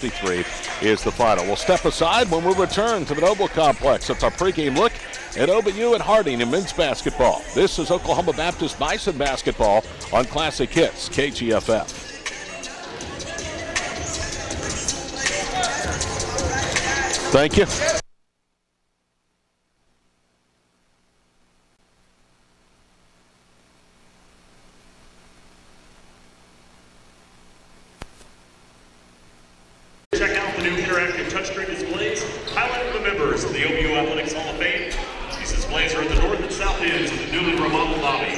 63 is the final. We'll step aside when we return to the Noble Complex. It's our pregame look at OBU and Harding in men's basketball. This is Oklahoma Baptist Bison basketball on Classic Hits, KGFF. Thank you. Check out the new interactive touchscreen displays, highlighting the members of the OBU Athletics Hall of Fame. These displays are at the north and south ends of the newly remodeled lobby.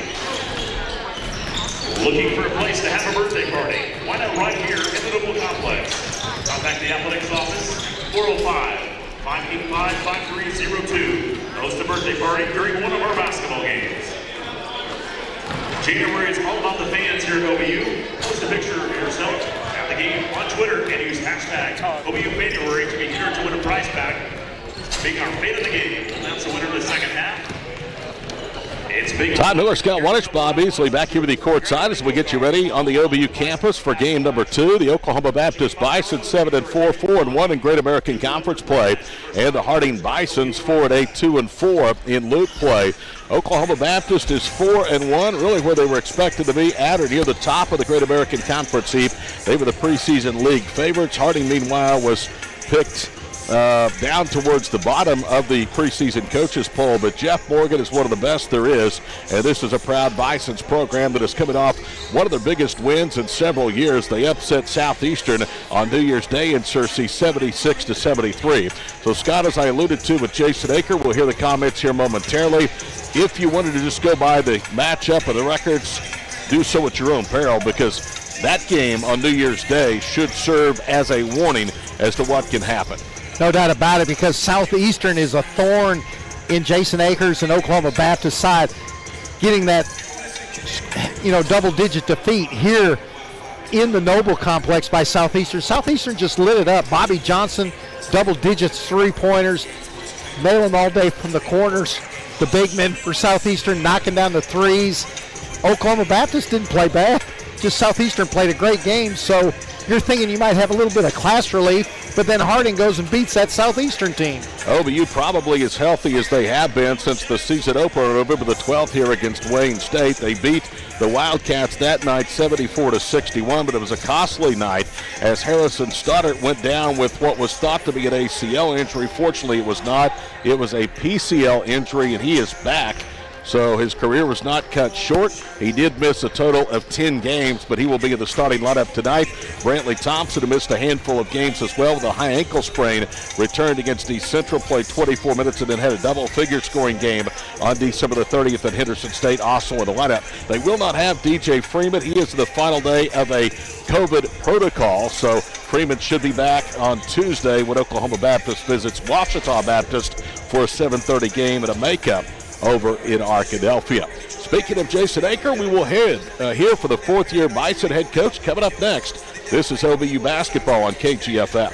Looking for a place to have a birthday party? Why not right here in the Noble Complex? Contact the athletics office, 405-585-5302. Host a birthday party during one of our basketball games. January is all about the fans here at OBU. Post a picture of yourself at the game on Twitter and use hashtag OBUFanuary to be entered to win a prize pack. Being our fate of the game, we'll announce the winner of the second half. It's big. Todd Miller, Scott Wanish, Bob Beasley back here with you courtside as we get you ready on the OBU campus for game number 2. The Oklahoma Baptist Bison 7-4, 4-1 in Great American Conference play, and the Harding Bisons 4-8, 2-4 in Loop play. Oklahoma Baptist is 4-1, really where they were expected to be, at or near the top of the Great American Conference heap. They were the preseason league favorites. Harding, meanwhile, was picked down towards the bottom of the preseason coaches poll, but Jeff Morgan is one of the best there is, and this is a proud Bisons program that is coming off one of their biggest wins in several years. They upset Southeastern on New Year's Day in Searcy 76-73. So Scott, as I alluded to with Jason Aker, we'll hear the comments here momentarily. If you wanted to just go by the matchup of the records, do so at your own peril, because that game on New Year's Day should serve as a warning as to what can happen. No doubt about it, because Southeastern is a thorn in Jason Aker's and Oklahoma Baptist side. Getting that, double-digit defeat here in the Noble Complex by Southeastern. Southeastern just lit it up. Bobby Johnson, double digits, three-pointers, mailing all day from the corners. The big men for Southeastern knocking down the threes. Oklahoma Baptist didn't play bad. Just Southeastern played a great game, so you're thinking you might have a little bit of class relief, but then Harding goes and beats that Southeastern team. OBU probably as healthy as they have been since the season opener on November the 12th here against Wayne State. They beat the Wildcats that night 74-61, but it was a costly night as Harrison Stoddard went down with what was thought to be an ACL injury. Fortunately, it was not. It was a PCL injury, and he is back. So his career was not cut short. He did miss a total of 10 games, but he will be in the starting lineup tonight. Brantley Thompson, who missed a handful of games as well with a high ankle sprain, returned against East Central, played 24 minutes, and then had a double-figure scoring game on December the 30th at Henderson State, also in the lineup. They will not have DJ Freeman. He is the final day of a COVID protocol, so Freeman should be back on Tuesday when Oklahoma Baptist visits Ouachita Baptist for a 7:30 game and a makeup over in Arkadelphia. Speaking of Jason Aker, we will head here for the fourth-year Bison head coach coming up next. This is OBU basketball on KGFF.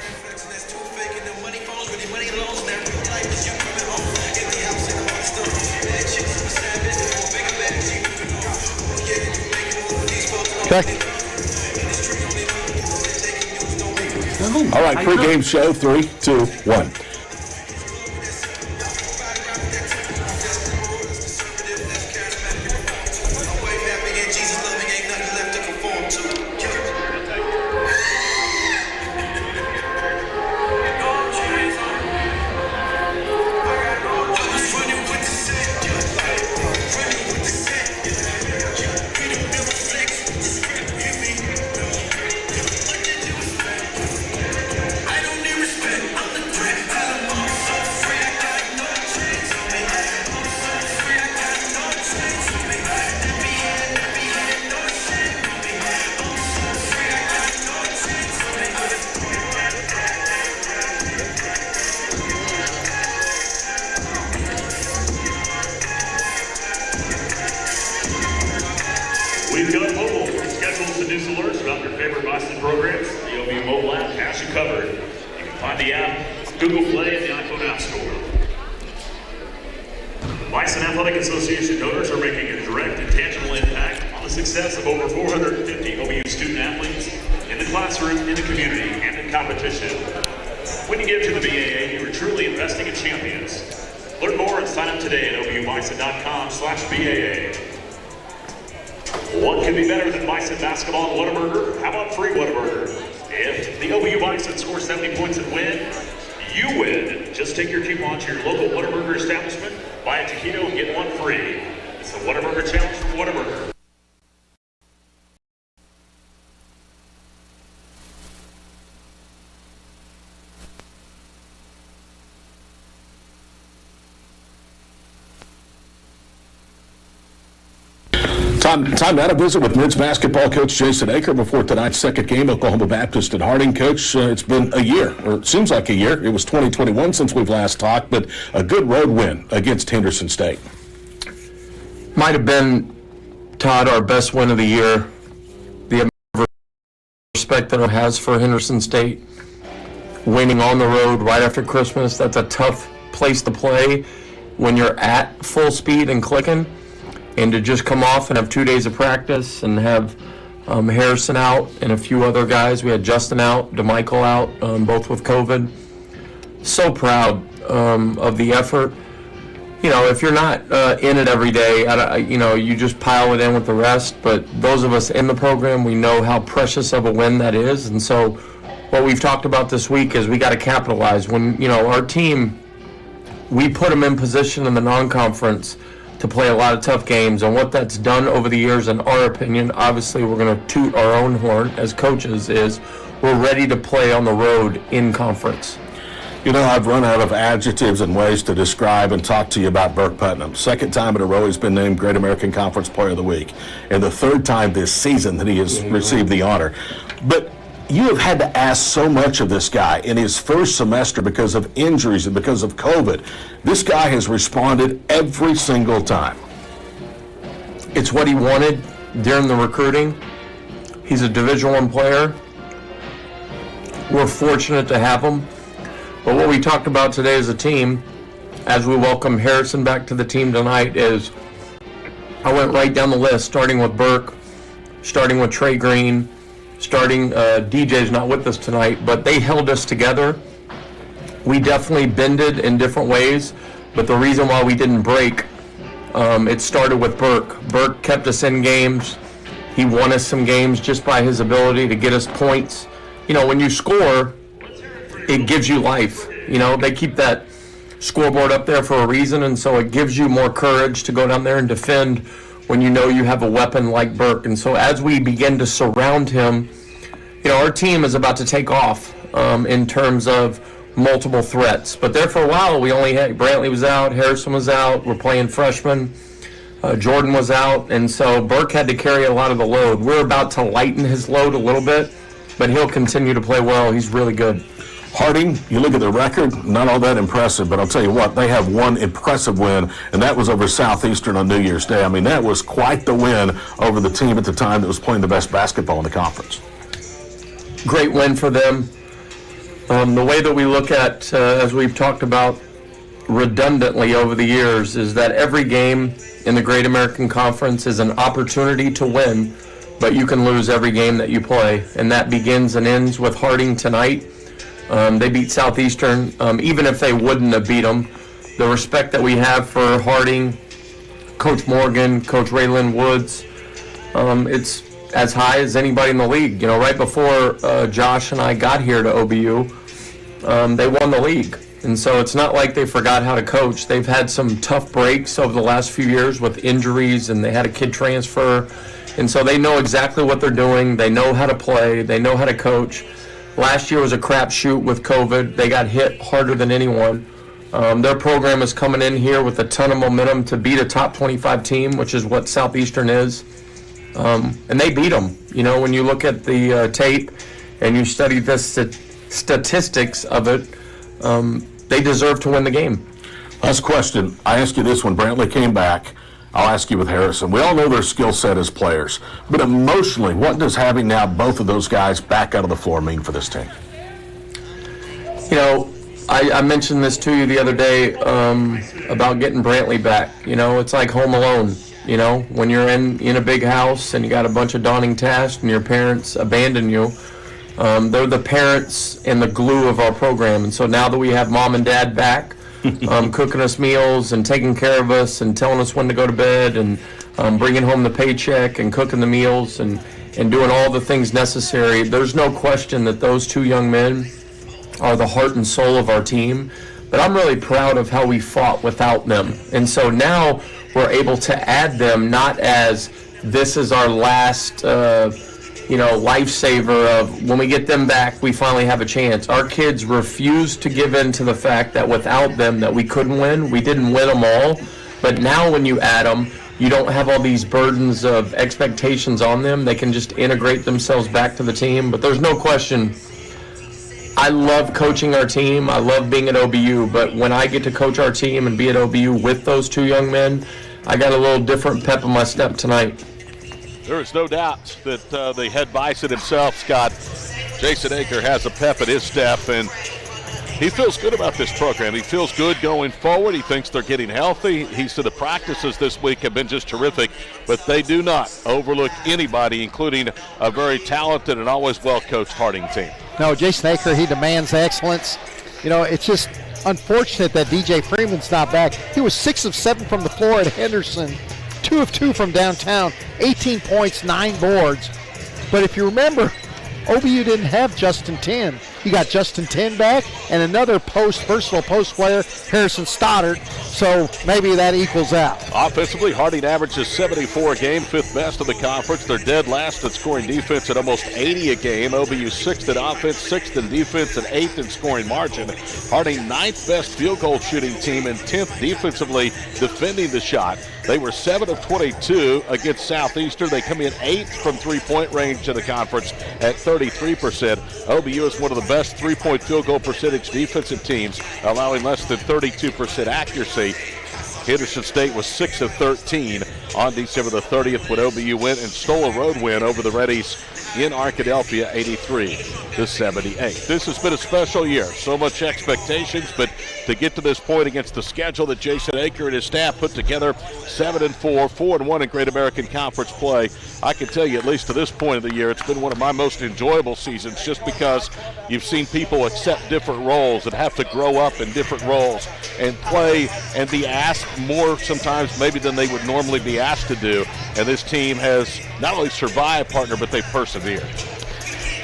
Okay. All right, pregame show, 3, 2, 1. We've got mobile schedules and news alerts about your favorite Bison programs. The OBU mobile app has you covered. You can find the app on Google Play and the iPhone App Store. Bison Athletic Association donors are making a direct and tangible impact on the success of over 450 OBU student athletes in the the classroom, in the community, and in competition. When you give to the BAA, you are truly investing in champions. Learn more and sign up today at obubison.com/BAA. What could be better than Bison basketball and Whataburger? How about free Whataburger? If the OBU Bison scores 70 points and win, you win. Just take your coupon to your local Whataburger establishment, buy a taquito, and get one free. It's the Whataburger Challenge from Whataburger. Time now to visit with men's basketball coach Jason Aker before tonight's second game, Oklahoma Baptist at Harding. Coach, it's been a year, or it seems like a year. It was 2021 since we've last talked, but a good road win against Henderson State. Might have been, Todd, our best win of the year. The amount of respect that it has for Henderson State. Winning on the road right after Christmas, that's a tough place to play when you're at full speed and clicking. And to just come off and have 2 days of practice and have Harrison out and a few other guys. We had Justin out, DeMichael out, both with COVID. So proud of the effort. You know, if you're not in it every day, you just pile it in with the rest. But those of us in the program, we know how precious of a win that is. And so what we've talked about this week is we got to capitalize. When, our team, we put them in position in the non-conference to play a lot of tough games, and what that's done over the years, in our opinion, obviously we're going to toot our own horn as coaches, is we're ready to play on the road in conference. I've run out of adjectives and ways to describe and talk to you about Burke Putnam. Second time in a row he's been named Great American Conference Player of the Week, and the third time this season that he has received the honor. But you have had to ask so much of this guy in his first semester because of injuries and because of COVID. This guy has responded every single time. It's what he wanted during the recruiting. He's a Division I player. We're fortunate to have him. But what we talked about today as a team, as we welcome Harrison back to the team tonight, is I went right down the list, starting with Burke, starting with Trey Green, starting, DJ's not with us tonight, but they held us together. We definitely bended in different ways, but the reason why we didn't break, it started with Burke. Burke kept us in games. He won us some games just by his ability to get us points. When you score, it gives you life. They keep that scoreboard up there for a reason, and so it gives you more courage to go down there and defend when you know you have a weapon like Burke. And so as we begin to surround him, our team is about to take off in terms of multiple threats. But there for a while, we only had Brantley was out, Harrison was out, we're playing freshmen, Jordan was out, and so Burke had to carry a lot of the load. We're about to lighten his load a little bit, but he'll continue to play well. He's really good. Harding, you look at the record, not all that impressive, but I'll tell you what, they have one impressive win, and that was over Southeastern on New Year's Day. I mean, that was quite the win over the team at the time that was playing the best basketball in the conference. Great win for them. The way that we look at, as we've talked about redundantly over the years, is that every game in the Great American Conference is an opportunity to win, but you can lose every game that you play, and that begins and ends with Harding tonight. They beat Southeastern. Even if they wouldn't have beat them, the respect that we have for Harding, Coach Morgan, Coach Raylan Woods, it's as high as anybody in the league. Right before Josh and I got here to OBU, they won the league. And so it's not like they forgot how to coach. They've had some tough breaks over the last few years with injuries, and they had a kid transfer. And so they know exactly what they're doing. They know how to play. They know how to coach. Last year was a crapshoot with COVID. They got hit harder than anyone. Their program is coming in here with a ton of momentum to beat a top 25 team, which is what Southeastern is. And they beat them. When you look at the tape and you study the statistics of it, they deserve to win the game. Last question. I asked you this when Brantley came back. I'll ask you with Harrison. We all know their skill set as players, but emotionally, what does having now both of those guys back out of the floor mean for this team? I mentioned this to you the other day about getting Brantley back. It's like Home Alone. When you're in a big house and you got a bunch of daunting tasks and your parents abandon you, They're the parents and the glue of our program. And so now that we have mom and dad back, cooking us meals and taking care of us and telling us when to go to bed and bringing home the paycheck and cooking the meals and doing all the things necessary, there's no question that those two young men are the heart and soul of our team. But I'm really proud of how we fought without them. And so now we're able to add them not as this is our last lifesaver of when we get them back, we finally have a chance. Our kids refuse to give in to the fact that without them that we couldn't win. We didn't win them all. But now when you add them, you don't have all these burdens of expectations on them. They can just integrate themselves back to the team. But there's no question, I love coaching our team. I love being at OBU. But when I get to coach our team and be at OBU with those two young men, I got a little different pep in my step tonight. There is no doubt that the head Bison himself, Scott, Jason Aker, has a pep in his step, and he feels good about this program. He feels good going forward. He thinks they're getting healthy. He said the practices this week have been just terrific, but they do not overlook anybody, including a very talented and always well-coached Harding team. No, Jason Aker, he demands excellence. You know, it's just unfortunate that DJ Freeman's not back. He was 6 of 7 from the floor at Henderson, 2 of 2 from downtown, 18 points, 9 boards. But if you remember, OBU didn't have Justin 10. You got Justin 10 back and another versatile post player, Harrison Stoddard. So maybe that equals out. Offensively, Harding averages 74 a game, 5th best of the conference. They're dead last in scoring defense at almost 80 a game. OBU 6th in offense, 6th in defense, and 8th in scoring margin. Harding 9th best field goal shooting team and 10th defensively defending the shot. They were 7 of 22 against Southeastern. They come in 8th from three-point range in the conference at 33%. OBU is one of the best three-point field goal percentage defensive teams, allowing less than 32% accuracy. Henderson State was 6 of 13 on December the 30th when OBU went and stole a road win over the Reddies in Arkadelphia, 83-78. This has been a special year. So much expectations, but to get to this point against the schedule that Jason Aker and his staff put together, 7-4, 4-1 in Great American Conference play, I can tell you at least to this point of the year, it's been one of my most enjoyable seasons just because you've seen people accept different roles and have to grow up in different roles and play and be asked more sometimes maybe than they would normally be asked to do. And this team has not only survived, partner, but they persevered.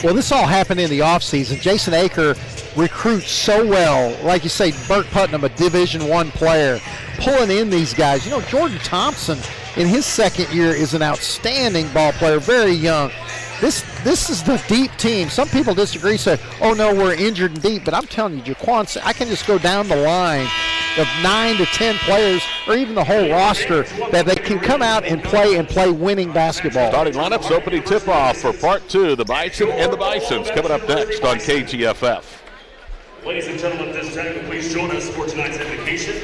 Well, this all happened in the offseason. Jason Aker recruits so well. Like you say, Burke Putnam, a Division I player, pulling in these guys. You know, Jordan Thompson in his second year is an outstanding ball player, very young. This is the deep team. Some people disagree, say, oh, no, we're injured and deep. But I'm telling you, Jaquan, I can just go down the line of 9 to 10 players or even the whole roster that they can come out and play winning basketball. Starting lineups, opening tip-off for part 2, the Bison and the Bisons coming up next on KGFF. Ladies and gentlemen, at this time, please join us for tonight's invocation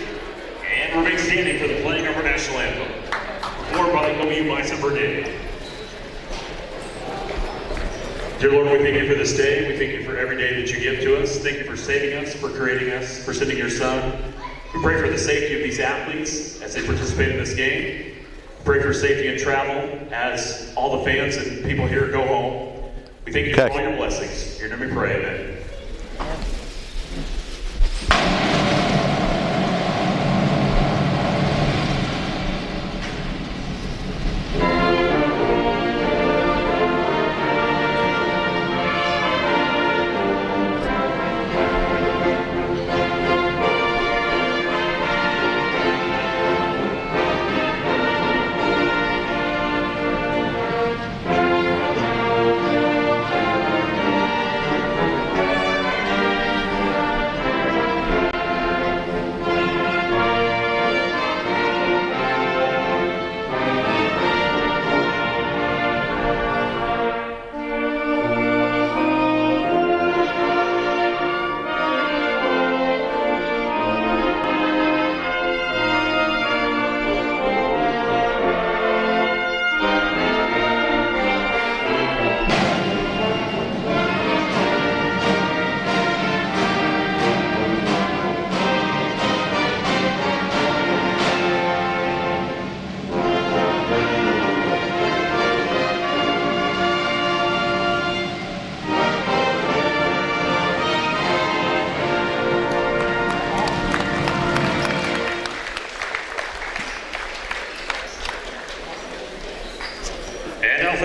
and remain standing for the playing of our national anthem. Performed by the OBU Bison Brigade. Dear Lord, we thank you for this day. We thank you for every day that you give to us. Thank you for saving us, for creating us, for sending your son. We pray for the safety of these athletes as they participate in this game. We pray for safety and travel as all the fans and people here go home. We thank you for all your blessings. In your name we pray, amen.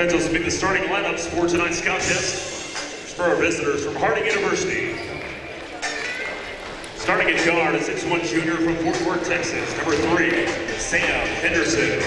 Pencils will be the starting lineups for tonight's scout test for our visitors from Harding University. Starting at guard, a 6'1" junior from Fort Worth, Texas. Number 3, Sam Henderson.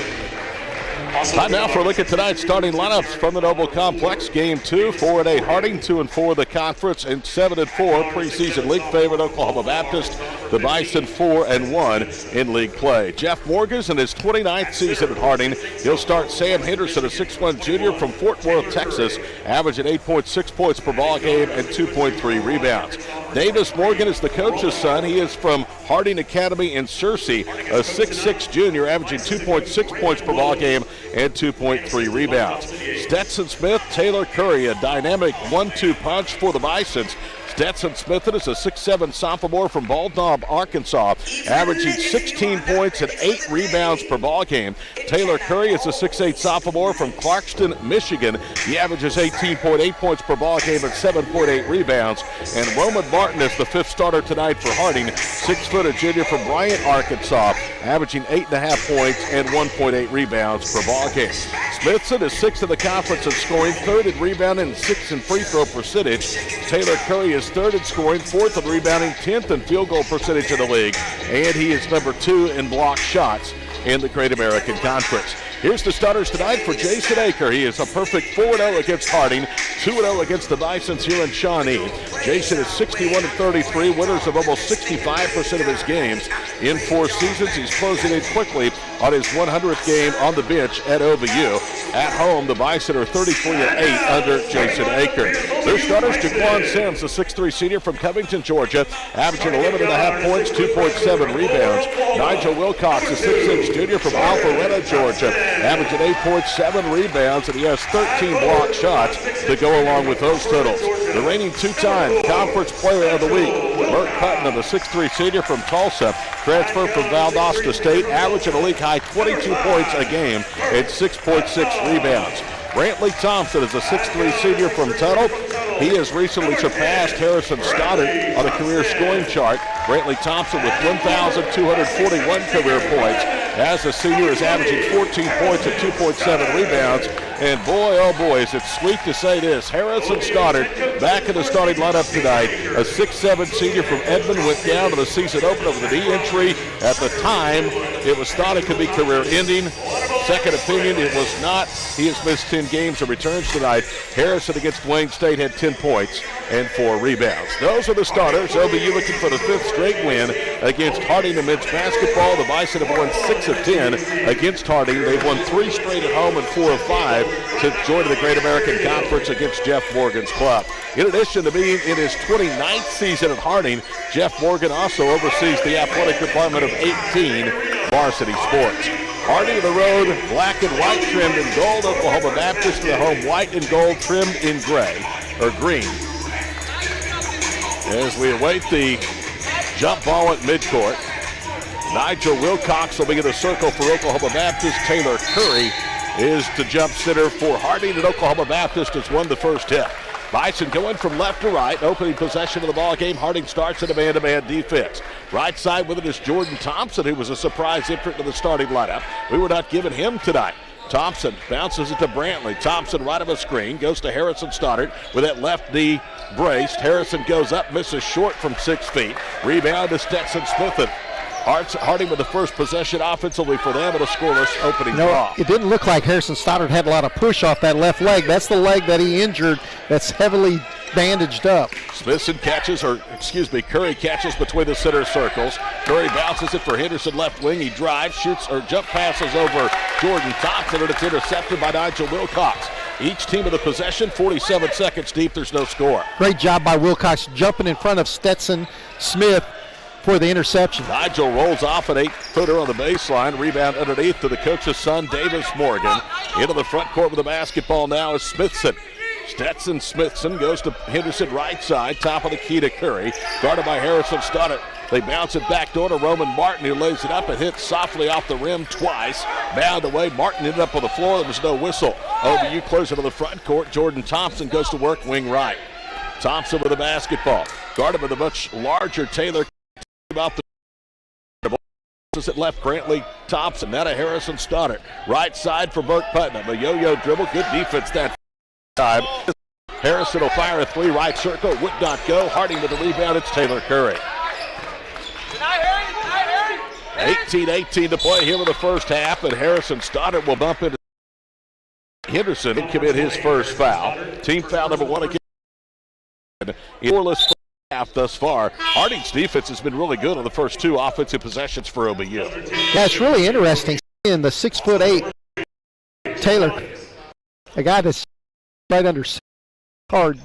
Time now for a look at tonight's starting lineups from the Noble Complex. Game 2, 4-8 Harding, 2-4 the conference, and 7-4 preseason league favorite Oklahoma Baptist. The Bison 4-1 in league play. Jeff Morgan's in his 29th season at Harding. He'll start Sam Henderson, a 6'1" junior from Fort Worth, Texas, averaging 8.6 points per ball game and 2.3 rebounds. Davis Morgan is the coach's son. He is from Harding Academy in Searcy, a 6'6" junior, averaging 2.6 points per ball game and 2.3 rebounds. Stetson Smith, Taylor Curry, a dynamic 1-2 punch for the Bisons. Stetson Smith is a 6'7" sophomore from Bald Knob, Arkansas, averaging 16 points and 8 rebounds per ball game. Taylor Curry is a 6'8" sophomore from Clarkston, Michigan. He averages 18.8 points per ball game and 7.8 rebounds. And Roman Martin is the 5th starter tonight for Harding, 6' junior from Bryant, Arkansas, averaging 8.5 points and 1.8 rebounds per ball game. Smithson is 6th in the conference in scoring, 3rd in rebounding, and 6th in free throw percentage. Taylor Curry is 3rd in scoring, 4th in rebounding, 10th in field goal percentage in the league, and he is number 2 in block shots in the Great American Conference. Here's the starters tonight for Jason Aker. He is a perfect 4-0 against Harding, 2-0 against the Bisons here in Shawnee. Jason is 61-33, winners of almost 65% of his games in 4 seasons. He's closing in quickly on his 100th game on the bench at OVU. At home, the Bison are 33-8 under Jason Aker. Their starters, Jaquan Sims, the 6'3" senior from Covington, Georgia, averaging 11.5 points, 2.7 rebounds. Nigel Wilcox, the 6'6" junior from Alpharetta, Georgia, averaging 8.7 rebounds, and he has 13 block shots to go along with those totals. The reigning 2-time conference player of the week, Bert Putnam, the 6'3" senior from Tulsa, transferred from Valdosta State, averaging a league-high 22 points a game and 6.6 rebounds. Brantley Thompson is a 6'3" senior from Tuttle. He has recently surpassed Harrison Stoddard on the career scoring chart. Brantley Thompson with 1,241 career points. As a senior, is averaging 14 points and 2.7 rebounds. And boy, oh boy, is it sweet to say this. Harrison Stoddard back in the starting lineup tonight. A 6'7" senior from Edmond went down to the season opener with a knee injury. At the time, it was thought it could be career-ending. Second opinion, it was not. He has missed 10 games and returns tonight. Harrison against Wayne State had 10 points and 4 rebounds. Those are the starters. OVU looking for the 5th straight win against Harding in men's basketball. The Bison have won 6 of 10 against Harding. They've won 3 straight at home and 4 of 5 since joining the Great American Conference against Jeff Morgan's club. In addition to being in his 29th season at Harding, Jeff Morgan also oversees the athletic department of 18 varsity sports. Harding of the road, black and white trimmed in gold. Oklahoma Baptist to the home, white and gold trimmed in gray, or green. As we await the jump ball at midcourt, Nigel Wilcox will be in the circle for Oklahoma Baptist. Taylor Curry is the jump center for Harding, and Oklahoma Baptist has won the first hit. Bison going from left to right, opening possession of the ball game. Harding starts in a man-to-man defense. Right side with it is Jordan Thompson, who was a surprise entrant to the starting lineup. We were not giving him tonight. Thompson bounces it to Brantley. Thompson right of a screen, goes to Harrison Stoddard with that left knee braced. Harrison goes up, misses short from 6 feet. Rebound to Stetson Smith. Harding with the first possession offensively for them at a scoreless opening draw. It didn't look like Harrison Stoddard had a lot of push off that left leg. That's the leg that he injured that's heavily bandaged up. Curry catches between the center circles. Curry bounces it for Henderson left wing. He drives, shoots, or jump passes over Jordan Thompson, and it's intercepted by Nigel Wilcox. Each team of the possession, 47 seconds deep. There's no score. Great job by Wilcox jumping in front of Stetson Smith for the interception. Nigel rolls off an 8-footer on the baseline. Rebound underneath to the coach's son, Davis Morgan. Into the front court with the basketball now is Smithson. Stetson Smithson goes to Henderson right side. Top of the key to Curry. Guarded by Harrison Stoddard. They bounce it back door to Roman Martin, who lays it up and hits softly off the rim twice. Bound away. Martin ended up on the floor. There was no whistle. OVU close into the front court. Jordan Thompson goes to work wing right. Thompson with the basketball. Guarded by the much larger Taylor. About the It left Brantley Thompson. Now to Harrison Stoddard. Right side for Burke Putnam. A yo-yo dribble. Good defense that time. Harrison will fire a three. Right circle. Would not go. Harding with the rebound. It's Taylor Curry. 18-18 to play here in the first half, and Harrison Stoddard will bump into Henderson and commit his first foul. Team foul number 1 again. Scoreless half thus far. Harding's defense has been really good on the first 2 offensive possessions for OBU. Yeah, it's really interesting seeing the 6'8" Taylor, a guy that's right under hard.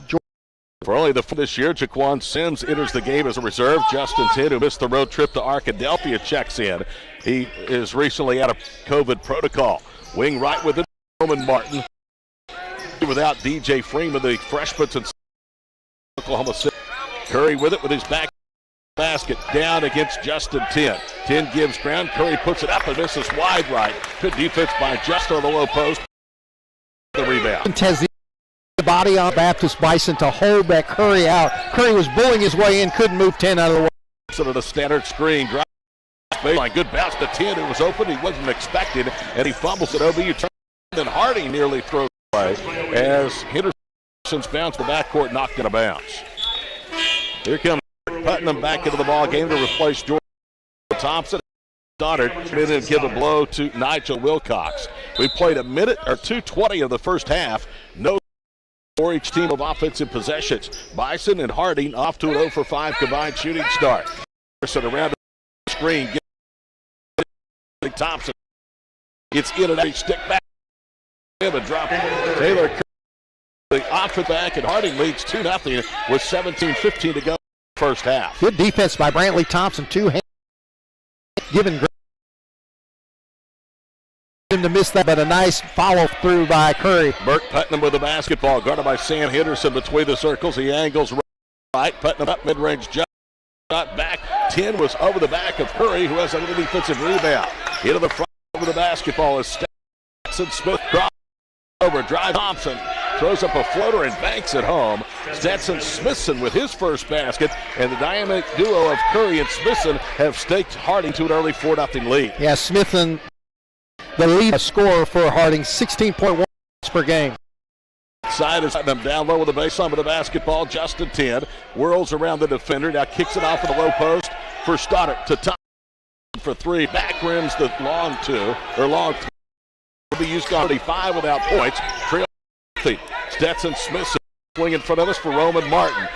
For only this year, Jaquan Sims enters the game as a reserve. Justin Tidd, who missed the road trip to Arkadelphia, checks in. He is recently out of COVID protocol. Wing right with it, Roman Martin. Without DJ Freeman, the freshman in Oklahoma City. Curry with it with his back basket down against Justin Tidd. Tidd gives ground. Curry puts it up and misses wide right. Good defense by Justin on the low post. The rebound. The body on Baptist Bison to hold that Curry out. Curry was bullying his way in, couldn't move 10 out of the way. So to the standard screen. Baseline, good bounce to 10. It was open. He wasn't expected, and he fumbles it over. Then Harding nearly throws away as Henderson's bounce the backcourt knocked in a bounce. Here comes Putnam back into the ball game to replace Jordan Thompson. Stoddard and give a blow to Nigel Wilcox. We played a minute or 2:20 of the first half. No for each team of offensive possessions. Bison and Harding off to an 0 for 5 combined shooting start. Anderson around the screen. Thompson. It's in and out. Stick back. And drop. Taylor Curry. The offense back, and Harding leads 2-0 with 17:15 to go first half. Good defense by Brantley Thompson. 2 hands. Giving him to miss that, but a nice follow through by Curry. Burke Putnam with the basketball, guarded by Sam Henderson between the circles. He angles right. Putnam up mid-range jump. Shot back. 10 was over the back of Curry, who has a little defensive rebound. Into the front of the basketball is Stetson Smith. Cross over. Drive. Thompson throws up a floater and banks it home. Stetson Smithson with his first basket, and the dynamic duo of Curry and Smithson have staked Harding to an early 4-0 lead. Yeah, Smithson, the lead scorer for Harding, 16.1 per game. Side is them down low with the baseline with the basketball. Justin Tidd whirls around the defender. Now kicks it off at the low post for Stoddard to top for 3. Back rims the long 2 or long 3. Will be used on 35 without points. Trail Stetson Smith swing in front of us for Roman Martin.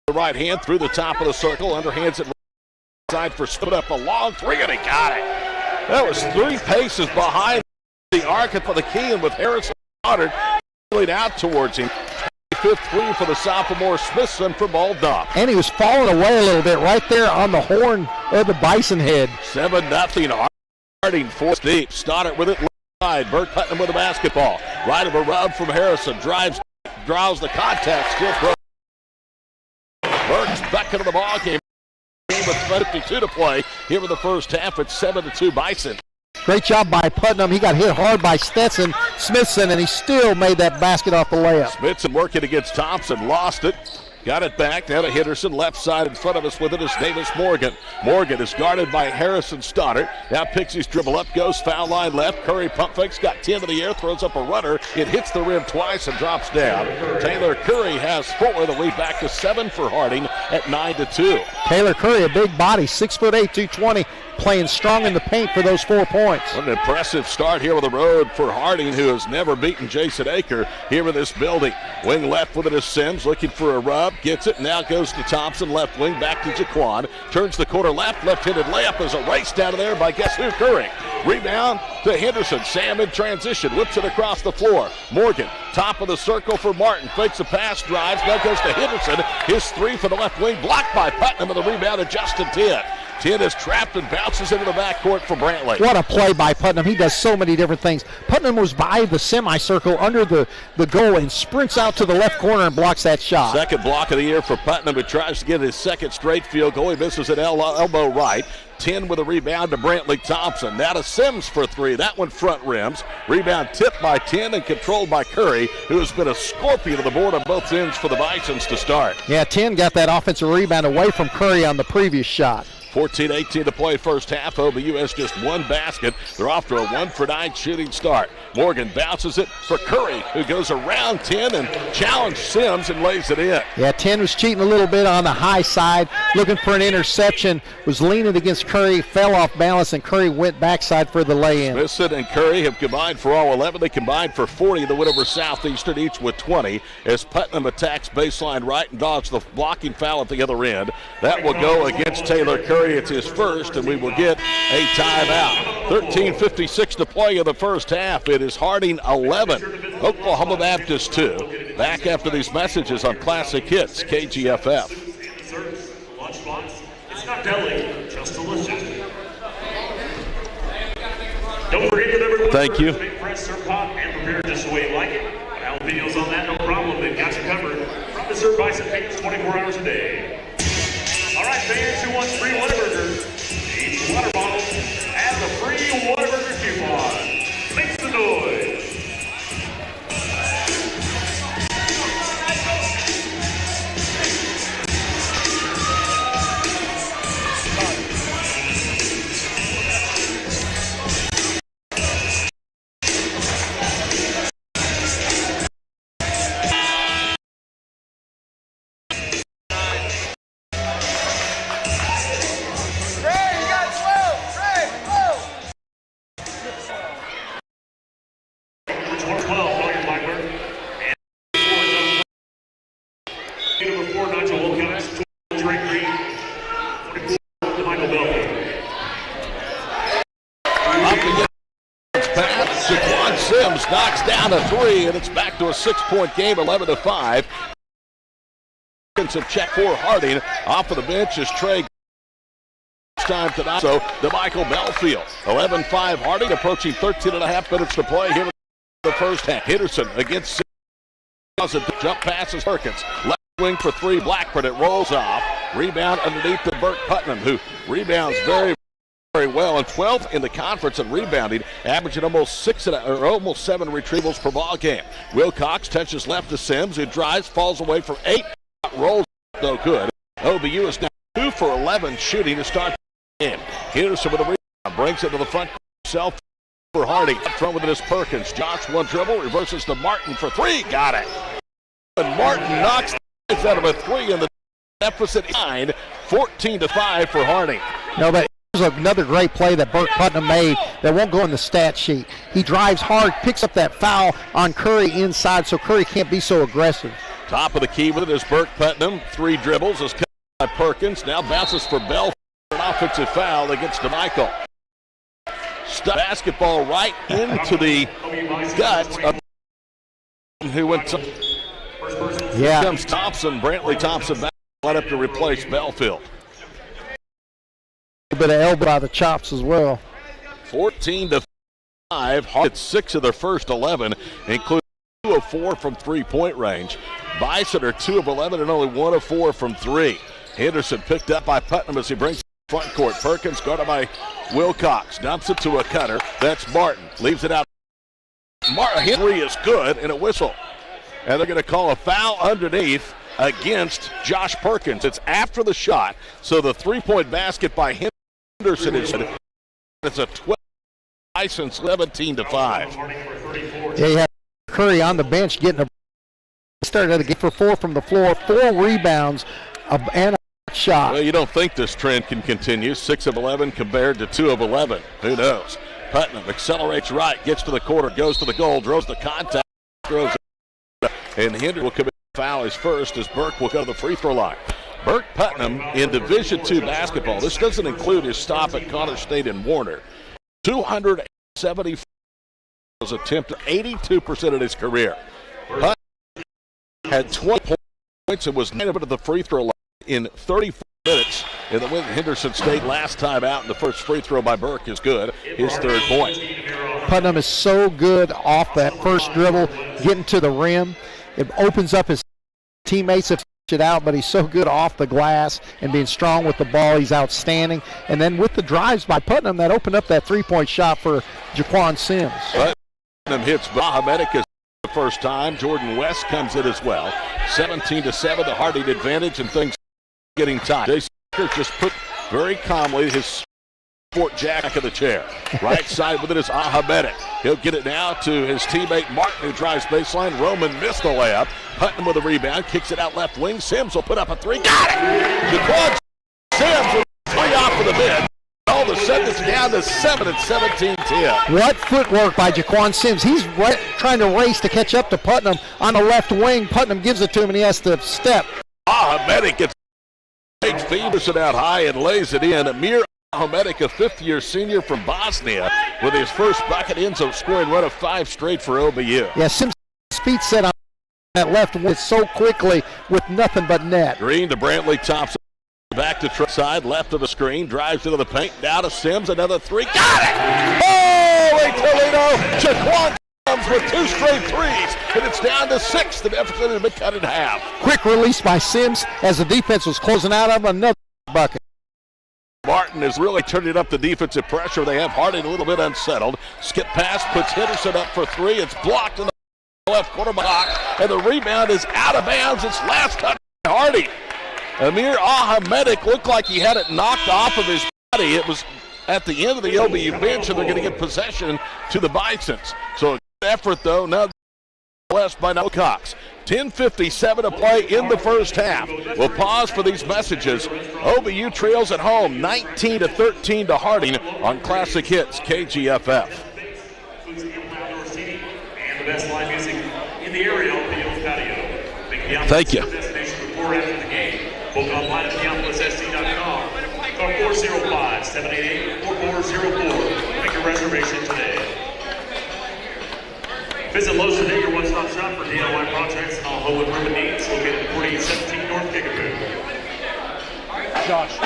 The right hand through the top of the circle. Underhands it side for split up a long 3, and he got it. That was 3 paces behind the arc for the key, and with Harrison Stoddard out towards him. 5th 3 for the sophomore Smithson for ball dump. And he was falling away a little bit right there on the horn of the Bison head. 7-0. Harding forced deep. Stoddard with it. Side. Burke Putnam with the basketball. Right of a rub from Harrison. Draws the contact. Still throws. Burke's back into the ball game with 52 to play. Here in the first half, it's 7-2 Bison. Great job by Putnam. He got hit hard by Stetson Smithson, and he still made that basket off the layup. Smithson working against Thompson. Lost it. Got it back. Now to Henderson. Left side in front of us with it is Davis Morgan. Morgan is guarded by Harrison Stoddard. Now picks his dribble up. Goes foul line left. Curry pump fakes. Got 10 in the air. Throws up a runner. It hits the rim twice and drops down. Taylor Curry has 4. The lead back to 7 for Harding at 9-2. Taylor Curry, a big body, 6'8", 220. Playing strong in the paint for those 4 points. What an impressive start here on the road for Harding, who has never beaten Jason Aker here in this building. Wing left with it is Sims, looking for a rub. Gets it, now goes to Thompson, left wing, back to Jaquan. Turns the corner left, left-handed layup is erased down there by guess who? Curry. Rebound to Henderson. Sam in transition, whips it across the floor. Morgan, top of the circle for Martin. Fakes a pass, drives, now goes to Henderson. His 3 for the left wing, blocked by Putnam, and the rebound to Justin Tidd. Tidd is trapped and bounces into the backcourt for Brantley. What a play by Putnam. He does so many different things. Putnam was by the semicircle under the goal and sprints out to the left corner and blocks that shot. Second block of the year for Putnam, who tries to get his second straight field goal. He misses at elbow right. 10 with a rebound to Brantley Thompson. Now to Sims for 3. That one front rims. Rebound tipped by 10 and controlled by Curry, who has been a scorpion of the board on both ends for the Bisons to start. Yeah, 10 got that offensive rebound away from Curry on the previous shot. 14-18 to play first half. OBU has just one basket. They're off to a 1-for-9 shooting start. Morgan bounces it for Curry, who goes around 10 and challenged Sims and lays it in. Yeah, 10 was cheating a little bit on the high side, looking for an interception, was leaning against Curry, fell off balance, and Curry went backside for the lay-in. Smithson and Curry have combined for all 11. They combined for 40. The win over Southeastern, each with 20, as Putnam attacks baseline right and dodges the blocking foul at the other end. That will go against Taylor Curry. It's his first, and we will get a timeout. 13:56 to play in the first half. It is Harding 11, Oklahoma Baptist 2. Back after these messages on Classic Hits, KGFF. Lunchbox, it's not deli, just delicious. Don't forget that everyone Thank you. fresh, serve hot, and prepared just the way you like it. Jalapenos on that, no problem. They've got you covered. From the Serve Bison Pickers 24 hours a day. All right, fans who want free Whataburger, each water bottle has a free Whataburger coupon. Makes the noise. Knocks down a three, and it's back to a 6-point game, 11-5. Check for Harding. Off of the bench is Trey. Time tonight. So to Michael Belfield. 11-5 Harding, approaching 13.5 minutes to play here in the first half. Henderson against jump passes Perkins. Left wing for three. Blackburn. It rolls off. Rebound underneath to Burt Putnam, who rebounds very well, and 12th in the conference in rebounding, averaging almost 7 retrievals per ball game. Wilcox touches left to Sims, who drives, falls away from 8, rolls no good. OBU is now 2 for 11 shooting to start the game. Henderson with a rebound, brings it to the front himself for Harding. Up front with it is Perkins. Josh one dribble, reverses to Martin for 3, got it. And Martin knocks out of a 3 in the deficit 9, 14-5 for Harding. No, but here's another great play that Burt Putnam made that won't go in the stat sheet. He drives hard, picks up that foul on Curry inside, so Curry can't be so aggressive. Top of the key with it is Burt Putnam. 3 dribbles is cut by Perkins. Now bounces for Bell for an offensive foul against DeMichael. Basketball right into the gut of who went to. Yeah. Comes Thompson, Brantley Thompson back up to replace Belfield. A bit of elbow by the chops as well. 14-5. Hard 6 of their first 11, including 2 of 4 from 3-point range. Bison are 2 of 11 and only 1 of 4 from 3. Henderson picked up by Putnam as he brings it front court. Perkins guarded by Wilcox. Dumps it to a cutter. That's Martin. Leaves it out. Henry is good, and a whistle. And they're going to call a foul underneath against Josh Perkins. It's after the shot, so the 3-point basket by Henderson is it's a 12 license 17-5. Yeah, you have Curry on the bench getting started to get for 4 from the floor, 4 rebounds and a shot. Well, you don't think this trend can continue. 6 of 11 compared to 2 of 11. Who knows? Putnam accelerates right, gets to the corner, goes to the goal, draws the contact, throws it, and Henry will commit a foul his first as Burke will go to the free throw line. Burt Putnam in Division II basketball. This doesn't include his stop at Connor State and Warner. 274 attempts, 82% of his career. Putnam had 20 points and was 9 of it at the free throw line in 34 minutes in the win at Henderson State last time out. And the first free throw by Burke is good, his 3rd point. Putnam is so good off that first dribble, getting to the rim. It opens up his teammates if it out, but he's so good off the glass and being strong with the ball. He's outstanding. And then with the drives by Putnam, that opened up that 3-point shot for Jaquan Sims. Putnam hits Bahamedica the first time. Jordan West comes in as well. 17-7, the Harding advantage, and things getting tight. Jason Aker just put very calmly his Fort Jack of the chair. Right side with it is Ahmedic. He'll get it now to his teammate Martin, who drives baseline. Roman missed the layup. Putnam with a rebound, kicks it out left wing. Sims will put up a three. Got it! Jaquan Sims with three off of the mid. All of a sudden it's down to 7 at 17-10. What footwork by Jaquan Sims. He's trying to race to catch up to Putnam on the left wing. Putnam gives it to him and he has to step. Ahmedic gets feeders it out high and lays it in. Amir Ahmedic, a fifth-year senior from Bosnia, with his first bucket ends up scoring run of 5 straight for OBU. Yeah, Sims' feet set on that left wing so quickly with nothing but net. Green to Brantley, Thompson back to side, left of the screen, drives into the paint, down to Sims, another three. Got it! Holy Toledo! Jaquan comes with 2 straight threes, and it's down to 6. The deficit has been cut in half. Quick release by Sims as the defense was closing out of another bucket. Martin is really turning up the defensive pressure. They have Harding a little bit unsettled. Skip pass, puts Henderson up for 3. It's blocked in the left corner block, and the rebound is out of bounds. It's last touch by Harding. Amir Ahmedic looked like he had it knocked off of his body. It was at the end of the OBU bench, and they're going to get possession to the Bisons. So a good effort, though, nonetheless by Wilcox. 10:57 to play in the first half. We'll pause for these messages. OBU trails at home 19-13 to Harding on Classic Hits KGFF. And the best live music in the area on Theo's patio. Thank you. Destination before after the game. Book online at TheOpolisSC.com. Call 405-788-4404. Make your reservation today. Visit Lowe's today, your one-stop shop for DIY projects and all home and urban needs, located at 4817 North Kickapoo. Josh.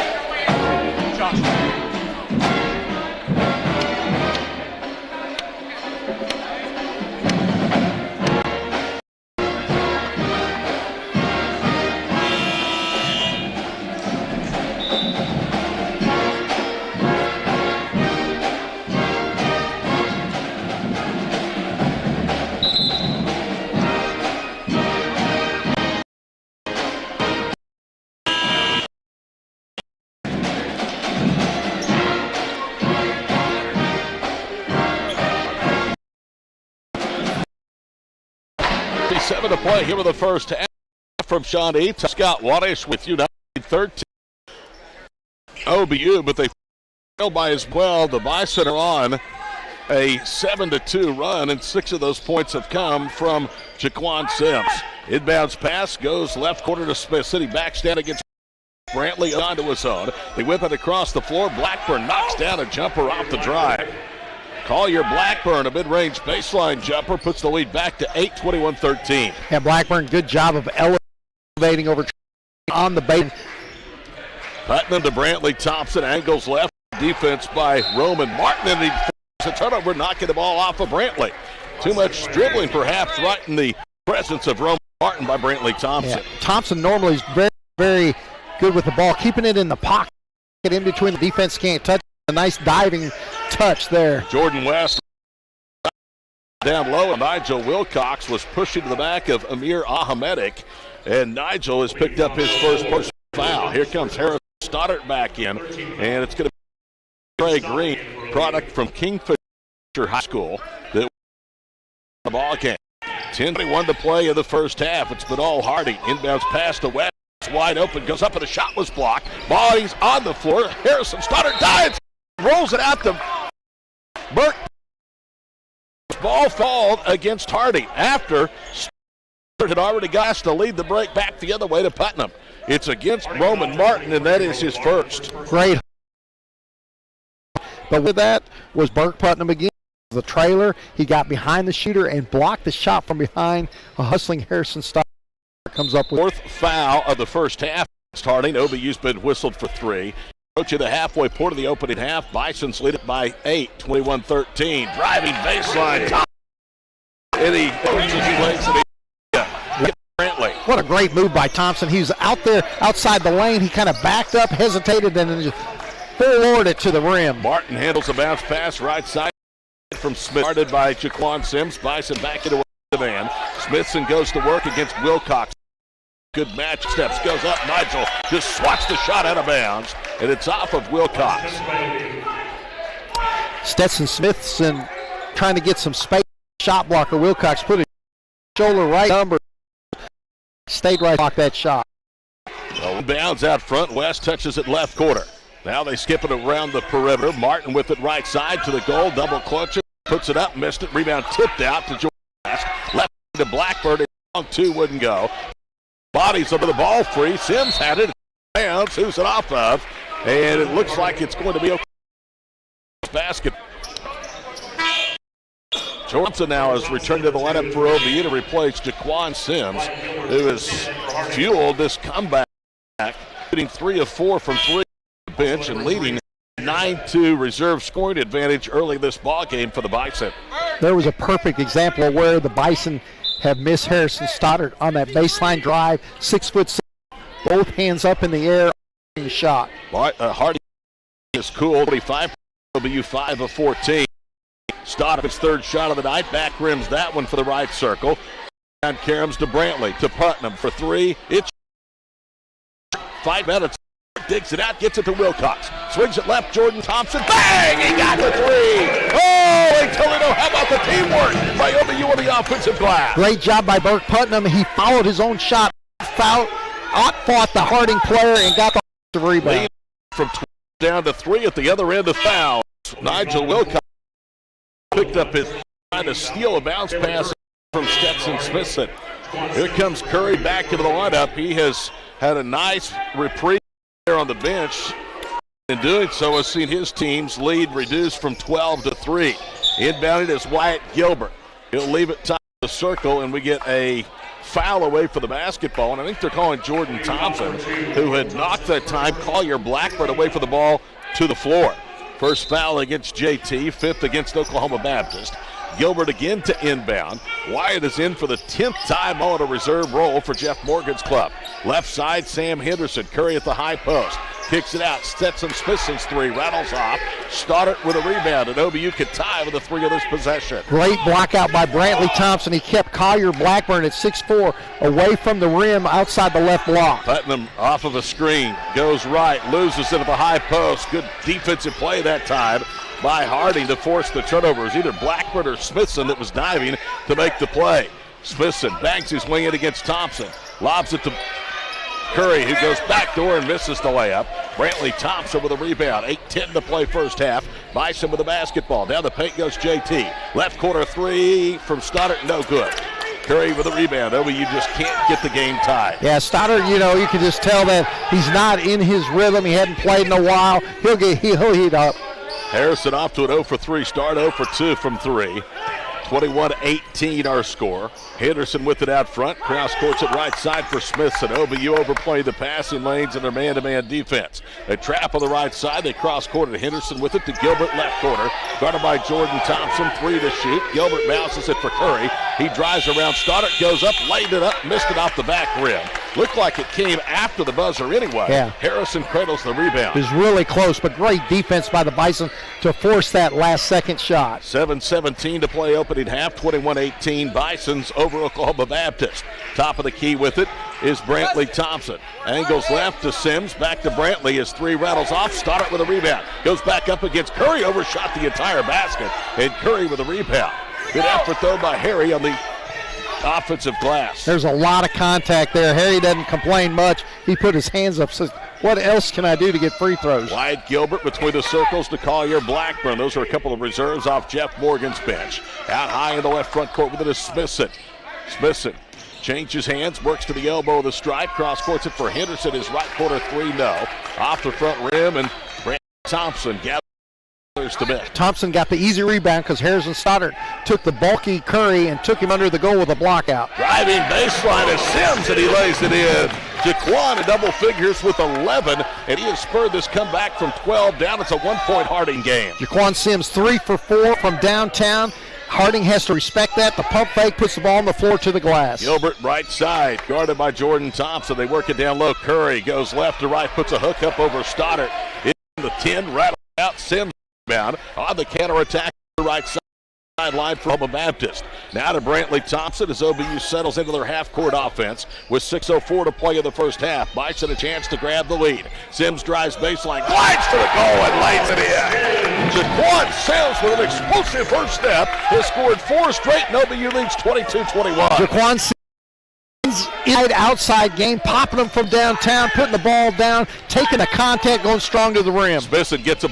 7 to play here with the first half from Sean E. Scott Wadish with you, 13 OBU, but they failed by as well. The Bison are on a 7-2 run, and 6 of those points have come from Jaquan Sims. Inbounds pass goes left corner to Smith City, backs down against Brantley onto his own. They whip it across the floor. Blackburn knocks down a jumper off the drive. Collier Blackburn, a mid-range baseline jumper, puts the lead back to 8, 21-13. And Blackburn, good job of elevating over on the base. Putnam to Brantley Thompson, angles left. Defense by Roman Martin, and he forces a turnover, knocking the ball off of Brantley. Too much dribbling, perhaps, right in the presence of Roman Martin by Brantley Thompson. Yeah. Thompson normally is very, very good with the ball, keeping it in the pocket in between. The defense can't touch. A nice diving touch there. Jordan West down low, and Nigel Wilcox was pushing to the back of Amir Ahmedic, and Nigel has picked up his first personal foul. Here comes Harris Stoddart back in, and it's going to be Trey Green, product from Kingfisher High School, that won the ball game. 10:21 to play in the first half. It's been all Harding. Inbounds pass to West. It's wide open, goes up, and the shot was blocked. Body's on the floor. Harrison Stoddart dives. Rolls it out to Burke. Ball fouled against Harding after Stoddart had already got us to lead the break back the other way to Putnam. It's against Roman Martin, and that is his first. Great. But with that was Burke Putnam again. The trailer, he got behind the shooter and blocked the shot from behind. A hustling Harrison Stoddart comes up with. Fourth foul of the first half against Harding. OBU's been whistled for 3. Approaching the halfway point of the opening half. Bisons lead it by 8, 21-13. Driving baseline. And he lays it in. Brantley. What a great move by Thompson. He was out there outside the lane. He kind of backed up, hesitated, and then just forwarded it to the rim. Martin handles a bounce pass right side from Smith. Started by Jaquan Sims. Bison back into the man. Smithson goes to work against Wilcox. Good match. Steps, goes up. Nigel just swats the shot out of bounds, and it's off of Wilcox. Stetson Smithson trying to get some space. Shot blocker Wilcox put his shoulder right number. Stayed right, blocked that shot. So bounds out front. West touches it left corner. Now they skip it around the perimeter. Martin with it right side to the goal. Double clutch it. Puts it up. Missed it. Rebound tipped out to George West. Left to Blackbird. Long two wouldn't go. Bodies over the ball free. Sims had it. Bounce. Who's it off of? And it looks like it's going to be a basket. Johnson now has returned to the lineup for OBU to replace Jaquan Sims, who has fueled this comeback, hitting 3 of 4 from 3 on the bench and leading 9-2 reserve scoring advantage early this ball game for the Bison. There was a perfect example of where the Bison have missed Harrison Stoddard on that baseline drive, 6'6", both hands up in the air, the shot. Hardy is cool, 45, OBU 5 of 14. Stoddard, his third shot of the night, back rims that one for the right circle. Down Karams to Brantley, to Putnam for 3. It's 5 minutes. Digs it out, gets it to Wilcox. Swings it left, Jordan Thompson. Bang! He got the 3! Oh, and Toledo, how about the teamwork by OBU on the offensive glass? Great job by Burke Putnam. He followed his own shot, outfought the Harding player, and got the rebound. Lead from 12 down to 3 at the other end of fouls. Nigel Wilcox picked up his, trying to steal a bounce pass from Stetson Smithson. Here comes Curry back into the lineup. He has had a nice reprieve there on the bench. In doing so, has seen his team's lead reduced from 12 to 3. Inbounded is Wyatt Gilbert. He'll leave it top of the circle, and we get a foul away for the basketball. And I think they're calling Jordan Thompson, who had knocked that time, Collier Blackbird away for the ball to the floor. First foul against JT, 5th against Oklahoma Baptist. Gilbert again to inbound. Wyatt is in for the 10th time on a reserve role for Jeff Morgan's club. Left side, Sam Henderson. Curry at the high post. Kicks it out. Stetson Smithson's 3 rattles off. Stoddard with a rebound, and OBU could tie with a 3 of this possession. Great block out by Brantley Thompson. He kept Collier Blackburn at 6'4", away from the rim outside the left block. Putnam off of a screen. Goes right. Loses it at the high post. Good defensive play that time by Harding to force the turnover. It was either Blackburn or Smithson that was diving to make the play. Smithson bangs his wing in against Thompson. Lobs it to Curry, who goes backdoor and misses the layup. Brantley Thompson with a rebound. 8:10 to play first half. Bison with the basketball. Down the paint goes JT. Left corner 3 from Stoddard, no good. Curry with a rebound. OBU just can't get the game tied. Yeah, Stoddard, you can just tell that he's not in his rhythm. He hadn't played in a while. He'll heat up. Harrison off to an 0 for 3 start, 0 for 2 from 3. 21-18 our score. Henderson with it out front. Cross courts it right side for Smithson. OBU overplayed the passing lanes in their man-to-man defense. They trap on the right side. They cross court to Henderson with it to Gilbert left corner. Guarded by Jordan Thompson. 3 to shoot. Gilbert bounces it for Curry. He drives around. Stoddard goes up, laid it up, missed it off the back rim. Looked like it came after the buzzer anyway. Yeah. Harrison cradles the rebound. It was really close, but great defense by the Bison to force that last second shot. 7:17 to play opening half. 21-18 Bisons over Oklahoma Baptist. Top of the key with it is Brantley Thompson. Angles left to Sims. Back to Brantley. His 3 rattles off. Stoddard with a rebound. Goes back up against Curry. Overshot the entire basket. And Curry with a rebound. Good effort, though, by Harry on the offensive glass. There's a lot of contact there. Harry doesn't complain much. He put his hands up, says, what else can I do to get free throws? Wyatt Gilbert between the circles to Collier Blackburn. Those are a couple of reserves off Jeff Morgan's bench. Out high in the left front court with it is Smithson. Smithson changes hands, works to the elbow of the stripe, cross courts it for Henderson. His right corner 3, no. Off the front rim, and Brandon Thompson gathers to miss. Thompson got the easy rebound because Harrison Stoddard took the bulky Curry and took him under the goal with a block out. Driving baseline is Sims, and he lays it in. Jaquan in double figures with 11, and he has spurred this comeback from 12 down. It's a 1-point Harding game. Jaquan Sims 3 for 4 from downtown. Harding has to respect that. The pump fake puts the ball on the floor to the glass. Gilbert right side, guarded by Jordan Thompson. They work it down low. Curry goes left to right, puts a hook up over Stoddard. In the 10, rattle out. Sims rebound on the counterattack right side. sideline for Oklahoma Baptist. Now to Brantley Thompson as OBU settles into their half-court offense with 6:04 to play in the first half. Bison a chance to grab the lead. Sims drives baseline, glides to the goal and lays it in. Jaquan Sims with an explosive first step has scored 4 straight and OBU leads 22-21. Jaquan Sims outside game, popping them from downtown, putting the ball down, taking a contact, going strong to the rim. Smithson gets a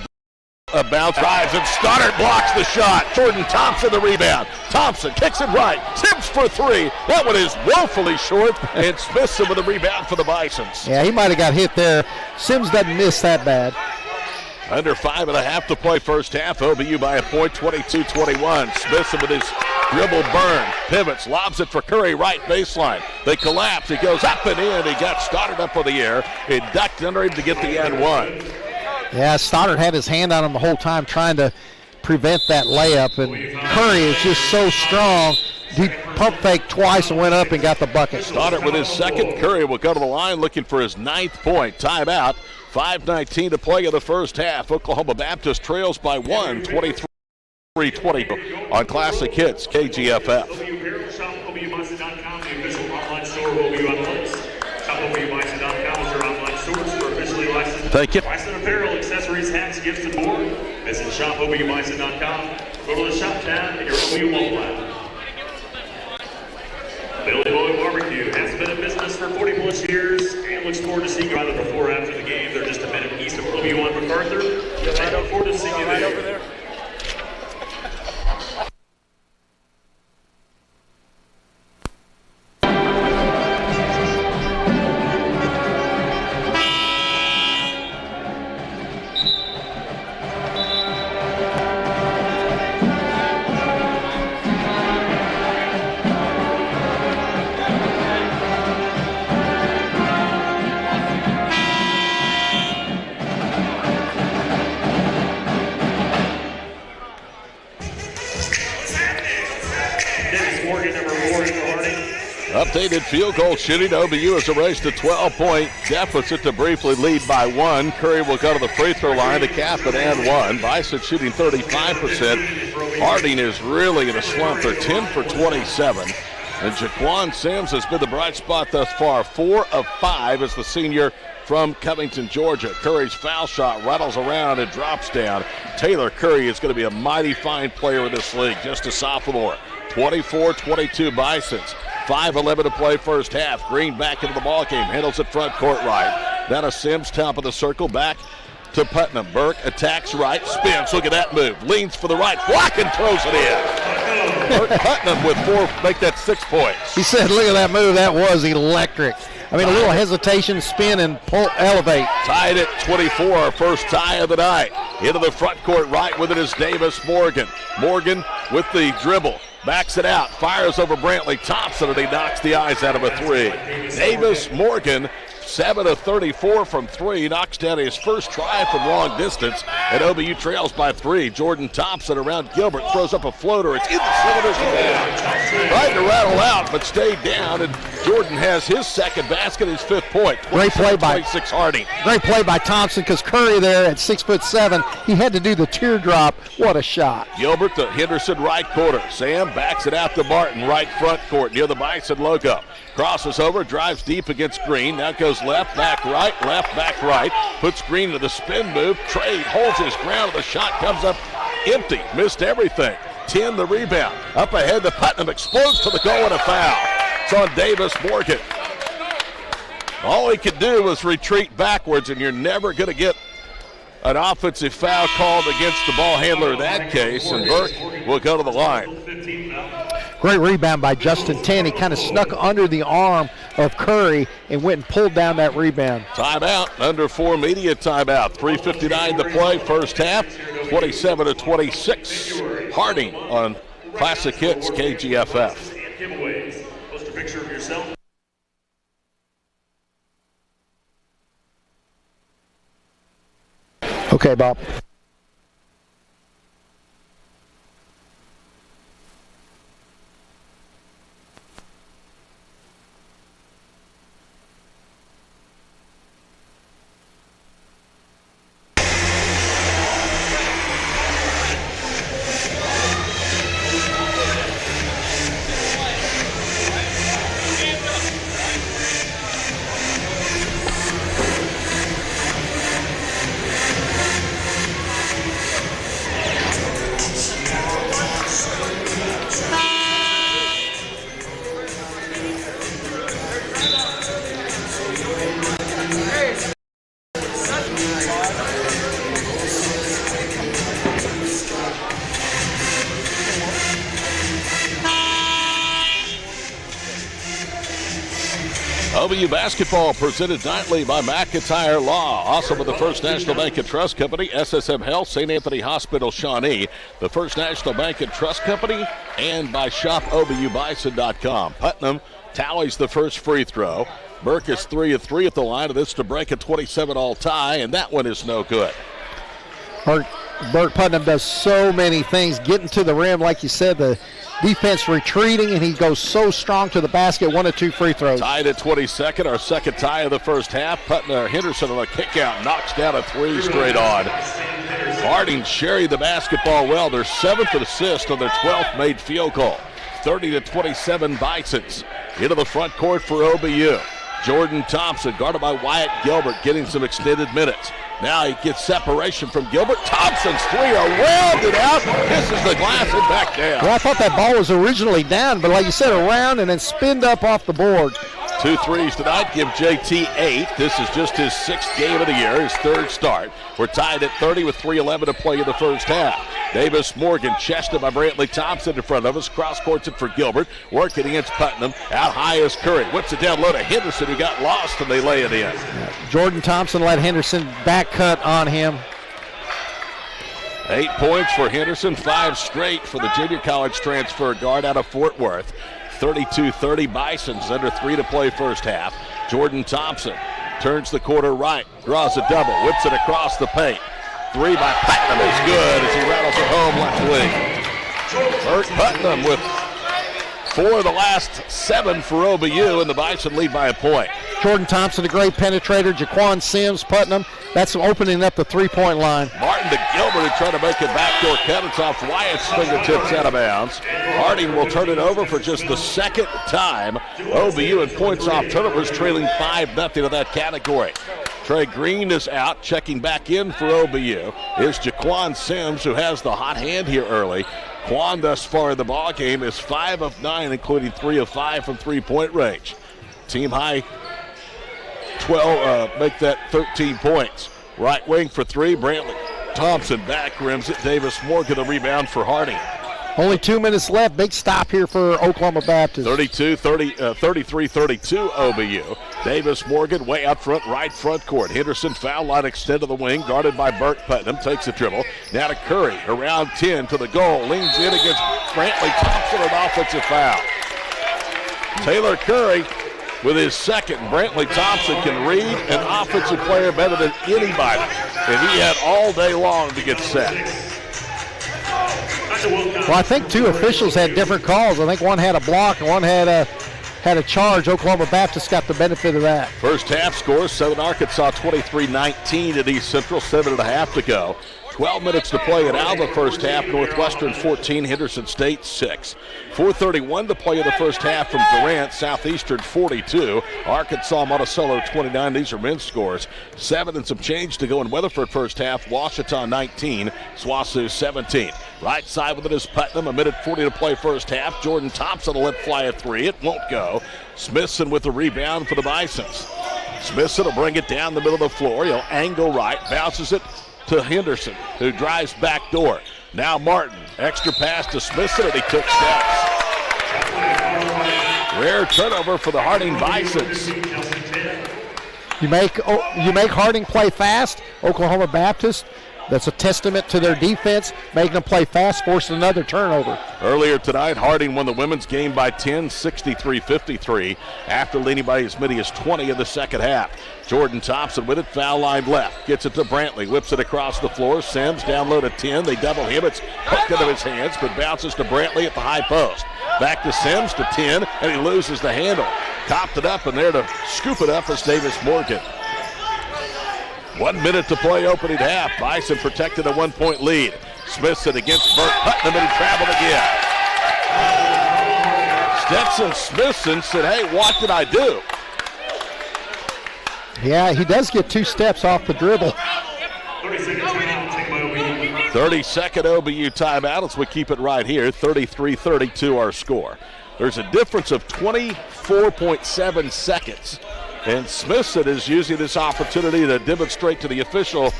bounce, drives, and Stoddard blocks the shot. Jordan Thompson the rebound. Thompson kicks it right. Sims for 3. That one is woefully short, and Smithson with the rebound for the Bisons. Yeah, he might have got hit there. Sims doesn't miss that bad. Under 5.5 to play first half. OBU by a point, 22-21. Smithson with his dribble burn. Pivots, lobs it for Curry, right baseline. They collapse. He goes up and in. He got Stoddard up for the air. He ducked under him to get the and one. Yeah, Stoddard had his hand on him the whole time trying to prevent that layup, and Curry is just so strong. He pump faked twice and went up and got the bucket. Stoddard with his second. Curry will go to the line looking for his 9th point. Timeout. 5:19 to play in the first half. Oklahoma Baptist trails by 1, 23-20 on Classic Hits, KGFF. OBU Apparel, shop OBUBison.com, the official online store of OBU Athletics. Shop OBUBison.com is your online source for officially licensed Thank you. Bison apparel, accessories, hats, gifts, and more. Visit shopobubison.com. Go to the shop tab in your OBU mobile app. Billy Boy Barbecue has been in business for 40-plus years and looks forward to seeing you either before or after the game. They're just a minute east of OBU on MacArthur. I look forward to seeing you there. Over there. Updated field goal shooting. OBU has erased a 12-point deficit to briefly lead by 1. Curry will go to the free throw line to cap it and 1. Bison shooting 35%. Harding is really in a slump. They're 10 for 27. And Jaquan Sims has been the bright spot thus far. 4 of 5 as the senior from Covington, Georgia. Curry's foul shot rattles around and drops down. Taylor Curry is going to be a mighty fine player in this league, just a sophomore. 24-22 Bisons. 5:11 to play first half. Green back into the ball game. Handles it front court right. Then a Sims top of the circle. Back to Putnam. Burke attacks right. Spins. Look at that move. Leans for the right. Block and throws it in. Burke Putnam with 4. Make that 6 points. He said, look at that move. That was electric. I mean, a little hesitation, spin, and pull, elevate. Tied at 24. Our first tie of the night. Into the front court right with it is Davis Morgan. Morgan with the dribble. Backs it out, fires over Brantley Thompson, and he knocks the eyes out of a 3. Davis Morgan, 7 of 34 from 3, knocks down his first try from long distance, and OBU trails by 3. Jordan Thompson around Gilbert throws up a floater. It's in the cylinders and down. Tried to rattle out, but stayed down, and Jordan has his second basket, his 5th point. Great play by 26 Harding. Great play by Thompson, because Curry there at 6'7", he had to do the teardrop. What a shot! Gilbert to Henderson right corner. Sam backs it out to Martin right front court near the Bison logo. Crosses over, drives deep against Green. Now goes left, back right, left, back right. Puts Green to the spin move. Trey holds his ground, and the shot comes up empty. Missed everything. 10 the rebound. Up ahead, the Putnam explodes to the goal and a foul. It's on Davis Morgan. All he could do was retreat backwards, and you're never going to get an offensive foul called against the ball handler in that case, and Burke will go to the line. Great rebound by Justin Tan. He kind of snuck under the arm of Curry and went and pulled down that rebound. Timeout, under 4 media timeout. 3:59 to play, first half, 27-26. Harding on Classic Hits, KGFF. Giveaways. Post a picture of yourself. Okay, Bob. OBU basketball presented nightly by McIntyre Law. Also with the First National Bank and Trust Company, SSM Health, St. Anthony Hospital, Shawnee, the First National Bank and Trust Company, and by shopobubison.com. Putnam tallies the first free throw. Burke is 3 of 3 at the line, and this to break a 27-all tie, and that one is no good. Burke Putnam does so many things, getting to the rim, like you said, the defense retreating, and he goes so strong to the basket. 1 of 2 free throws. Tied at 22nd, our second tie of the first half. Henderson on a kick out, knocks down a 3 straight on. Harding sharing the basketball well. Their 7th assist on their 12th made field goal. 30-27 Bisons. Into the front court for OBU. Jordan Thompson, guarded by Wyatt Gilbert, getting some extended minutes. Now he gets separation from Gilbert. Thompson's 3 around and out. Misses the glass and back down. Well, I thought that ball was originally down, but like you said, around and then spinned up off the board. 2 threes tonight, give JT 8. This is just his 6th game of the year, his 3rd start. We're tied at 30 with 3:11 to play in the first half. Davis Morgan, chested by Brantley Thompson in front of us. Cross courts it for Gilbert, working against Putnam. Out high is Curry. Whips it down low to Henderson, who got lost, and they lay it in. Jordan Thompson let Henderson back cut on him. 8 points for Henderson, 5 straight for the junior college transfer guard out of Fort Worth. 32-30 Bisons, under 3 to play first half. Jordan Thompson turns the quarter right, draws a double, whips it across the paint. 3 by Putnam is good as he rattles it home left wing. Burt Putnam with 4 of the last 7 for OBU, and the Bison lead by a point. Jordan Thompson, a great penetrator. Jaquan Sims, Putnam, that's opening up the 3-point line. Martin to Gilbert, who tried to make a backdoor cut. It's off Wyatt's fingertips out of bounds. Harding will turn it over for just the 2nd time. OBU in points off turnovers, trailing 5-0 to that category. Trey Green is out. Checking back in for OBU is Jaquan Sims, who has the hot hand here early. Quan thus far in the ball game is 5 of 9, including 3 of 5 from 3-point range. Team high 12, make that 13 points. Right wing for 3, Brantley Thompson back rims it. Davis Morgan the rebound for Harding. Only 2 minutes left. Big stop here for Oklahoma Baptist. 33-32 OBU. Davis Morgan way out front, right front court. Henderson foul line extend to the wing, guarded by Burke Putnam. Takes a dribble. Now to Curry, around 10 to the goal. Leans in against Brantley Thompson, an offensive foul. Taylor Curry with his 2nd. Brantley Thompson can read an offensive player better than anybody, and he had all day long to get set. Well, I think 2 officials had different calls. I think one had a block and one had a charge. Oklahoma Baptist got the benefit of that. First half score, Southern Arkansas 23-19 at East Central, 7.5 to go. 12 minutes to play in Alva first half. Northwestern 14, Henderson State 6. 4:31 to play in the first half from Durant. Southeastern 42, Arkansas Monticello 29. These are men's scores. 7 and some change to go in Weatherford first half. Washita 19, SWASU 17. Right side with it is Putnam. 1:40 to play first half. Jordan Thompson will let fly a 3. It won't go. Smithson with the rebound for the Bisons. Smithson will bring it down the middle of the floor. He'll angle right, bounces it to Henderson, who drives back door. Now Martin, extra pass to Smithson, and he took steps. Rare turnover for the Harding Bisons. You make Harding play fast. Oklahoma Baptist, that's a testament to their defense, making them play fast, forcing another turnover. Earlier tonight, Harding won the women's game by 10, 63-53, after leading by as many as 20 in the second half. Jordan Thompson with it, foul line left. Gets it to Brantley, whips it across the floor. Sims down low to 10. They double him. It's hooked into his hands, but bounces to Brantley at the high post. Back to Sims to 10, and he loses the handle. Copped it up, and there to scoop it up is Davis Morgan. 1 minute to play opening half. Bison protected a 1-point lead. Smithson against Burt Putnam, and he traveled again. Stetson Smithson said, hey, what did I do? Yeah, he does get 2 steps off the dribble. 32nd OBU timeout as we keep it right here. 33-32 our score. There's a difference of 24.7 seconds. And Smithson is using this opportunity to demonstrate to the official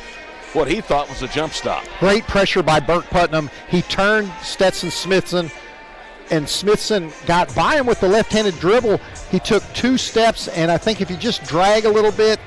what he thought was a jump stop. Great pressure by Burke Putnam. He turned Stetson Smithson and Smithson got by him with the left-handed dribble. He took 2 steps, and I think if you just drag a little bit,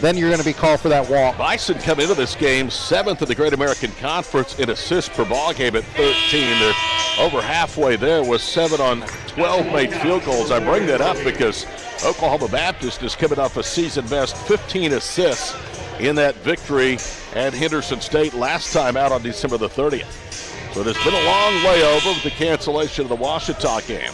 then you're going to be called for that walk. Bison come into this game 7th in the Great American Conference in assists per ball game at 13. They're over halfway there with 7 on 12 made field goals. I bring that up because Oklahoma Baptist is coming off a season best 15 assists in that victory at Henderson State last time out on December the 30th. So there's been a long layover with the cancellation of the Ouachita game.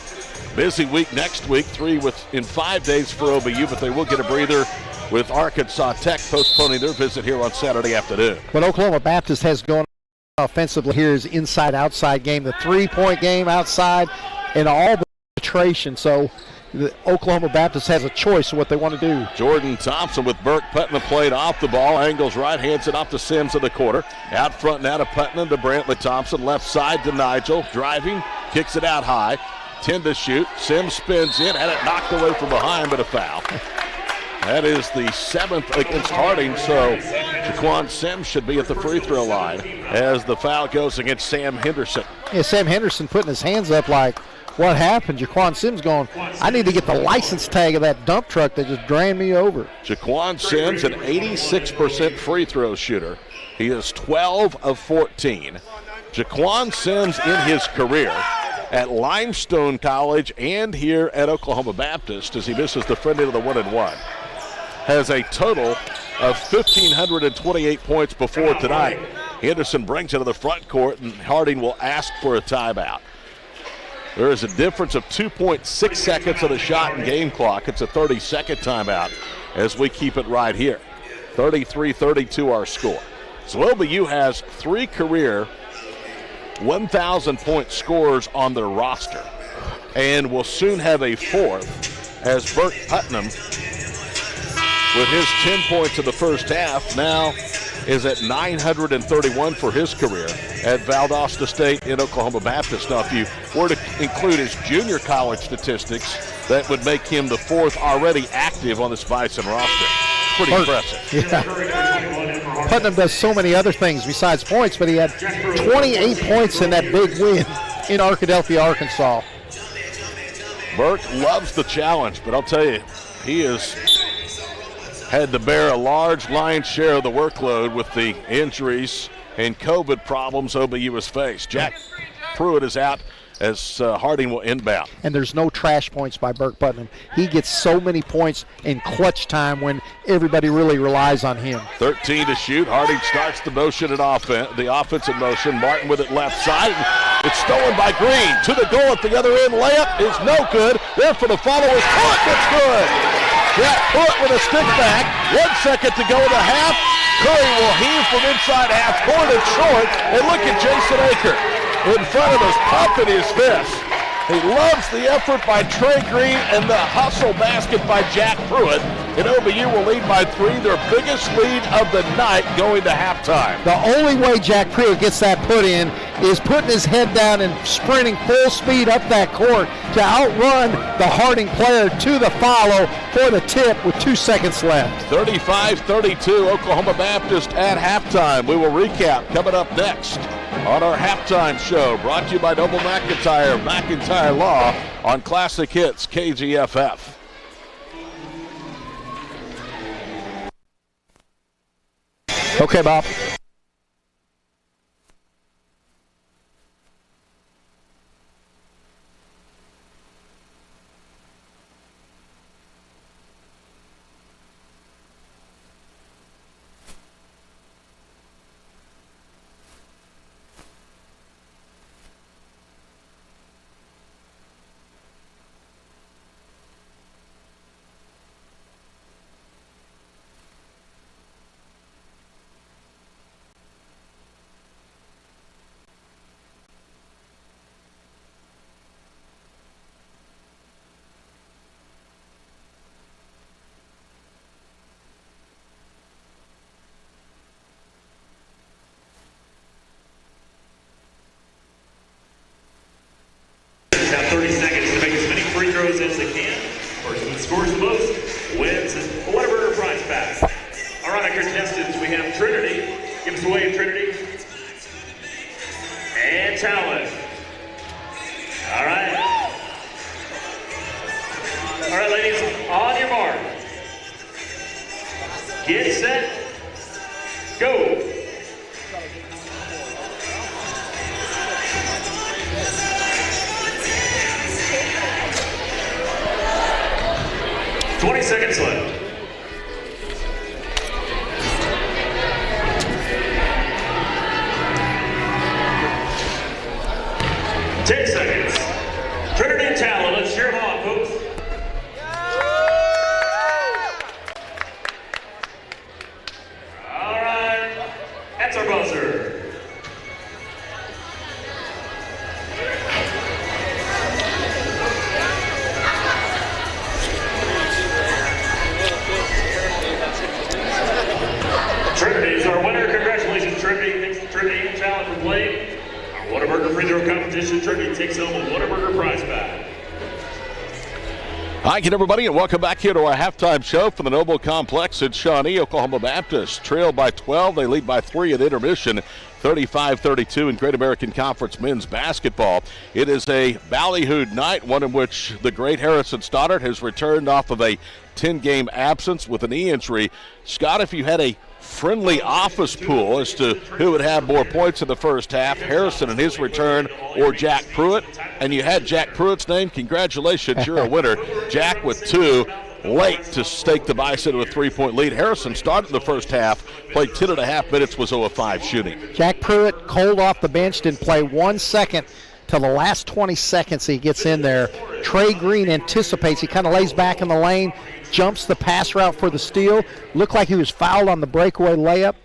Busy week next week, 3 in 5 days for OBU, but they will get a breather with Arkansas Tech postponing their visit here on Saturday afternoon. But Oklahoma Baptist has gone offensively here is inside-outside game, the 3-point game outside, and all the penetration. So the Oklahoma Baptist has a choice of what they want to do. Jordan Thompson with Burke Putnam played off the ball. Angles right, hands it off to Sims in the corner. Out front now to Putnam to Brantley Thompson. Left side to Nigel. Driving, kicks it out high. 10 to shoot. Sims spins in, had it knocked away from behind, but a foul. That is the 7th against Harding, so Jaquan Sims should be at the free throw line as the foul goes against Sam Henderson. Yeah, Sam Henderson putting his hands up like, what happened? Jaquan Sims going, I need to get the license tag of that dump truck that just ran me over. Jaquan Sims, an 86% free throw shooter. He is 12 of 14. Jaquan Sims in his career at Limestone College and here at Oklahoma Baptist, as he misses the friendly to the 1-1, has a total of 1,528 points before tonight. Henderson brings it to the front court, and Harding will ask for a timeout. There is a difference of 2.6 seconds on the shot and game clock. It's a 30-second timeout as we keep it right here. 33-32 our score. So OBU has 3 career 1,000-point scorers on their roster, and will soon have a 4th as Burke Putnam, with his 10 points in the first half, now is at 931 for his career at Valdosta State in Oklahoma Baptist. Now, if you were to include his junior college statistics, that would make him the 4th already active on this Bison roster. Pretty impressive. Yeah. Putnam does so many other things besides points, but he had 28 points in that big win in Arkadelphia, Arkansas. Burke loves the challenge, but I'll tell you, he has had to bear a large lion's share of the workload with the injuries and COVID problems OBU has faced. Jack Pruitt is out as Harding will inbound. And there's no trash points by Burke Putnam. He gets so many points in clutch time when everybody really relies on him. 13 to shoot. Harding starts the motion and the offensive motion. Martin with it left side. It's stolen by Green. To the goal at the other end. Layup is no good. There for the follow is Pruitt. It's good. Jack Pruitt with a stick back. 1 second to go in the half. Curry will heave from inside half court and short. And look at Jason Aker in front of us, pumping his fist. He loves the effort by Trey Green and the hustle basket by Jack Pruitt. And OBU will lead by 3, their biggest lead of the night going to halftime. The only way Jack Pruitt gets that put in is putting his head down and sprinting full speed up that court to outrun the Harding player to the follow for the tip with 2 seconds left. 35-32, Oklahoma Baptist at halftime. We will recap coming up next on our halftime show, brought to you by Noble McIntyre Law on Classic Hits KGFF. Okay, Bob. Have 30 seconds to make as many free throws as they can. Person that scores the most wins whatever prize pack. All right, our contestants, we have Trinity. Give us a wave, Trinity. And Talon. All right. buzzer. Trinity is our winner. Congratulations, Trinity. Thanks to Trinity and Challenge for playing our Whataburger free throw competition. Trinity takes home a Whataburger prize bag. Hi again, everybody, and welcome back here to our halftime show from the Noble Complex at Shawnee. Oklahoma Baptist trailed by 12. They lead by 3 at intermission, 35-32 in Great American Conference men's basketball. It is a ballyhooed night, one in which the great Harrison Stoddard has returned off of a 10-game absence with a knee injury. Scott, if you had a friendly office pool as to who would have more points in the first half, Harrison and his return or Jack Pruitt, and you had Jack Pruitt's name, congratulations, you're a winner. Jack with 2, late to stake the Bison to a 3-point lead. Harrison started the first half, played 10.5 minutes, was 0 of 5 shooting. Jack Pruitt cold off the bench, didn't play 1 second till the last 20 seconds he gets in there. Trey Green anticipates, he kind of lays back in the lane, jumps the pass route for the steal. Looked like he was fouled on the breakaway layup.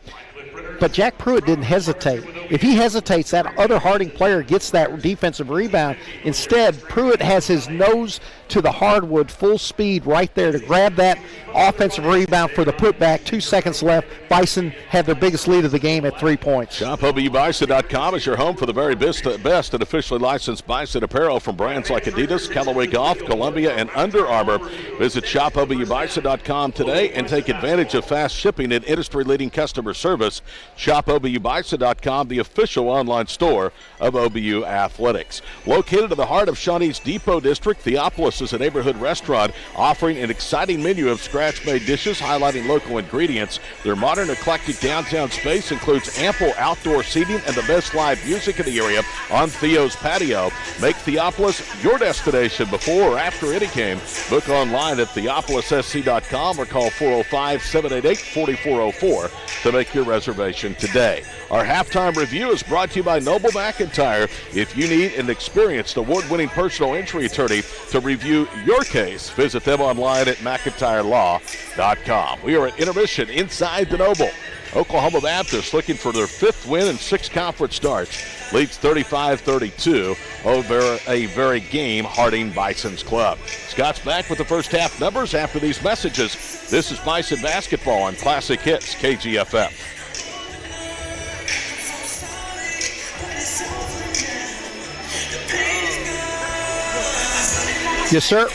But Jack Pruitt didn't hesitate. If he hesitates, that other Harding player gets that defensive rebound. Instead, Pruitt has his nose to the hardwood, full speed right there to grab that offensive rebound for the putback. 2 seconds left. Bison had their biggest lead of the game at 3 points. ShopOBUBison.com is your home for the very best and officially licensed Bison apparel from brands like Adidas, Callaway Golf, Columbia, and Under Armour. Visit ShopOBUBison.com today and take advantage of fast shipping and industry-leading customer service. ShopOBUBison.com, the official online store of OBU Athletics. Located in the heart of Shawnee's Depot District, Theopolis is a neighborhood restaurant offering an exciting menu of scratch-made dishes highlighting local ingredients. Their modern, eclectic downtown space includes ample outdoor seating and the best live music in the area on Theo's patio. Make Theopolis your destination before or after any game. Book online at theopolissc.com or call 405-788-4404 to make your reservation today. Our halftime review is brought to you by Noble McIntyre. If you need an experienced award-winning personal injury attorney to review your case, visit them online at McIntyreLaw.com. We are at intermission inside the Noble. Oklahoma Baptist looking for their 5th win in 6 conference starts. Leads 35-32 over a very game Harding Bison's club. Scott's back with the first half numbers after these messages. This is Bison Basketball on Classic Hits KGFM. Yes, sir.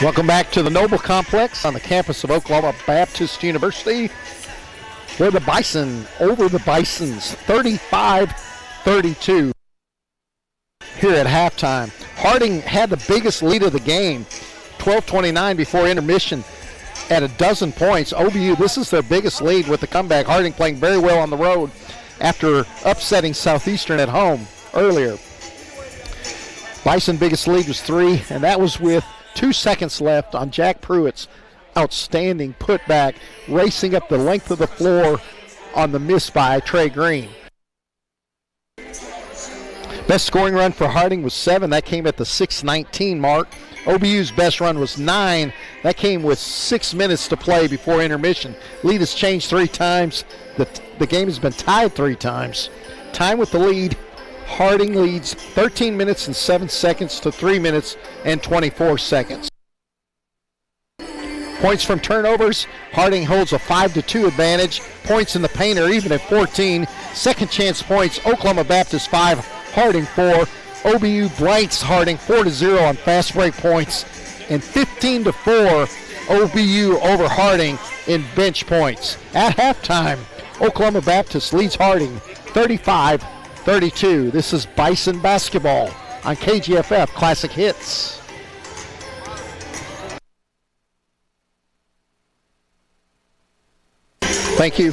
Welcome back to the Noble Complex on the campus of Oklahoma Baptist University, where the Bison over the Bisons 35-32 32 here at halftime. Harding had the biggest lead of the game, 12:29 before intermission, at a dozen points. OBU, this is their biggest lead with the comeback. Harding playing very well on the road after upsetting Southeastern at home earlier. Bison biggest lead was 3, and that was with 2 seconds left on Jack Pruitt's outstanding putback, racing up the length of the floor on the miss by Trey Green. Best scoring run for Harding was 7. That came at the 6:19 mark. OBU's best run was 9. That came with 6 minutes to play before intermission. Lead has changed 3 times. The game has been tied 3 times. Time with the lead. Harding leads 13 minutes and 7 seconds to 3 minutes and 24 seconds. Points from turnovers, Harding holds a 5-2 advantage. Points in the paint are even at 14. Second chance points, Oklahoma Baptist 5, Harding 4. OBU blanks Harding 4-0 on fast break points, and 15-4 OBU over Harding in bench points. At halftime, Oklahoma Baptist leads Harding 35-32. This is Bison basketball on KGFF Classic Hits. Thank you.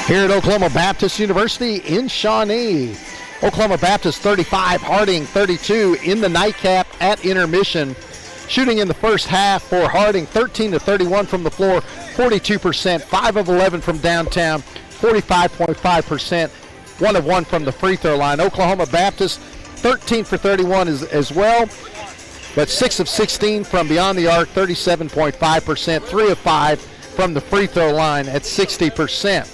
Here at Oklahoma Baptist University in Shawnee. Oklahoma Baptist 35, Harding 32 in the nightcap at intermission. Shooting in the first half for Harding, 13-31 from the floor, 42%, 5 of 11 from downtown, 45.5%, 1 of 1 from the free throw line. Oklahoma Baptist 13 for 31 as well, but 6 of 16 from beyond the arc, 37.5%, 3 of 5 from the free throw line at 60%.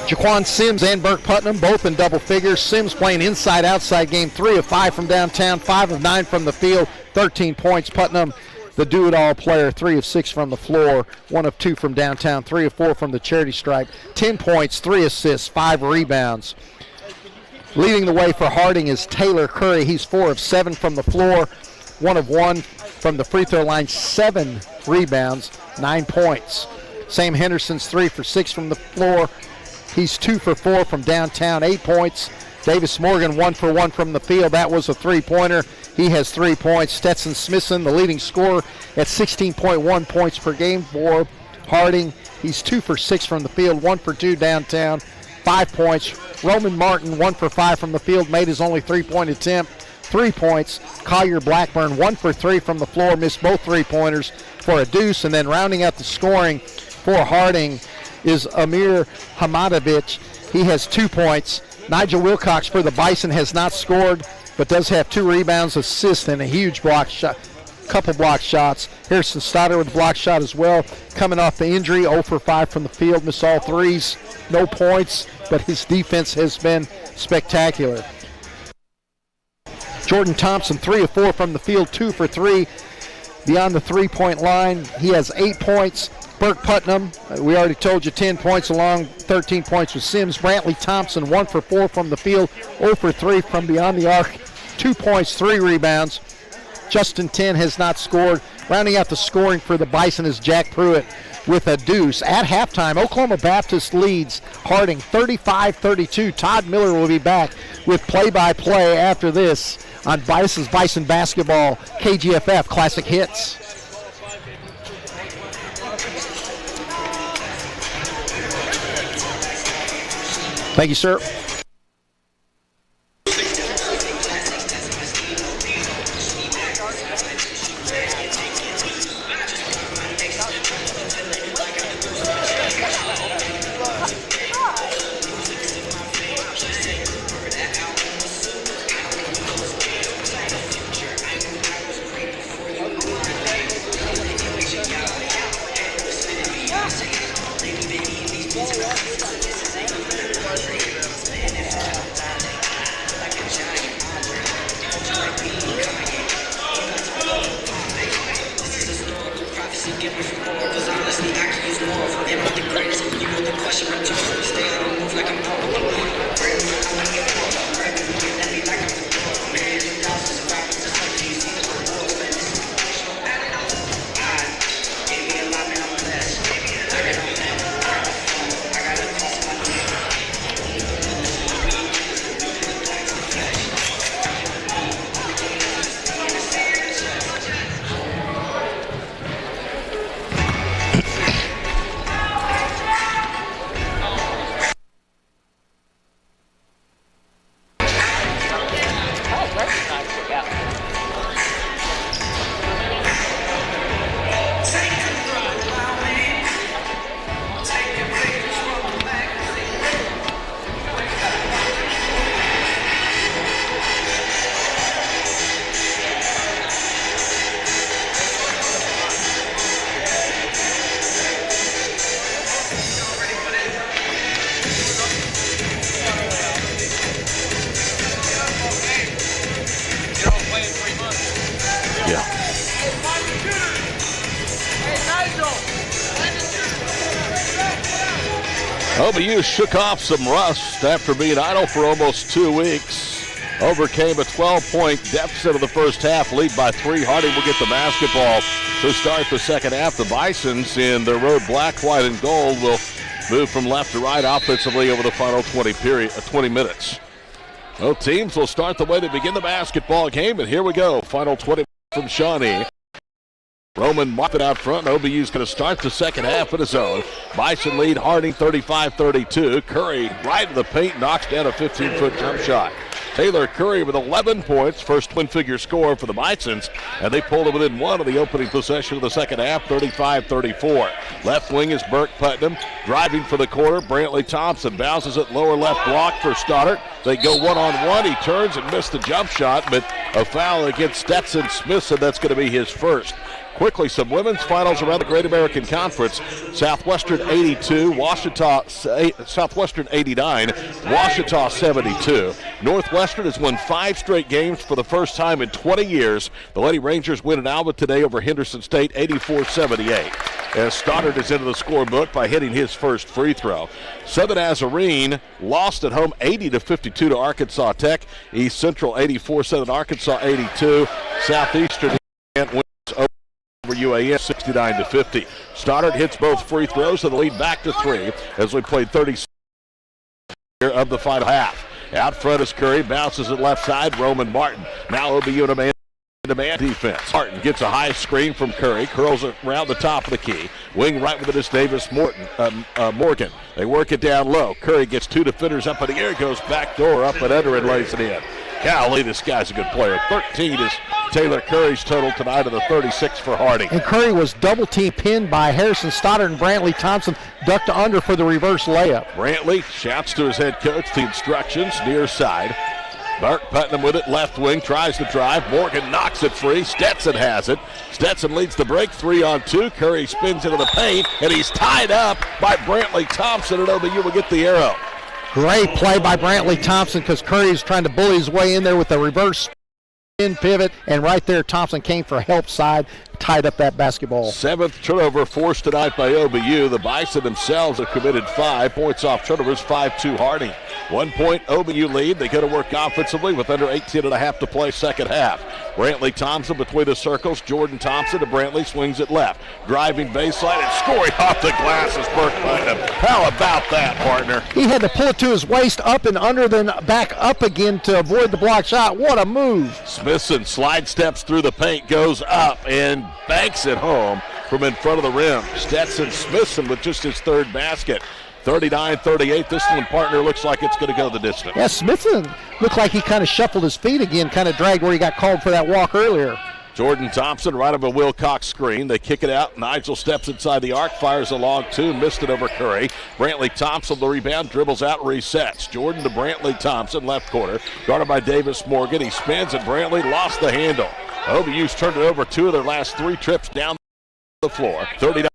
Jaquan Sims and Burke Putnam both in double figures. Sims playing inside-outside game, 3 of 5 from downtown, 5 of 9 from the field, 13 points. Putnam, the do-it-all player, 3 of 6 from the floor, 1 of 2 from downtown, 3 of 4 from the charity stripe, 10 points, 3 assists, 5 rebounds. Leading the way for Harding is Taylor Curry. He's 4 of 7 from the floor, 1 of 1 from the free throw line, 7 rebounds, 9 points. Sam Henderson's 3 for 6 from the floor. He's 2 for 4 from downtown, 8 points. Davis Morgan 1 for 1 from the field. That was a three-pointer. He has 3 points. Stetson Smithson, the leading scorer, at 16.1 points per game for Harding. He's 2 for 6 from the field, 1 for 2 downtown, 5 points. Roman Martin 1 for 5 from the field, made his only 3-point attempt, 3 points. Collier Blackburn 1 for 3 from the floor, missed both 3-pointers for a deuce. And then rounding out the scoring for Harding is Amir Hamadovich. He has 2 points. Nigel Wilcox for the Bison has not scored. but does have 2 rebounds, assists, and a huge block shot. Couple block shots. Harrison Stoddard with a block shot as well. Coming off the injury, 0 for 5 from the field, missed all threes. No points, but his defense has been spectacular. Jordan Thompson, 3 of 4 from the field, 2 for 3 beyond the 3-point line. He has 8 points. Burke Putnam, we already told you, 10 points along, 13 points with Sims. Brantley Thompson, 1 for 4 from the field, 0 for 3 from beyond the arc, 2 points, 3 rebounds. Justin 10 has not scored. Rounding out the scoring for the Bison is Jack Pruitt with a deuce. At halftime, Oklahoma Baptist leads Harding 35-32. Todd Miller will be back with play-by-play after this on Bison Basketball KGFF Classic Hits. Thank you, sir. OBU shook off some rust after being idle for almost 2 weeks. Overcame a 12-point deficit of the first half, lead by 3. Harding will get the basketball to start the second half. The Bisons in their road black, white, and gold will move from left to right offensively over the final 20 minutes. Both teams will start the way they begin the basketball game, and here we go. Final 20 from Shawnee. Roman Martin out front. OBU's going to start the second half of his own. Bison lead Harding 35-32. Curry right in the paint, knocks down a 15-foot jump shot. Taylor Curry with 11 points, first twin-figure score for the Bisons, and they pulled it within 1 of the opening possession of the second half, 35-34. Left wing is Burke Putnam, driving for the corner. Brantley Thompson bounces it lower left block for Stoddard. They go one-on-one. He turns and missed the jump shot, but a foul against Stetson Smith, and that's going to be his first. Quickly, some women's finals around the Great American Conference. Southwestern 82, Southwestern 89, Washita 72. Northwestern has won 5 straight games for the first time in 20 years. The Lady Rangers win in Alba today over Henderson State, 84-78. As Stoddard is into the scorebook by hitting his first free throw. Southern Nazarene lost at home 80-52 to Arkansas Tech. East Central 84-7, Arkansas 82. Southeastern wins over UAM 69-50. Stoddard hits both free throws and the lead back to 3 as we played 36 of the final half. Out front is Curry, bounces it left side. Roman Martin. Now OBU in a man defense. Martin gets a high screen from Curry, curls it around the top of the key. Wing right with it is Davis Morgan. They work it down low. Curry gets 2 defenders up in the air, goes back door up and under and lays it in. Golly, this guy's a good player. 13 is Taylor Curry's total tonight of the 36 for Harding. And Curry was double team pinned by Harrison Stoddard, and Brantley Thompson ducked under for the reverse layup. Brantley shouts to his head coach the instructions near side. Burke Putnam with it, left wing, tries to drive. Morgan knocks it free. Stetson has it. Stetson leads the break, 3-on-2. Curry spins into the paint, and he's tied up by Brantley Thompson, and OBU will get the arrow. Great play by Brantley Thompson because Curry is trying to bully his way in there with the reverse spin pivot, and right there Thompson came for help side, tied up that basketball. 7th turnover forced tonight by OBU. The Bison themselves have committed 5 points off turnovers, 5-2 Harding. 1 point OBU lead. They go to work offensively with under 18.5 to play second half. Brantley Thompson between the circles. Jordan Thompson to Brantley, swings it left. Driving baseline and scoring off the glass is Burke Putnam. How about that, partner? He had to pull it to his waist, up and under, then back up again to avoid the block shot. What a move. Smithson slide steps through the paint, goes up and banks it home from in front of the rim. Stetson Smithson with just his third basket. 39-38. This one, partner, looks like it's going to go the distance. Yeah, Smithson looked like he kind of shuffled his feet again, kind of dragged where he got called for that walk earlier. Jordan Thompson right of a Wilcox screen. They kick it out. Nigel steps inside the arc, fires a long two, missed it over Curry. Brantley Thompson, the rebound, dribbles out, resets. Jordan to Brantley Thompson, left corner, guarded by Davis Morgan. He spins, and Brantley lost the handle. OBU's turned it over 2 of their last 3 trips down the floor. 39.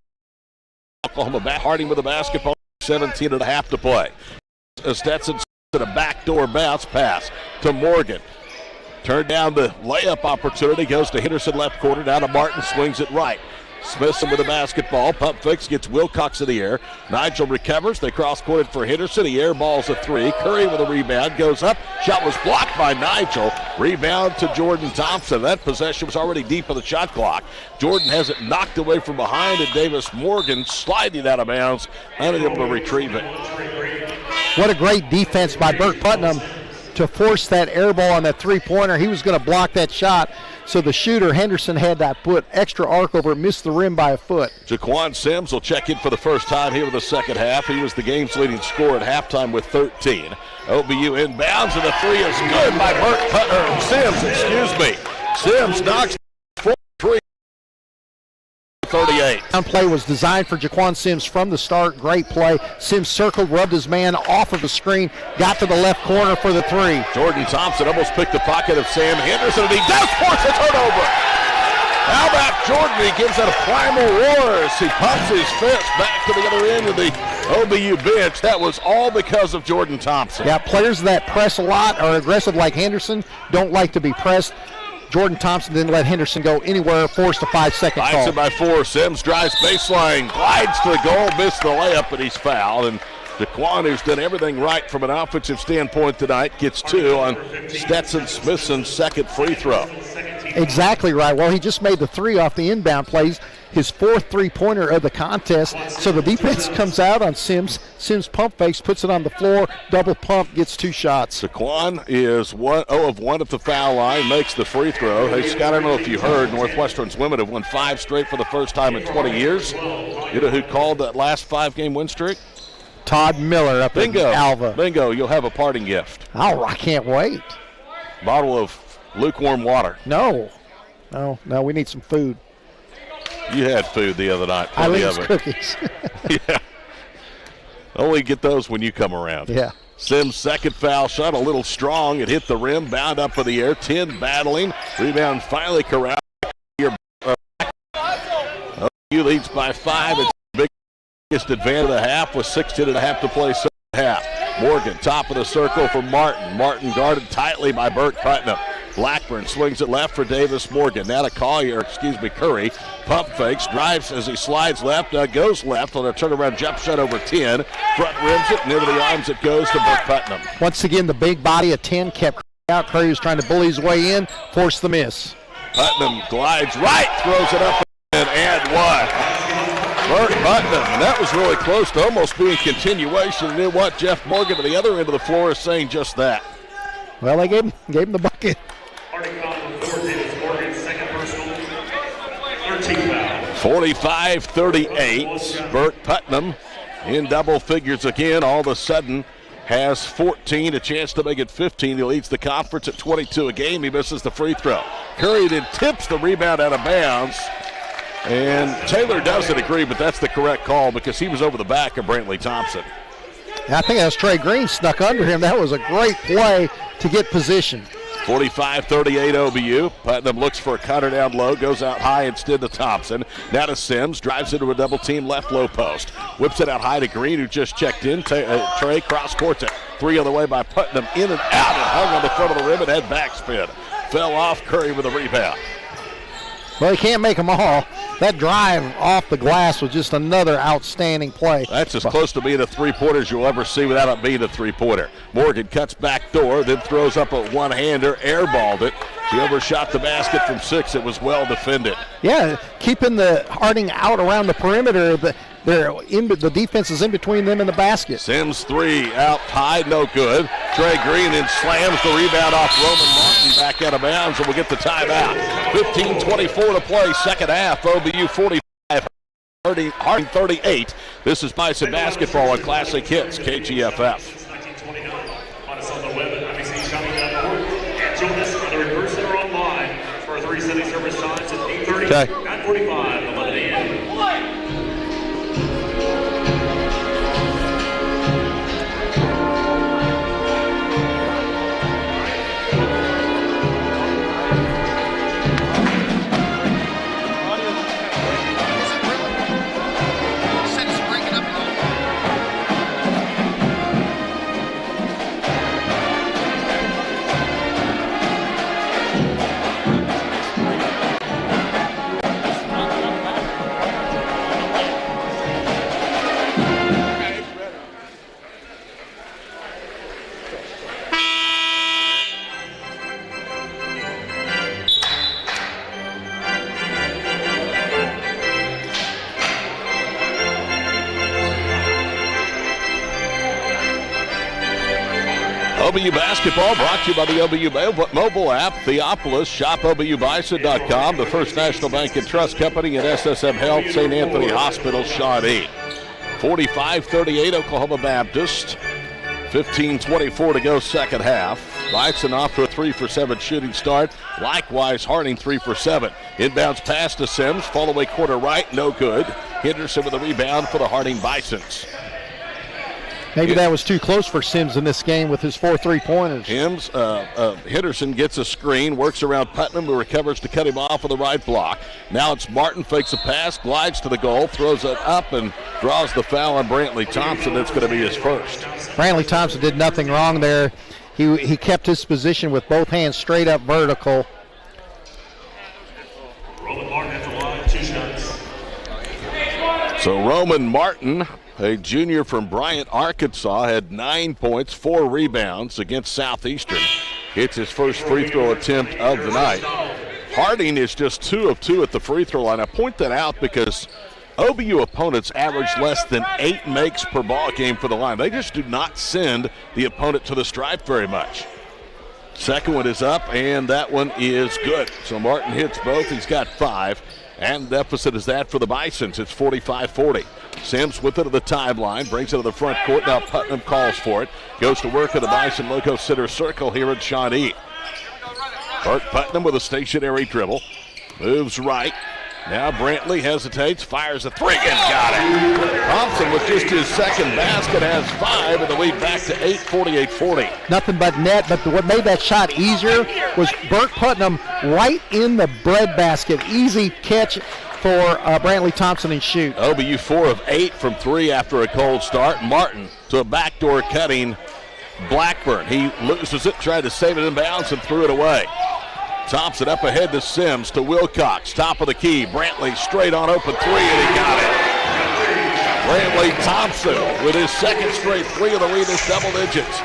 Oklahoma back. Harding with the basketball. 17.5 to play. Stetson to a backdoor bounce pass to Morgan. Turned down the layup opportunity, goes to Henderson left corner, down to Martin, swings it right. Smithson with the basketball, pump fakes, gets Wilcox in the air. Nigel recovers, they cross-courted for Henderson, he airballs a 3. Curry with a rebound, goes up, shot was blocked by Nigel. Rebound to Jordan Thompson. That possession was already deep on the shot clock. Jordan has it knocked away from behind, and Davis Morgan sliding out of bounds, unable to retrieve it. What a great defense by Burke Putnam to force that air ball on that three-pointer. He was going to block that shot, so the shooter, Henderson, had that put extra arc over it, missed the rim by a foot. Jaquan Sims will check in for the first time here with the second half. He was the game's leading scorer at halftime with 13. OBU inbounds, and the 3 is good by Sims, Sims knocks 4-3. 38. Play was designed for Jaquan Sims from the start. Great play. Sims circled, rubbed his man off of the screen, got to the left corner for the 3. Jordan Thompson almost picked the pocket of Sam Henderson, and he does force a turnover. How about Jordan? He gives it a primal roar as he pumps his fist back to the other end of the OBU bench. That was all because of Jordan Thompson. Yeah, players that press a lot or aggressive like Henderson don't like to be pressed. Jordan Thompson didn't let Henderson go anywhere, forced a 5-second call. Bites it by 4. Sims drives baseline, glides to the goal, missed the layup, but he's fouled. And Jaquan, who's done everything right from an offensive standpoint tonight, gets 2 on Stetson Smithson's second free throw. Exactly right. Well, he just made the 3 off the inbound plays, his 4th three-pointer of the contest. So the defense comes out on Sims. Sims pump fakes, puts it on the floor, double pump, gets 2 shots. Jaquan is 0 of 1 at the foul line, makes the free throw. Hey, Scott, I don't know if you heard, Northwestern's women have won 5 straight for the first time in 20 years. You know who called that last 5-game win streak? Todd Miller up in Alva. Bingo, you'll have a parting gift. Oh, I can't wait. Bottle of lukewarm water. No, we need some food. You had food the other night. Eileen's cookies. Yeah. Only get those when you come around. Yeah. Sims' second foul shot, a little strong. It hit the rim, bound up in the air. 10 battling. Rebound finally corralled. OU leads by 5. It's the biggest advantage of the half with 16.5 to play second half. Morgan, top of the circle for Martin. Martin guarded tightly by Burke Putnam. Blackburn swings it left for Davis Morgan. Now to Curry. Pump fakes, drives as he slides left, goes left on a turnaround jump shot over 10. Front rims it, near the arms it goes to Burke Putnam. Once again, the big body of 10 kept out. Curry was trying to bully his way in, forced the miss. Putnam glides right, throws it up and one. Burke Putnam, and that was really close to almost being continuation. And then what? Jeff Morgan to the other end of the floor is saying just that. Well, they gave him the bucket. 45-38. Burke Putnam in double figures again. All of a sudden has 14, a chance to make it 15. He leads the conference at 22 a game. He misses the free throw. Curry then tips the rebound out of bounds. And Taylor doesn't agree, but that's the correct call because he was over the back of Brantley Thompson. I think that was Trey Green snuck under him. That was a great play to get position. 45-38 OBU. Putnam looks for a cutter down low, goes out high instead to Thompson. Now to Sims, drives into a double team left low post. Whips it out high to Green, who just checked in. Trey cross courts it. 3 on the way by Putnam, in and out, and hung on the front of the rim and had backspin. Fell off, Curry with a rebound. Well, he can't make them all. That drive off the glass was just another outstanding play. That's as close to being a three-pointer as you'll ever see without it being a three-pointer. Morgan cuts back door, then throws up a one-hander, airballed it. He overshot the basket from 6. It was well defended. Yeah, keeping the Harding out around the perimeter. The defense is in between them and the basket. Sims 3 out high, no good. Trey Green then slams the rebound off Roman Martin back out of bounds, and we'll get the timeout. 15:24 to play, second half. OBU 45, Harding 38. This is Bison Basketball on Classic Hits, KGFF. 1929. Find us on the web at ibcshopping.org. And join us on the Reverse Center online for our 370 service times at 8:30, Okay. 9:45, 11 a.m. OBU Basketball brought to you by the OBU mobile app, Theopolis, shopobubison.com, the First National Bank and Trust Company, and SSM Health, St. Anthony Hospital, Shawnee. 45-38 Oklahoma Baptist. 15:24 to go, second half. Bison off to a 3-for-7 shooting start. Likewise, Harding 3 for 7. Inbounds pass to Sims, fall away quarter right, no good. Henderson with a rebound for the Harding Bisons. Maybe that was too close for Sims in this game with his 4 3-pointers. Henderson gets a screen, works around Putnam, who recovers to cut him off with the right block. Now it's Martin, fakes a pass, glides to the goal, throws it up, and draws the foul on Brantley Thompson. That's going to be his first. Brantley Thompson did nothing wrong there. He kept his position with both hands straight up vertical. Roman Martin at the line, 2 shots. So Roman Martin, a junior from Bryant, Arkansas, had 9 points, 4 rebounds against Southeastern. It's his first free throw attempt of the night. Harding is just 2 of 2 at the free throw line. I point that out because OBU opponents average less than 8 makes per ball game for the line. They just do not send the opponent to the stripe very much. Second one is up, and that one is good. So Martin hits both. He's got 5. And deficit is that for the Bisons. It's 45-40. Sims with it to the timeline, brings it to the front court. Now Putnam calls for it. Goes to work at the Bison Loco center circle here in Shawnee. Burt Putnam with a stationary dribble. Moves right. Now Brantley hesitates, fires a 3 and got it. Thompson with just his second basket has 5, and the lead back to 8, 48-40. Nothing but net, but what made that shot easier was Burt Putnam right in the breadbasket. Easy catch for Brantley Thompson and shoot. OBU 4 of 8 from 3 after a cold start. Martin to a backdoor cutting Blackburn. He loses it, tried to save it in bounds and threw it away. Thompson up ahead to Sims, to Wilcox, top of the key. Brantley straight on open 3, and he got it. Brantley Thompson with his second straight 3 of the lead is double digits.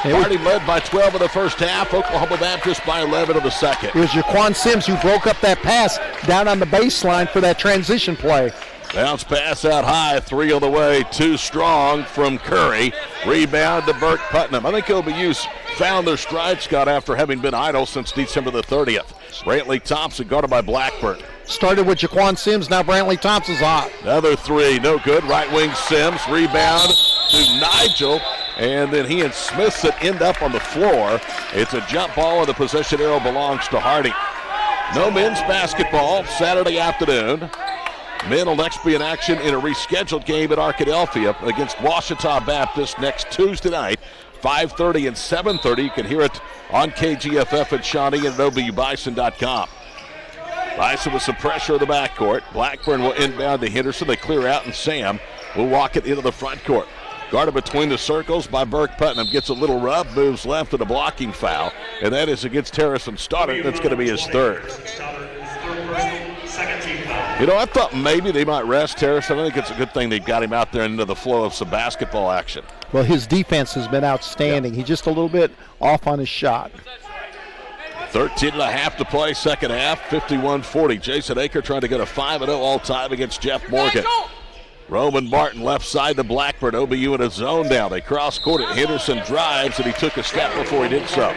Harding led by 12 in the first half. Oklahoma Baptist by 11 in the second. It was Jaquan Sims who broke up that pass down on the baseline for that transition play. Bounce pass out high, 3 on the way, too strong from Curry. Rebound to Burt Putnam. I think OBU's found their stride, Scott, after having been idle since December the 30th. Brantley Thompson guarded by Blackburn. Started with Jaquan Sims, now Brantley Thompson's hot. Another 3, no good. Right wing Sims, rebound to Nigel, and then he and Smithson end up on the floor. It's a jump ball, and the possession arrow belongs to Harding. No men's basketball Saturday afternoon. Men will next be in action in a rescheduled game at Arkadelphia against Ouachita Baptist next Tuesday night, 5:30 and 7:30. You can hear it on KGFF at Shawnee and at OBUBison.com. Bison with some pressure in the backcourt. Blackburn will inbound to Henderson. They clear out, and Sam will walk it into the front court. Guarded between the circles by Burke Putnam. Gets a little rub, moves left to the blocking foul, and that is against Harrison Stoddard. That's going to be his third. You know, I thought maybe they might rest Harrison. I think it's a good thing they got him out there into the flow of some basketball action. Well, his defense has been outstanding. He's just a little bit off on his shot. 13.5 to play, second half, 51-40. Jason Aker trying to get a 5-0 all-time against Jeff Morgan. Roman Martin left side to Blackburn. OBU in a zone down. They cross court it. Henderson drives, and he took a step before he did so.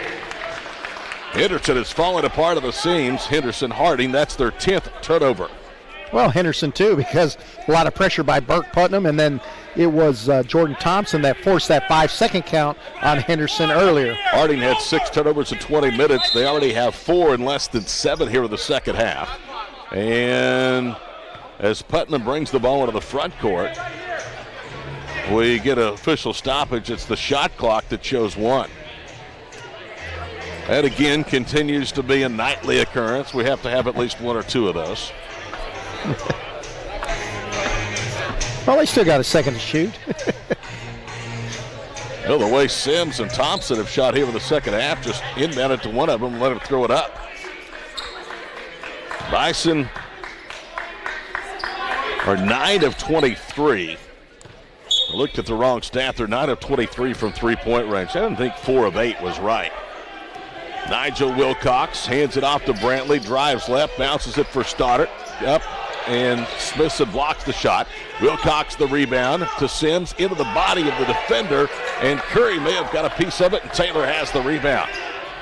Henderson is falling apart at the seams. Henderson Harding, that's their 10th turnover. Well, Henderson too, because a lot of pressure by Burke Putnam, and then it was Jordan Thompson that forced that 5-second count on Henderson earlier. Harding had 6 turnovers in 20 minutes. They already have 4 in less than 7 here in the second half. And as Putnam brings the ball into the front court, we get an official stoppage. It's the shot clock that shows 1. That again continues to be a nightly occurrence. We have to have at least 1 or 2 of those. Well, they still got a second to shoot. Well, the way Sims and Thompson have shot here in the second half, just inbounded to one of them and let him throw it up. Bison are 9 of 23. I looked at the wrong stat. They're 9 of 23 from three-point range. I didn't think 4 of 8 was right. Nigel Wilcox hands it off to Brantley, drives left, bounces it for Stoddard. Up, and Smithson blocks the shot. Wilcox the rebound to Sims into the body of the defender, and Curry may have got a piece of it, and Taylor has the rebound.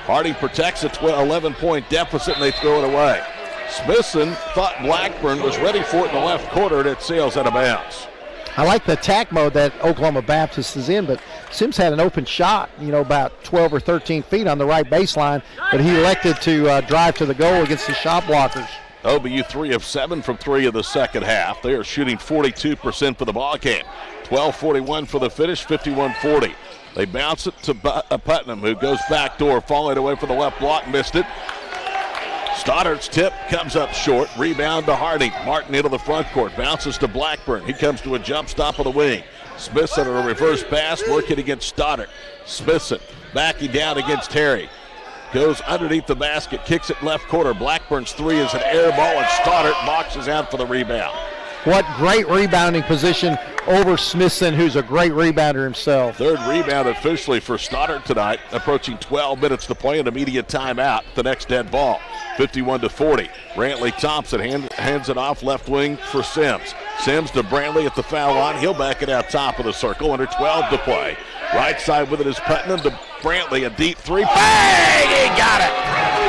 Harding protects a 11-point deficit, and they throw it away. Smithson thought Blackburn was ready for it in the left corner, and it sails out of bounds. I like the attack mode that Oklahoma Baptist is in, but Sims had an open shot, about 12 or 13 feet on the right baseline, but he elected to drive to the goal against the shot blockers. OBU 3 of 7 from 3 of the second half. They are shooting 42% for the ball game. 12:41 for the finish, 51-40. They bounce it to Putnam, who goes backdoor, falling away from the left block, missed it. Stoddard's tip comes up short. Rebound to Harding. Martin into the front court. Bounces to Blackburn. He comes to a jump stop on the wing. Smithson on a reverse pass, working against Stoddard. Smithson backing down against Terry. Goes underneath the basket, kicks it left corner. Blackburn's 3 is an air ball, and Stoddard boxes out for the rebound. What great rebounding position over Smithson, who's a great rebounder himself. Third rebound officially for Stoddard tonight, approaching 12 minutes to play in immediate timeout. The next dead ball, 51-40. Brantley Thompson hands it off left wing for Sims. Sims to Brantley at the foul line. He'll back it out top of the circle, under 12 to play. Right side with it is Putnam to Brantley, a deep 3. Bang! He got it!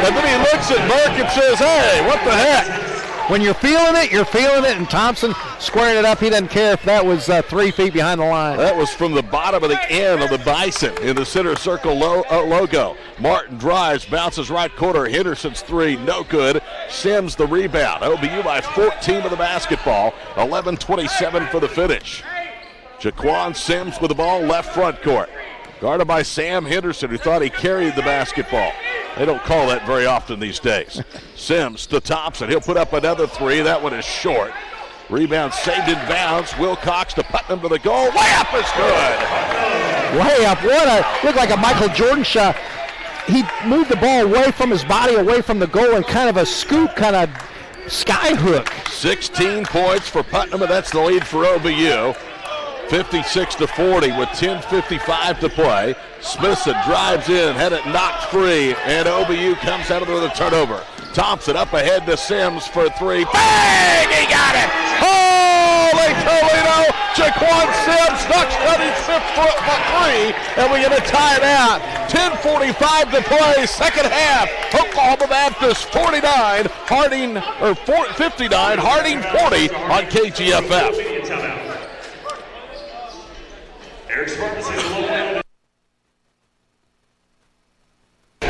And then he looks at Burke and says, hey, what the heck? When you're feeling it, and Thompson squaring it up. He doesn't care if that was 3 feet behind the line. That was from the bottom of the end of the Bison in the center circle logo. Martin drives, bounces right corner. Henderson's 3, no good. Sims the rebound. OBU by 14 with the basketball. 11:27 for the finish. Jaquan Sims with the ball, left front court. Guarded by Sam Henderson, who thought he carried the basketball. They don't call that very often these days. Sims to Thompson. He'll put up another 3. That one is short. Rebound saved in bounds. Wilcox to Putnam to the goal. Layup is good. Way up. Looked like a Michael Jordan shot. He moved the ball away from his body, away from the goal, and kind of a scoop, kind of sky hook. 16 points for Putnam, and that's the lead for OBU. 56-40 with 10:55 to play. Smithson drives in, had it knocked free, and OBU comes out of there with a turnover. Thompson up ahead to Sims for 3. Bang! He got it! Holy Toledo! Jaquan Sims knocks down his 5th foot for 3, and we get a timeout. 10:45 to play, second half. Oklahoma Baptist 49, 59, Harding 40 on KGFF.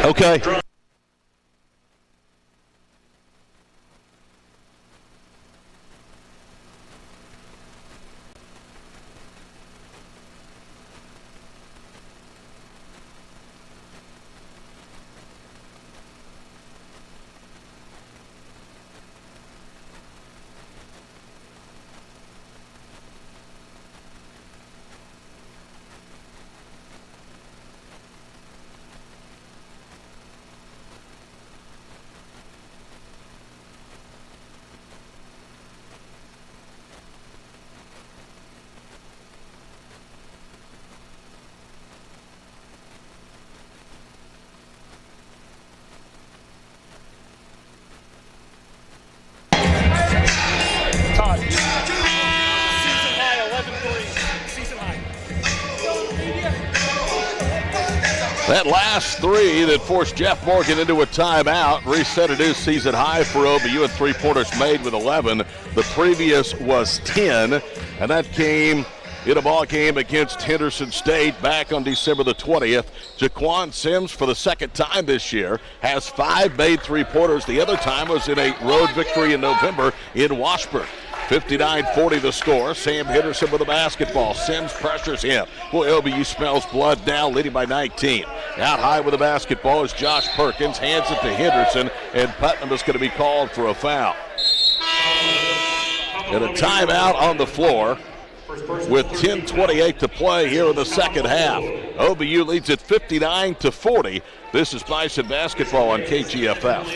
Okay. That last three that forced Jeff Morgan into a timeout reset a new season high for OBU and three-pointers made with 11. The previous was 10, and that came in a ball game against Henderson State back on December the 20th. Jaquan Sims, for the second time this year, has 5 made three-pointers. The other time was in a road victory in November in Washburn. 59-40 the score. Sam Henderson with the basketball. Sims pressures him. Well, OBU smells blood now, leading by 19. Out high with the basketball is Josh Perkins. Hands it to Henderson, and Putnam is going to be called for a foul. And a timeout on the floor with 10:28 to play here in the second half. OBU leads at 59-40. This is Bison basketball on KGFF.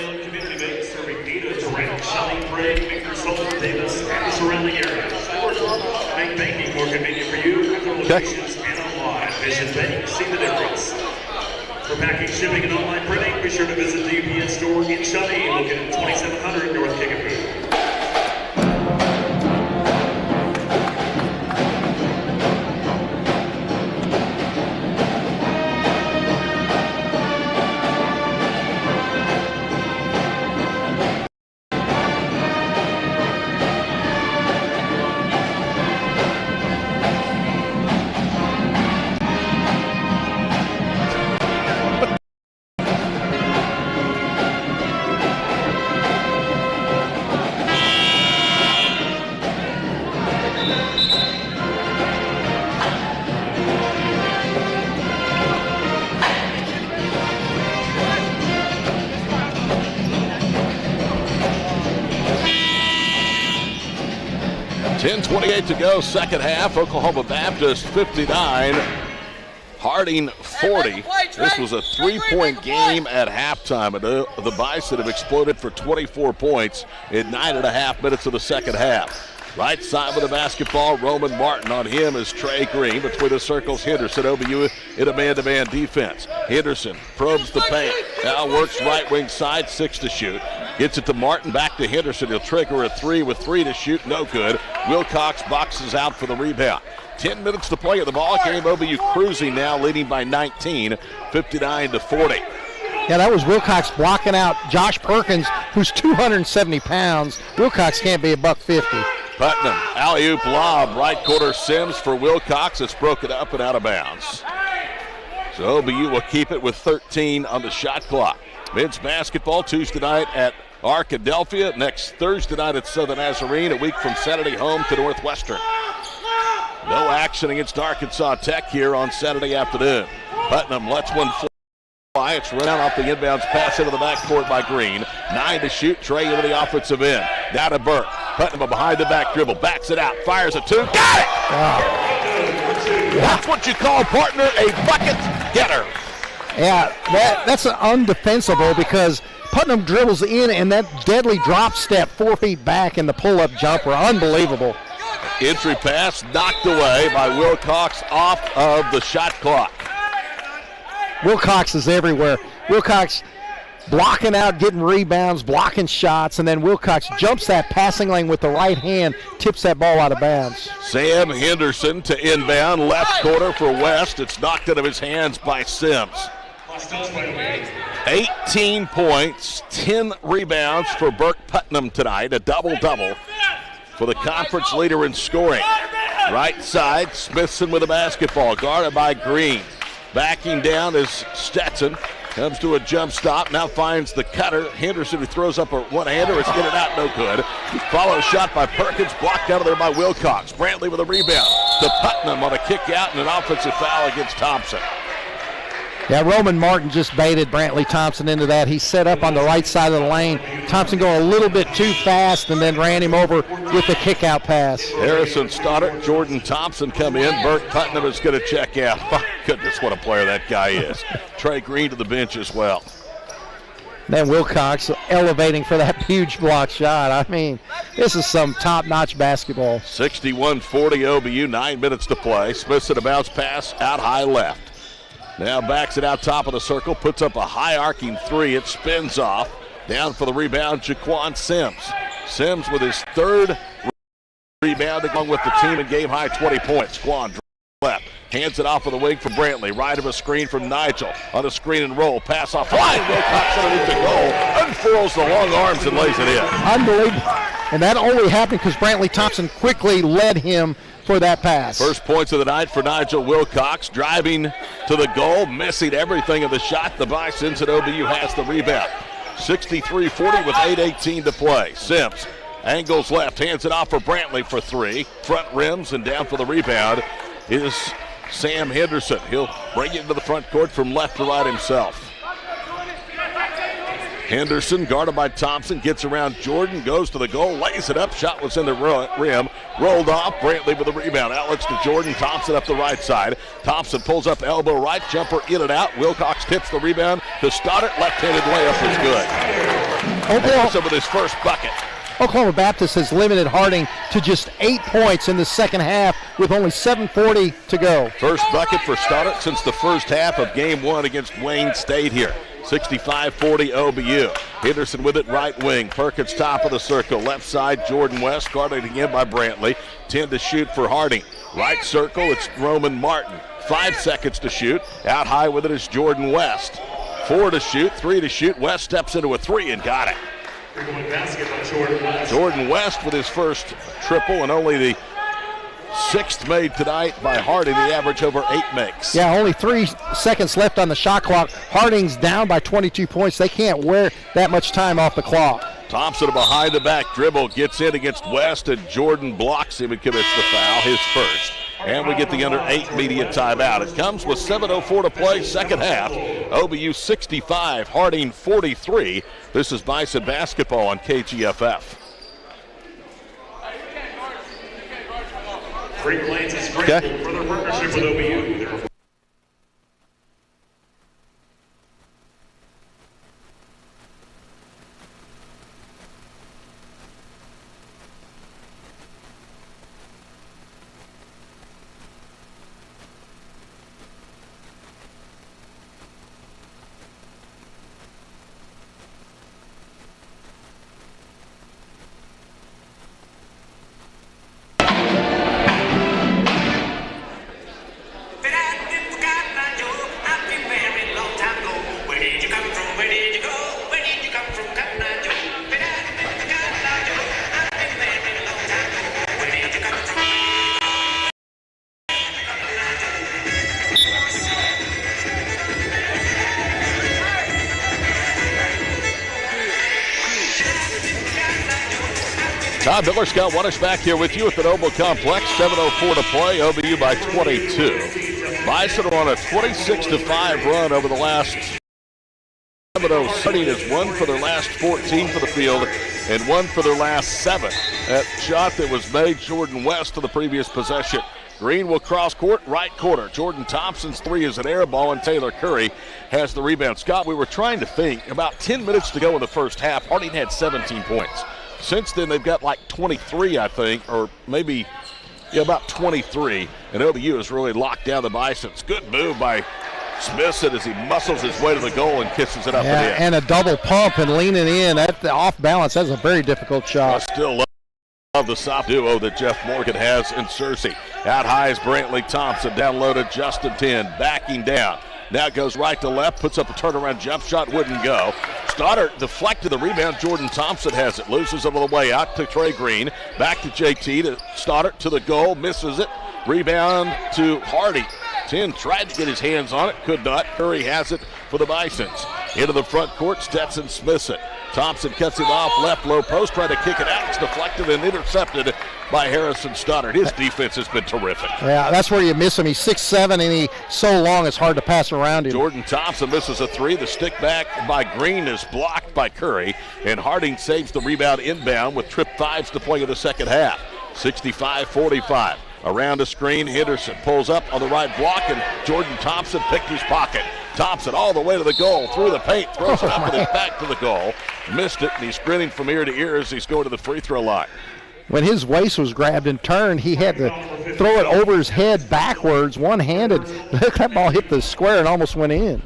Davis and the surrounding area. Make banking more convenient for you at the locations and online. Vision Bank, see the difference. For packing, shipping, and online printing, be sure to visit the UPS store in Shawnee, located at 2700 North Kickapoo. 10:28 to go, second half. Oklahoma Baptist 59, Harding 40. This was a three-point game at halftime. And the Bison have exploded for 24 points in 9.5 minutes of the second half. Right side with the basketball, Roman Martin. On him is Trey Green. Between the circles, Henderson. OBU in a man-to-man defense. Henderson probes the paint. Now works right wing side, 6 to shoot. Gets it to Martin, back to Henderson. He'll trigger a 3 with 3 to shoot. No good. Wilcox boxes out for the rebound. 10 minutes to play at the ball game. OBU cruising now, leading by 19, 59-40. Yeah, that was Wilcox blocking out Josh Perkins, who's 270 pounds. Wilcox can't be $150. Putnam, alley-oop lob, right corner Sims for Wilcox. It's broken up and out of bounds. So OBU will keep it with 13 on the shot clock. Men's basketball Tuesday night at Arkadelphia. Next Thursday night at Southern Nazarene. A week from Saturday home to Northwestern. No action against Arkansas Tech here on Saturday afternoon. Putnam lets one fly. It's run out off the inbounds pass into the backcourt by Green. 9 to shoot. Trey into the offensive end. Down to Burke. Putnam a behind the back dribble. Backs it out. Fires a 2. Got it! Wow. That's what you call, partner, a bucket getter. Yeah, that's undefensible because Putnam dribbles in and that deadly drop step 4 feet back in the pull-up jumper. Unbelievable. Entry pass knocked away by Wilcox off of the shot clock. Wilcox is everywhere. Wilcox blocking out, getting rebounds, blocking shots, and then Wilcox jumps that passing lane with the right hand, tips that ball out of bounds. Sam Henderson to inbound, left corner for West. It's knocked out of his hands by Sims. 18 points, 10 rebounds for Burke Putnam tonight, a double-double for the conference leader in scoring. Right side, Smithson with the basketball, guarded by Green. Backing down is Stetson. Comes to a jump stop, now finds the cutter. Henderson, who throws up a one-hander. It's in and out, no good. Follow shot by Perkins, blocked out of there by Wilcox. Brantley with a rebound to Putnam on a kick out and an offensive foul against Thompson. Yeah, Roman Martin just baited Brantley Thompson into that. He set up on the right side of the lane. Thompson going a little bit too fast and then ran him over with the kick-out pass. Harrison Stoddard, Jordan Thompson come in. Burke Putnam is going to check out. My goodness, what a player that guy is. Trey Green to the bench as well. Then Wilcox elevating for that huge block shot. I mean, this is some top-notch basketball. 61-40 OBU, 9 minutes to play. Smithson a bounce pass out high left. Now backs it out top of the circle, puts up a high arcing 3. It spins off. Down for the rebound, Jaquan Sims. Sims with his third rebound along with the team and game high 20 points. Quan left. Hands it off of the wing for Brantley. Right of a screen from Nigel. On a screen and roll. Pass off line. Wilcox underneath the goal. Unfurls the long arms and lays it in. Unbelievable. And that only happened because Brantley Thompson quickly led him for that pass. First points of the night for Nigel Wilcox. Driving to the goal. Missing everything of the shot. The Bisons at OBU has the rebound. 63-40 with 8:18 to play. Sims angles left. Hands it off for Brantley for three. Front rims and down for the rebound is Sam Henderson. He'll bring it into the front court from left to right himself. Henderson, guarded by Thompson, gets around Jordan, goes to the goal, lays it up. Shot was in the rim, rolled off. Brantley with the rebound. Outlets to Jordan. Thompson up the right side. Thompson pulls up elbow right, jumper in and out. Wilcox tips the rebound to Stoddard. Left-handed layup is good. Henderson with his first bucket. Oklahoma Baptist has limited Harding to just 8 points in the second half with only 7:40 to go. First bucket for Stoddard since the first half of game one against Wayne State here. 65-40 OBU. Henderson with it right wing. Perkins top of the circle. Left side, Jordan West guarded again by Brantley. 10 to shoot for Harding. Right circle, it's Roman Martin. 5 seconds to shoot. Out high with it is Jordan West. 4 to shoot, 3 to shoot. West steps into a 3 and got it. Jordan West with his first triple and only the 6th made tonight by Harding. The average over 8 makes. Yeah, only 3 seconds left on the shot clock. Harding's down by 22 points. They can't wear that much time off the clock. Thompson, a behind the back dribble, gets in against West, and Jordan blocks him and commits the foul, his first. And we get the under 8 media timeout. It comes with 7:04 to play, second half. OBU 65, Harding 43. This is Bison basketball on KGFF. Great Plains is grateful for their partnership with OBU. Todd Miller, Scott Waters back here with you at the Noble Complex. 7:04 to play, OBU by 22. Bison are on a 26-5 run over the last 7-0. Harding has won for their last 14 for the field and won for their last 7. That shot that was made, Jordan West to the previous possession. Green will cross court, right corner. Jordan Thompson's 3 is an air ball, and Taylor Curry has the rebound. Scott, we were trying to think, about 10 minutes to go in the first half, Harding had 17 points. Since then, they've got like 23, I think, or maybe about 23. And OBU has really locked down the Bisons. Good move by Smithson as he muscles his way to the goal and kisses it up and in. And a double pump and leaning in. That's off balance. That's a very difficult shot. I still love the soft duo that Jeff Morgan has in Searcy. Out high is Brantley Thompson. Down low to Justin 10. Backing down. Now it goes right to left, puts up a turnaround jump shot, wouldn't go. Stoddard deflected the rebound. Jordan Thompson has it, loses it on the way out to Trey Green. Back to JT, to Stoddard to the goal, misses it. Rebound to Hardy. 10 tried to get his hands on it, could not. Curry has it for the Bisons. Into the front court, Stetson Smithson. Thompson cuts him off, left low post, trying to kick it out. It's deflected and intercepted by Harrison Stoddard. His defense has been terrific. Yeah, that's where you miss him. He's 6'7", and he's so long it's hard to pass around him. Jordan Thompson misses a 3. The stick back by Green is blocked by Curry, and Harding saves the rebound inbound with trip 5s to play in the second half. 65-45. Around the screen, Henderson pulls up on the right block, and Jordan Thompson picked his pocket. Thompson all the way to the goal, through the paint, throws it up and then back to the goal. Missed it, and he's grinning from ear to ear as he's going to the free throw line. When his waist was grabbed and turned, he had to throw it over his head backwards, one-handed. That ball hit the square and almost went in.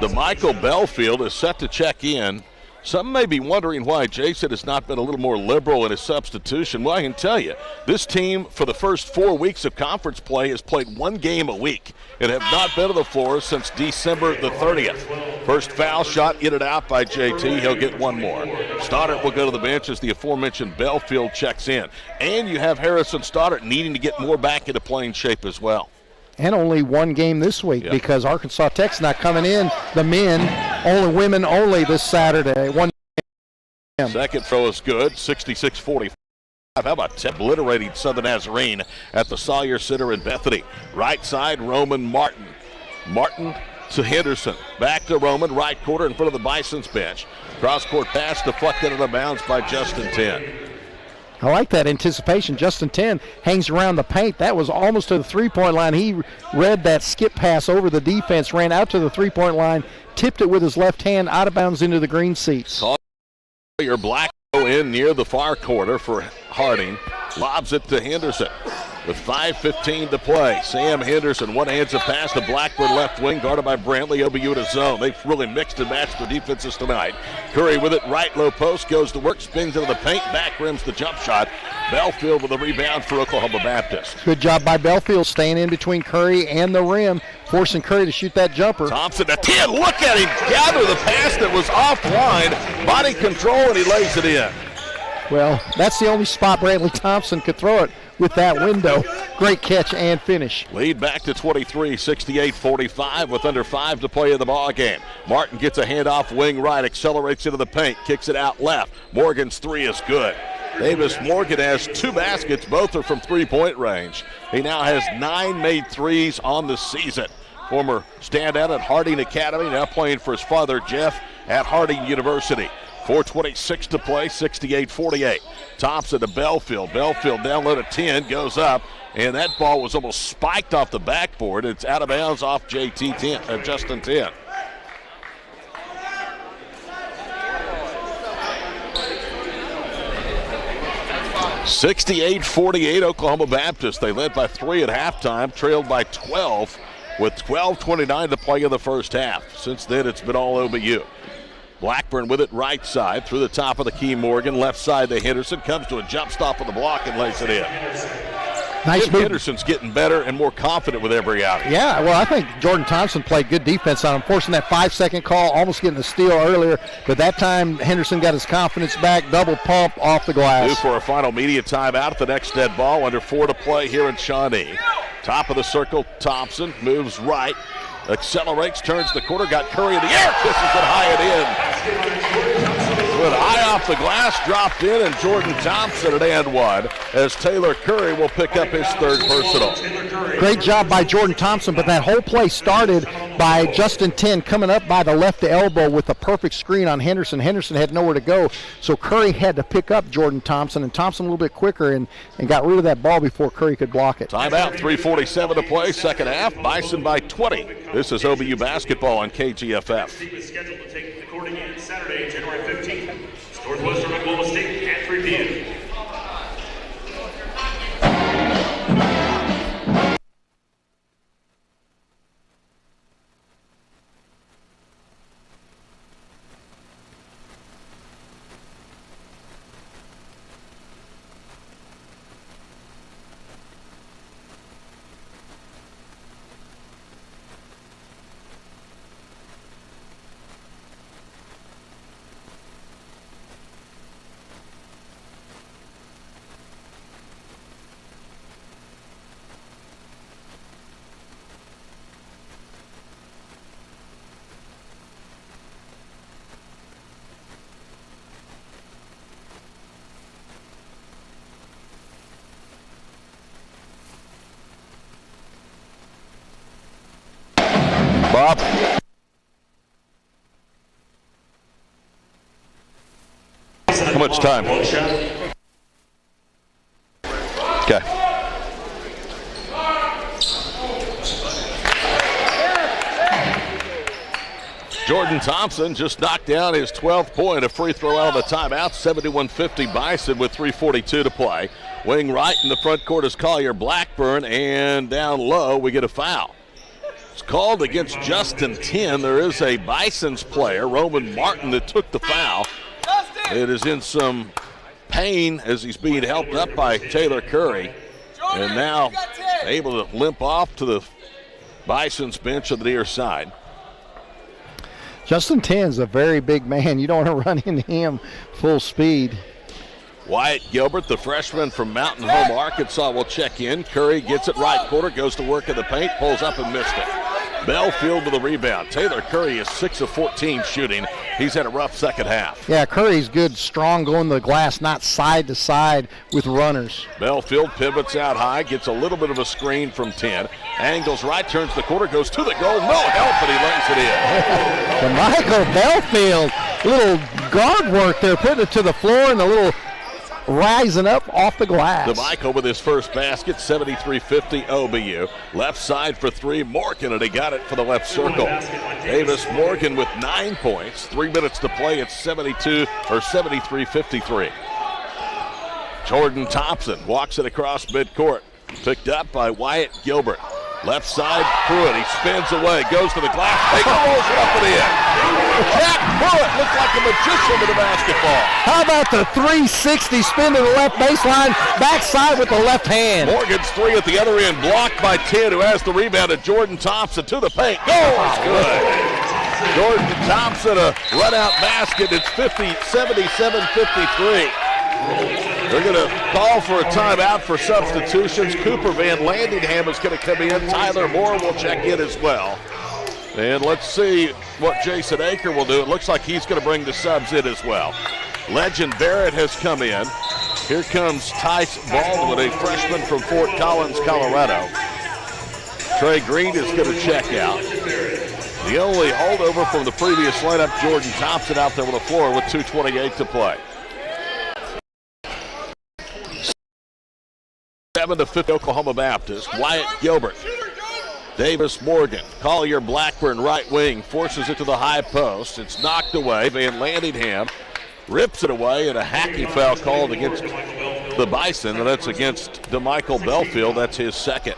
The Michael Belfield is set to check in. Some may be wondering why Jason has not been a little more liberal in his substitution. Well, I can tell you, this team for the first 4 weeks of conference play has played 1 game a week and have not been on the floor since December the 30th. First foul shot in and out by JT. He'll get 1 more. Stoddard will go to the bench as the aforementioned Belfield checks in. And you have Harrison Stoddard needing to get more back into playing shape as well. And only 1 game this week because Arkansas Tech's not coming in. The men, only women only this Saturday. 1 game. Second throw is good, 66-45. How about obliterating Southern Nazarene at the Sawyer Center in Bethany? Right side, Roman Martin. Martin to Henderson. Back to Roman, right quarter in front of the Bison's bench. Cross-court pass deflected out of bounds by Justin 10. I like that anticipation. Justin 10 hangs around the paint. That was almost to the three-point line. He read that skip pass over the defense, ran out to the three-point line, tipped it with his left hand out of bounds into the green seats. Your black in near the far corner for Harding. Lobs it to Henderson with 5:15 to play. Sam Henderson, one hands a pass to Blackburn left wing, guarded by Brantley. OBU to zone. They've really mixed and matched their defenses tonight. Curry with it, right low post, goes to work, spins into the paint, back rims the jump shot. Belfield with a rebound for Oklahoma Baptist. Good job by Belfield staying in between Curry and the rim, forcing Curry to shoot that jumper. Thompson to 10, look at him gather the pass that was offline. Body control, and he lays it in. Well, that's the only spot Brantley Thompson could throw it with that window. Great catch and finish. Lead back to 23, 68-45 with under 5 to play in the ball game. Martin gets a handoff wing right, accelerates into the paint, kicks it out left. Morgan's 3 is good. Davis Morgan has 2 baskets, both are from three-point range. He now has 9 made threes on the season. Former standout at Harding Academy, now playing for his father Jeff at Harding University. 4:26 to play, 68-48. Thompson to Belfield. Belfield down low to 10, goes up, and that ball was almost spiked off the backboard. It's out of bounds off Justin 10. (68-48) Oklahoma Baptist. They led by 3 at halftime, trailed by 12 with 12:29 to play in the first half. Since then, it's been all OBU. Blackburn with it right side through the top of the key. Morgan left side to Henderson, comes to a jump stop on the block and lays it in. Nice move. Henderson's getting better and more confident with every outing. Yeah, well, I think Jordan Thompson played good defense on him, forcing that 5-second call, almost getting a steal earlier, but that time Henderson got his confidence back, double pump off the glass. Due for a final media timeout at the next dead ball, under 4 to play here in Shawnee. Top of the circle, Thompson moves right. Accelerates, turns the corner, got Curry in the air, kisses it high and in. With eye off the glass, dropped in, and Jordan Thompson at and 1 as Taylor Curry will pick up his 3rd personal. Great job by Jordan Thompson, but that whole play started by Justin 10 coming up by the left elbow with a perfect screen on Henderson. Henderson had nowhere to go, so Curry had to pick up Jordan Thompson, and Thompson a little bit quicker and got rid of that ball before Curry could block it. Timeout, 3:47 to play, second half. Bison by 20. This is OBU basketball on KGFF. The team is scheduled to take the court again Saturday, January 15th. Northwestern Oklahoma State at 3 p.m. Bob. How much time? Okay. Jordan Thompson just knocked down his 12th point, a free throw out of the timeout. 71-50 Bison with 3:42 to play. Wing right in the front court is Collier Blackburn, and down low we get a foul. It's called against Justin 10. There is a Bison's player, Roman Martin, that took the foul. It is in some pain as he's being helped up by Taylor Curry. And now able to limp off to the Bison's bench on the near side. Justin 10's a very big man. You don't want to run into him full speed. Wyatt Gilbert, the freshman from Mountain Home, Arkansas, will check in. Curry gets it right quarter, goes to work in the paint, pulls up and missed it. Belfield with the rebound. Taylor Curry is 6 of 14 shooting. He's had a rough second half. Yeah, Curry's good, strong, going to the glass, not side to side with runners. Belfield pivots out high, gets a little bit of a screen from 10. Angles right, turns the corner, goes to the goal. No help, but he lays it in. Michael Belfield, little guard work there, putting it to the floor and a little rising up off the glass. DeMichael with his first basket, 73-50 OBU. Left side for three, Morgan, and he got it for the left circle. Davis Morgan with 9 points. 3 minutes to play. It's 73-53. Jordan Thompson walks it across midcourt. Picked up by Wyatt Gilbert. Left side, Pruitt. He spins away, goes to the glass. Baker rolls it up and in. Jack Pruitt looks like a magician with a basketball. How about the 360 spin to the left baseline, backside with the left hand? Morgan's three at the other end, blocked by 10, who has the rebound at Jordan Thompson to the paint. Goes good. Jordan Thompson, a run-out basket. It's 77-53. They're going to call for a timeout for substitutions. Cooper Van Landingham is going to come in. Tyler Moore will check in as well. And let's see what Jason Aker will do. It looks like he's going to bring the subs in as well. Legend Barrett has come in. Here comes Tice Baldwin, a freshman from Fort Collins, Colorado. Trey Green is going to check out. The only holdover from the previous lineup, Jordan Thompson, out there on the floor with 2:28 to play. 7-50 Oklahoma Baptist. Wyatt Gilbert. Davis Morgan. Collier Blackburn right wing. Forces it to the high post. It's knocked away. Van Landingham rips it away, and a hacking foul called against the Bison, and that's against DeMichael Belfield. That's his second.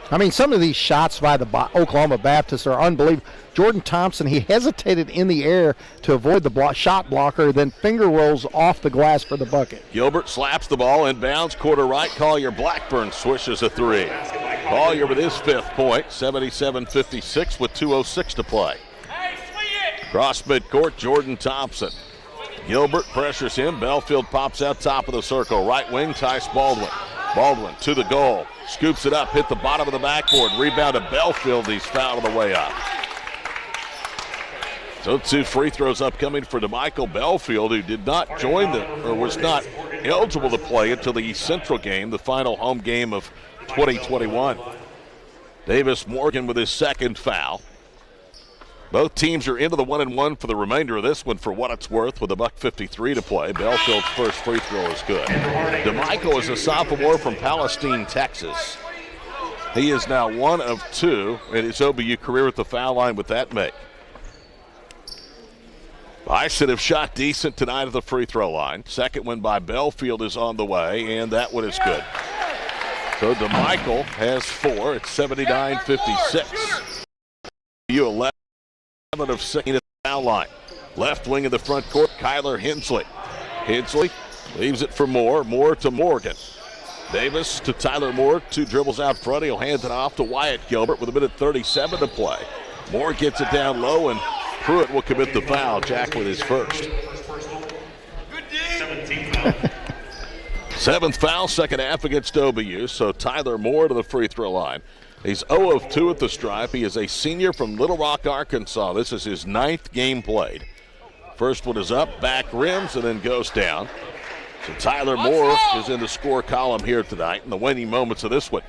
I mean, some of these shots by the Oklahoma Baptists are unbelievable. Jordan Thompson, he hesitated in the air to avoid the shot blocker, then finger rolls off the glass for the bucket. Gilbert slaps the ball inbounds, quarter right. Collier Blackburn swishes a three. Collier with his 5th point, 77-56 with 2:06 to play. Cross midcourt, Jordan Thompson. Gilbert pressures him. Belfield pops out top of the circle. Right wing, Tice Baldwin. Baldwin to the goal. Scoops it up, hit the bottom of the backboard. Rebound to Belfield. He's fouled on the way up. So 2 free throws upcoming for DeMichael Belfield, who did not join was not eligible to play until the East Central game, the final home game of 2021. Davis Morgan with his 2nd foul. Both teams are into the 1-1 for the remainder of this one for what it's worth with $1:53 to play. Belfield's first free throw is good. DeMichael is a sophomore from Palestine, Texas. He is now 1 of 2 in his OBU career at the foul line with that make. Bison have shot decent tonight at the free throw line. Second one by Belfield is on the way, and that one is good. So DeMichael has 4. It's 79-56. OBU 11 of 16 at the foul line. Left wing of the front court, Kyler Hensley. Hensley leaves it for Moore. Moore to Morgan. Davis to Tyler Moore. 2 dribbles out front. He'll hand it off to Wyatt Gilbert with 1:37 to play. Moore gets it down low, and Pruitt will commit the foul. Jack with his first. 7th foul, second half against OBU. So Tyler Moore to the free throw line. He's 0 of 2 at the stripe. He is a senior from Little Rock, Arkansas. This is his 9th game played. First one is up, back rims, and then goes down. So Tyler Moore is in the score column here tonight in the waning moments of this one.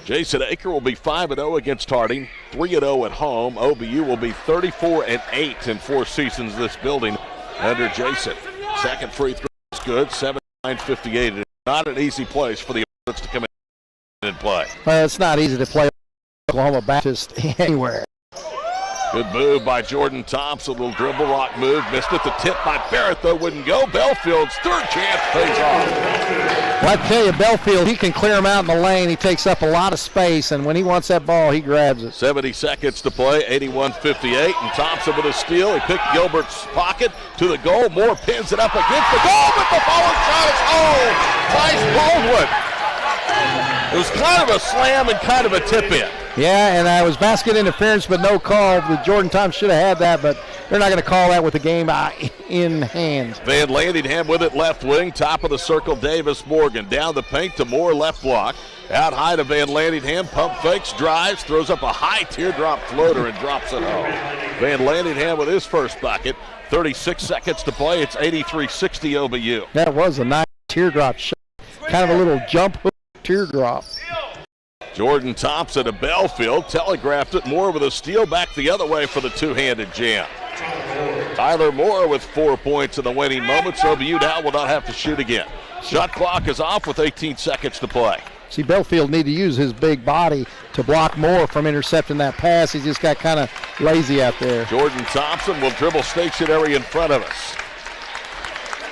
Jason Aker will be 5-0 against Harding, 3-0 at home. OBU will be 34-8 in 4 seasons this building under Jason. Second free throw is good, 79-58. It's not an easy place for the opponents to come in and play. Well, it's not easy to play Oklahoma Baptist anywhere. Good move by Jordan Thompson. A little dribble rock move. Missed it. The tip by Barrett, though, wouldn't go. Belfield's 3rd chance pays off. Well, I tell you, Belfield, he can clear him out in the lane. He takes up a lot of space, and when he wants that ball, he grabs it. 70 seconds to play, 81-58, and Thompson with a steal. He picked Gilbert's pocket to the goal. Moore pins it up against the goal, but the forward shot is home. Bryce Baldwin. It was kind of a slam and kind of a tip-in. Yeah, and it was basket interference, but no call. The Jordan Thompson should have had that, but they're not going to call that with the game in hand. Van Landingham with it, left wing, top of the circle, Davis Morgan. Down the paint to Moore, left block. Out high to Van Landingham, pump fakes, drives, throws up a high teardrop floater and drops it home. Van Landingham with his first bucket. 36 seconds to play. It's 83-60 OBU. That was a nice teardrop shot. Kind of a little jump hook teardrop. Jordan Thompson to Belfield, telegraphed it. Moore with a steal back the other way for the two-handed jam. Tyler Moore with 4 points in the winning moments. OBU now will not have to shoot again. Shot clock is off with 18 seconds to play. See, Belfield need to use his big body to block Moore from intercepting that pass. He just got kind of lazy out there. Jordan Thompson will dribble stationary in front of us.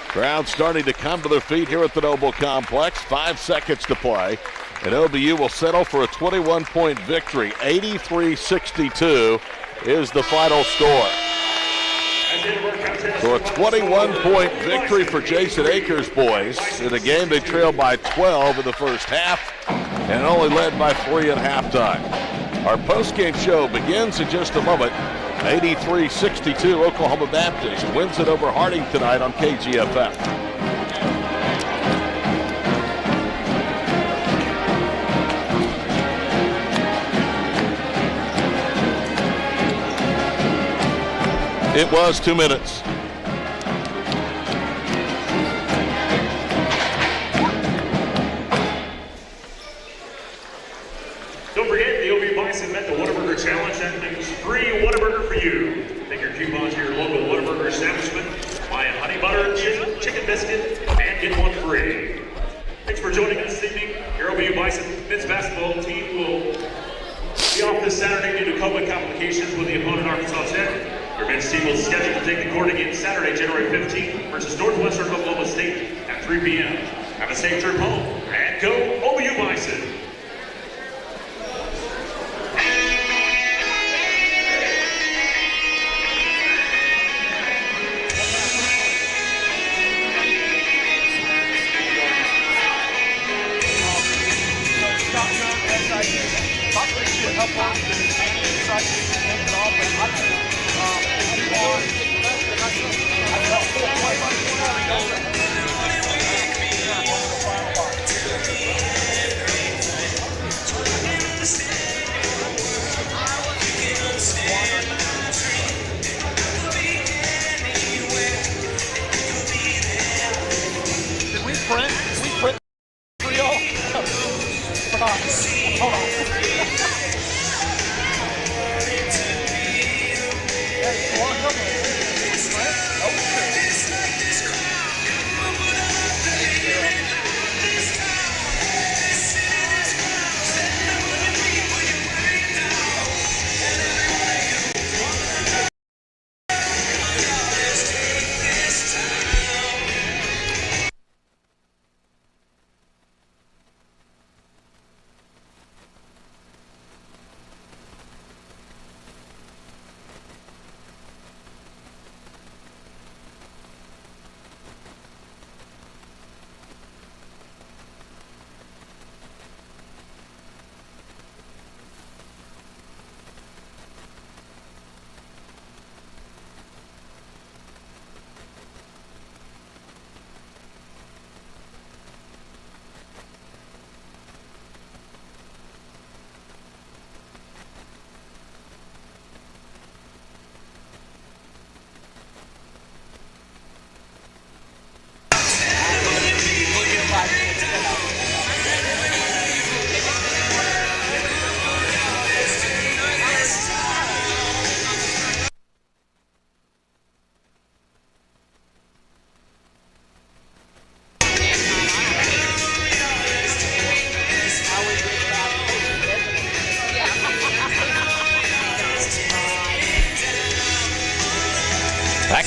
Crowd starting to come to their feet here at the Noble Complex. 5 seconds to play. And OBU will settle for a 21-point victory. 83-62 is the final score. So a 21-point victory for Jason Aker's boys in a game they trailed by 12 in the first half and only led by 3 at halftime. Our postgame show begins in just a moment. 83-62, Oklahoma Baptist wins it over Harding tonight on KGFF. It was 2 minutes. Don't forget, the OB Bison met the Whataburger Challenge. That means free Whataburger for you. Take your coupons to your local Whataburger establishment, buy a honey butter chicken biscuit, and get one free. Thanks for joining us this evening. Your OBU Bison men's basketball team will be off this Saturday due to COVID complications with the opponent Arkansas Tech. Your men's team will schedule to take the court again Saturday, January 15th versus Northwestern Oklahoma State at 3 p.m. Have a safe trip home and go OBU Bison.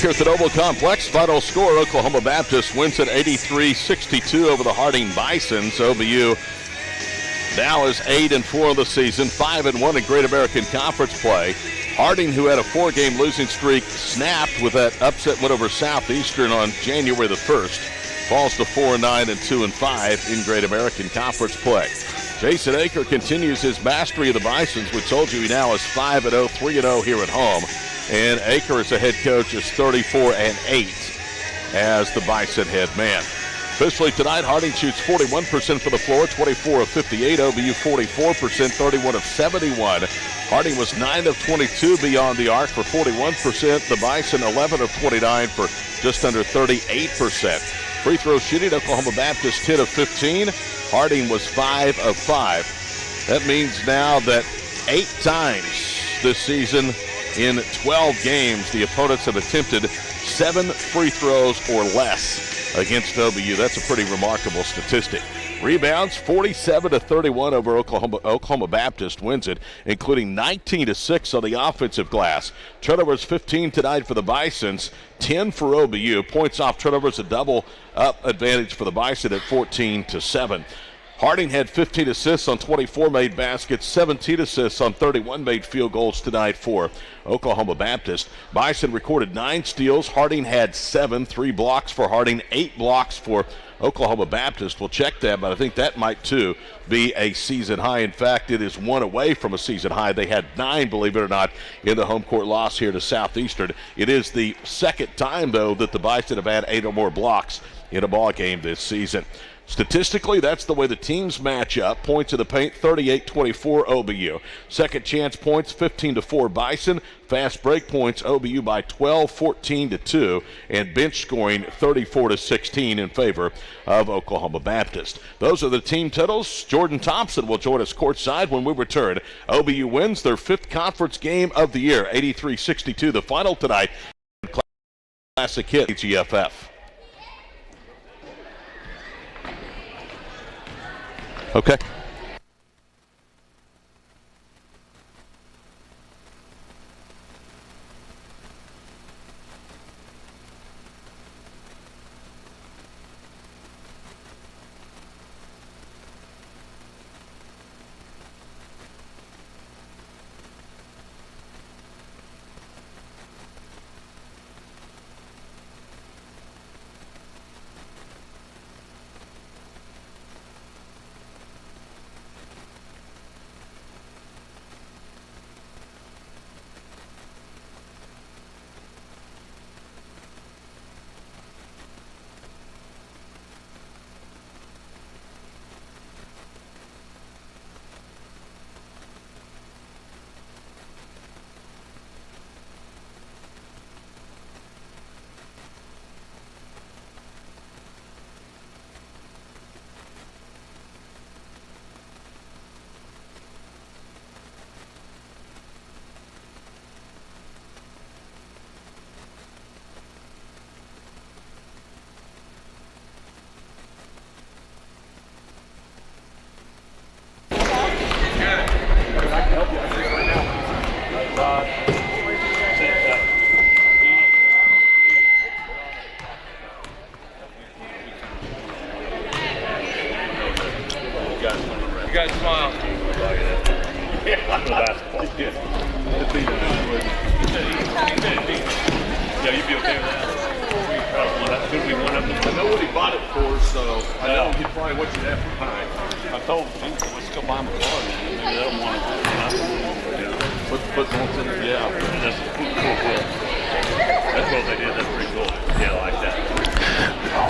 here at the Noble Complex. Final score, Oklahoma Baptist wins at 83-62 over the Harding Bisons. OBU now is 8-4 of the season, 5-1 in Great American Conference play. Harding, who had a 4-game losing streak, snapped with that upset win over Southeastern on January the 1st. Falls to 4-9 and 2-5 in Great American Conference play. Jason Aker continues his mastery of the Bisons. We told you he now is 5-0, 3-0 here at home. And Aker as a head coach is 34-8 as the Bison head man. Officially tonight, Harding shoots 41% for the floor, 24 of 58. OBU 44%, 31 of 71. Harding was 9 of 22 beyond the arc for 41%. The Bison 11 of 29 for just under 38%. Free throw shooting, Oklahoma Baptist 10 of 15. Harding was 5 of 5. That means now that 8 times this season in 12 games, the opponents have attempted 7 free throws or less against OBU. That's a pretty remarkable statistic. Rebounds, 47-31 over Oklahoma. Oklahoma Baptist wins it, including 19-6 on the offensive glass. Turnovers 15 tonight for the Bisons, 10 for OBU. Points off turnovers, a double-up advantage for the Bison at 14-7. Harding had 15 assists on 24 made baskets, 17 assists on 31 made field goals tonight for Oklahoma Baptist. Bison recorded 9 steals. Harding had 7, 3 blocks for Harding, 8 blocks for Oklahoma Baptist. We'll check that, but I think that might, too, be a season high. In fact, it is 1 away from a season high. They had 9, believe it or not, in the home court loss here to Southeastern. It is the second time, though, that the Bison have had 8 or more blocks in a ball game this season. Statistically, that's the way the teams match up. Points in the paint, 38-24 OBU. Second chance points, 15-4 Bison. Fast break points, OBU by 12, 14-2. And bench scoring, 34-16 in favor of Oklahoma Baptist. Those are the team totals. Jordan Thompson will join us courtside when we return. OBU wins their 5th conference game of the year, 83-62. The final tonight, Classic hit, GFF. Okay.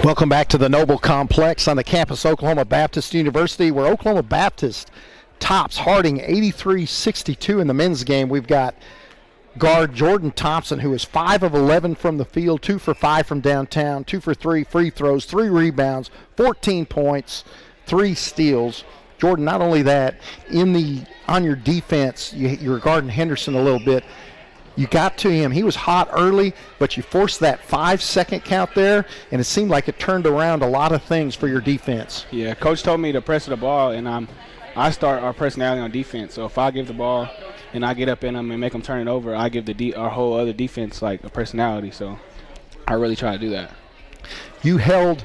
Welcome back to the Noble Complex on the campus of Oklahoma Baptist University, where Oklahoma Baptist tops Harding 83-62 in the men's game. We've got guard Jordan Thompson, who is 5 of 11 from the field, 2 for 5 from downtown, 2 for 3 free throws, 3 rebounds, 14 points, 3 steals. Jordan, not only that, on your defense, you're guarding Henderson a little bit. You got to him. He was hot early, but you forced that 5-second count there, and it seemed like it turned around a lot of things for your defense. Yeah, Coach told me to press the ball, and I start our personality on defense. So if I give the ball and I get up in them and make them turn it over, I give our whole other defense like a personality. So I really try to do that. You held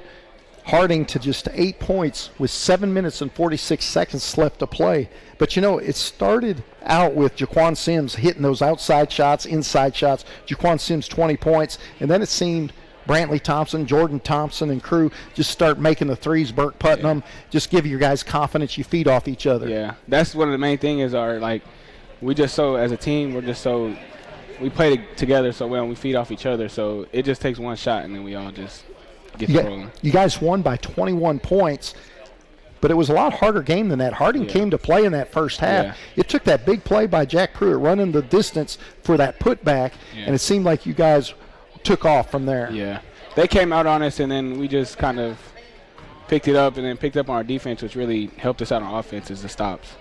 Harding to just 8 points with 7 minutes and 46 seconds left to play. But, it started out with Jaquan Sims hitting those outside shots, inside shots. Jaquan Sims 20 points. And then it seemed Brantley Thompson, Jordan Thompson, and crew just start making the threes, Burke Putnam, just give your guys confidence. You feed off each other. Yeah, that's one of the main things we just so, as a team, we play together so well and we feed off each other. So it just takes one shot and then we all just get rolling. You guys won by 21 points, but it was a lot harder game than that. Harding came to play in that first half. Yeah. It took that big play by Jack Pruitt running the distance for that putback, and it seemed like you guys took off from there. Yeah. They came out on us, and then we just kind of picked it up and then picked up on our defense, which really helped us out on offense is the stops.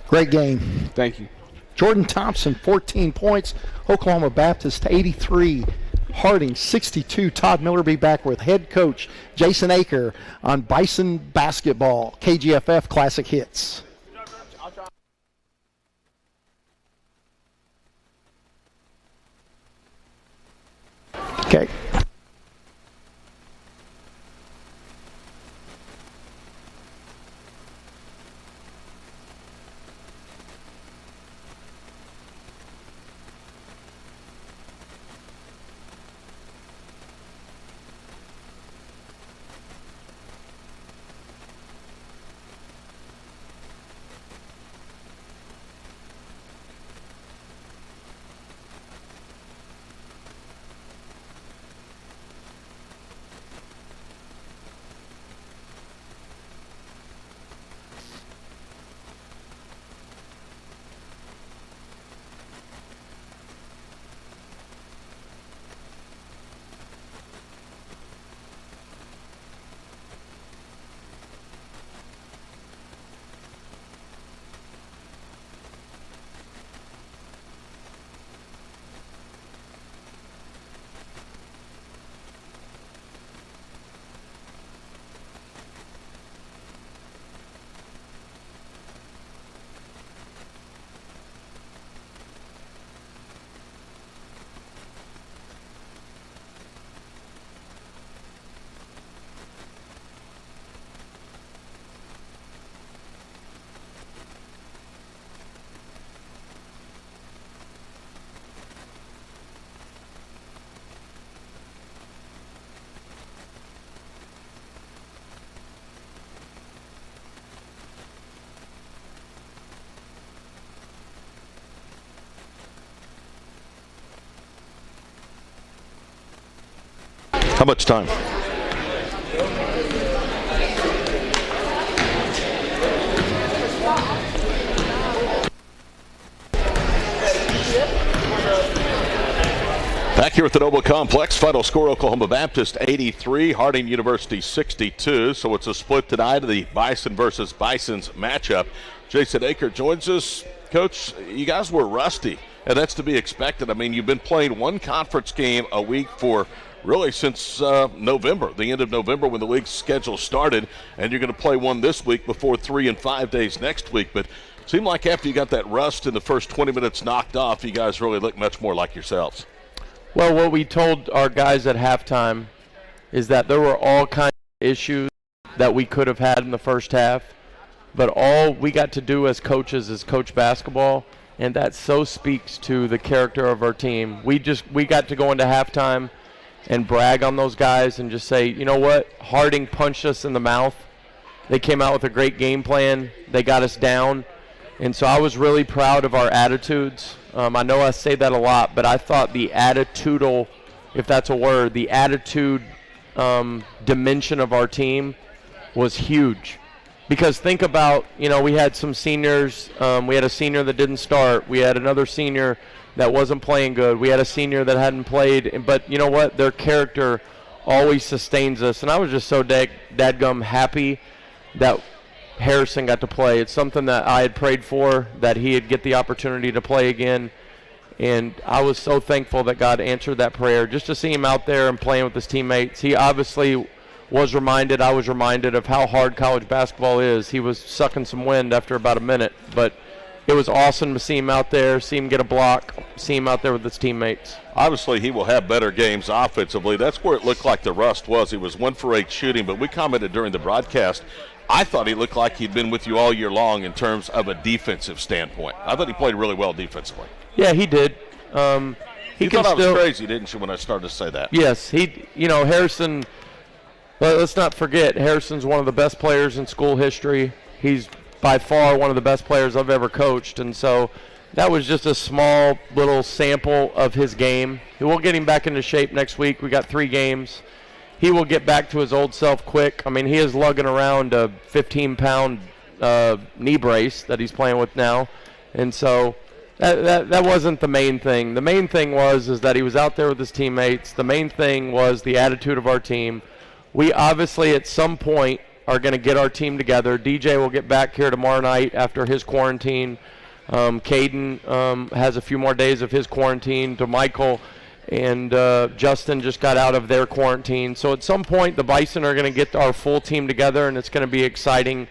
Great game. Thank you. Jordan Thompson, 14 points. Oklahoma Baptist, 83. Harding, 62. Todd Miller be back with head coach Jason Aker on Bison Basketball, KGFF Classic Hits. Okay. How much time? Back here at the Noble Complex, final score Oklahoma Baptist 83, Harding University 62. So it's a split tonight of the Bison versus Bisons matchup. Jason Aker joins us. Coach, you guys were rusty, and that's to be expected. I mean, you've been playing one conference game a week for really since November, the end of November when the league's schedule started, and you're going to play one this week before 3 and 5 days next week. But it seemed like after you got that rust in the first 20 minutes knocked off, you guys really looked much more like yourselves. Well, what we told our guys at halftime is that there were all kinds of issues that we could have had in the first half, but all we got to do as coaches is coach basketball, and that so speaks to the character of our team. We got to go into halftime and brag on those guys and just say, you know what, Harding punched us in the mouth. They came out with a great game plan. They got us down. And so I was really proud of our attitudes. I know I say that a lot, but I thought the attitudinal, if that's a word, the attitude dimension of our team was huge. Because think about, we had some seniors. We had a senior that didn't start. We had another senior that wasn't playing good. We had a senior that hadn't played. But you know what? Their character always sustains us. And I was just so dadgum happy that Harrison got to play. It's something that I had prayed for, that he'd get the opportunity to play again. And I was so thankful that God answered that prayer. Just to see him out there and playing with his teammates. He obviously was reminded, I was reminded of how hard college basketball is. He was sucking some wind after about a minute. But it was awesome to see him out there, see him get a block, see him out there with his teammates. Obviously, he will have better games offensively. That's where it looked like the rust was. He was 1 for 8 shooting, but we commented during the broadcast, I thought he looked like he'd been with you all year long in terms of a defensive standpoint. I thought he played really well defensively. Yeah, he did. You thought I was crazy, didn't you, when I started to say that? Yes, Harrison, let's not forget, Harrison's one of the best players in school history. He's by far one of the best players I've ever coached, and so that was just a small little sample of his game. We'll get him back into shape next week. We got 3 games. He will get back to his old self quick. I mean, he is lugging around a 15-pound knee brace that he's playing with now, and so that wasn't the main thing. The main thing is that he was out there with his teammates. The main thing was the attitude of our team. We obviously at some point are going to get our team together. DJ will get back here tomorrow night after his quarantine. Caden has a few more days of his quarantine. DeMichael and Justin just got out of their quarantine. So at some point, the Bison are going to get our full team together, and it's going to be an exciting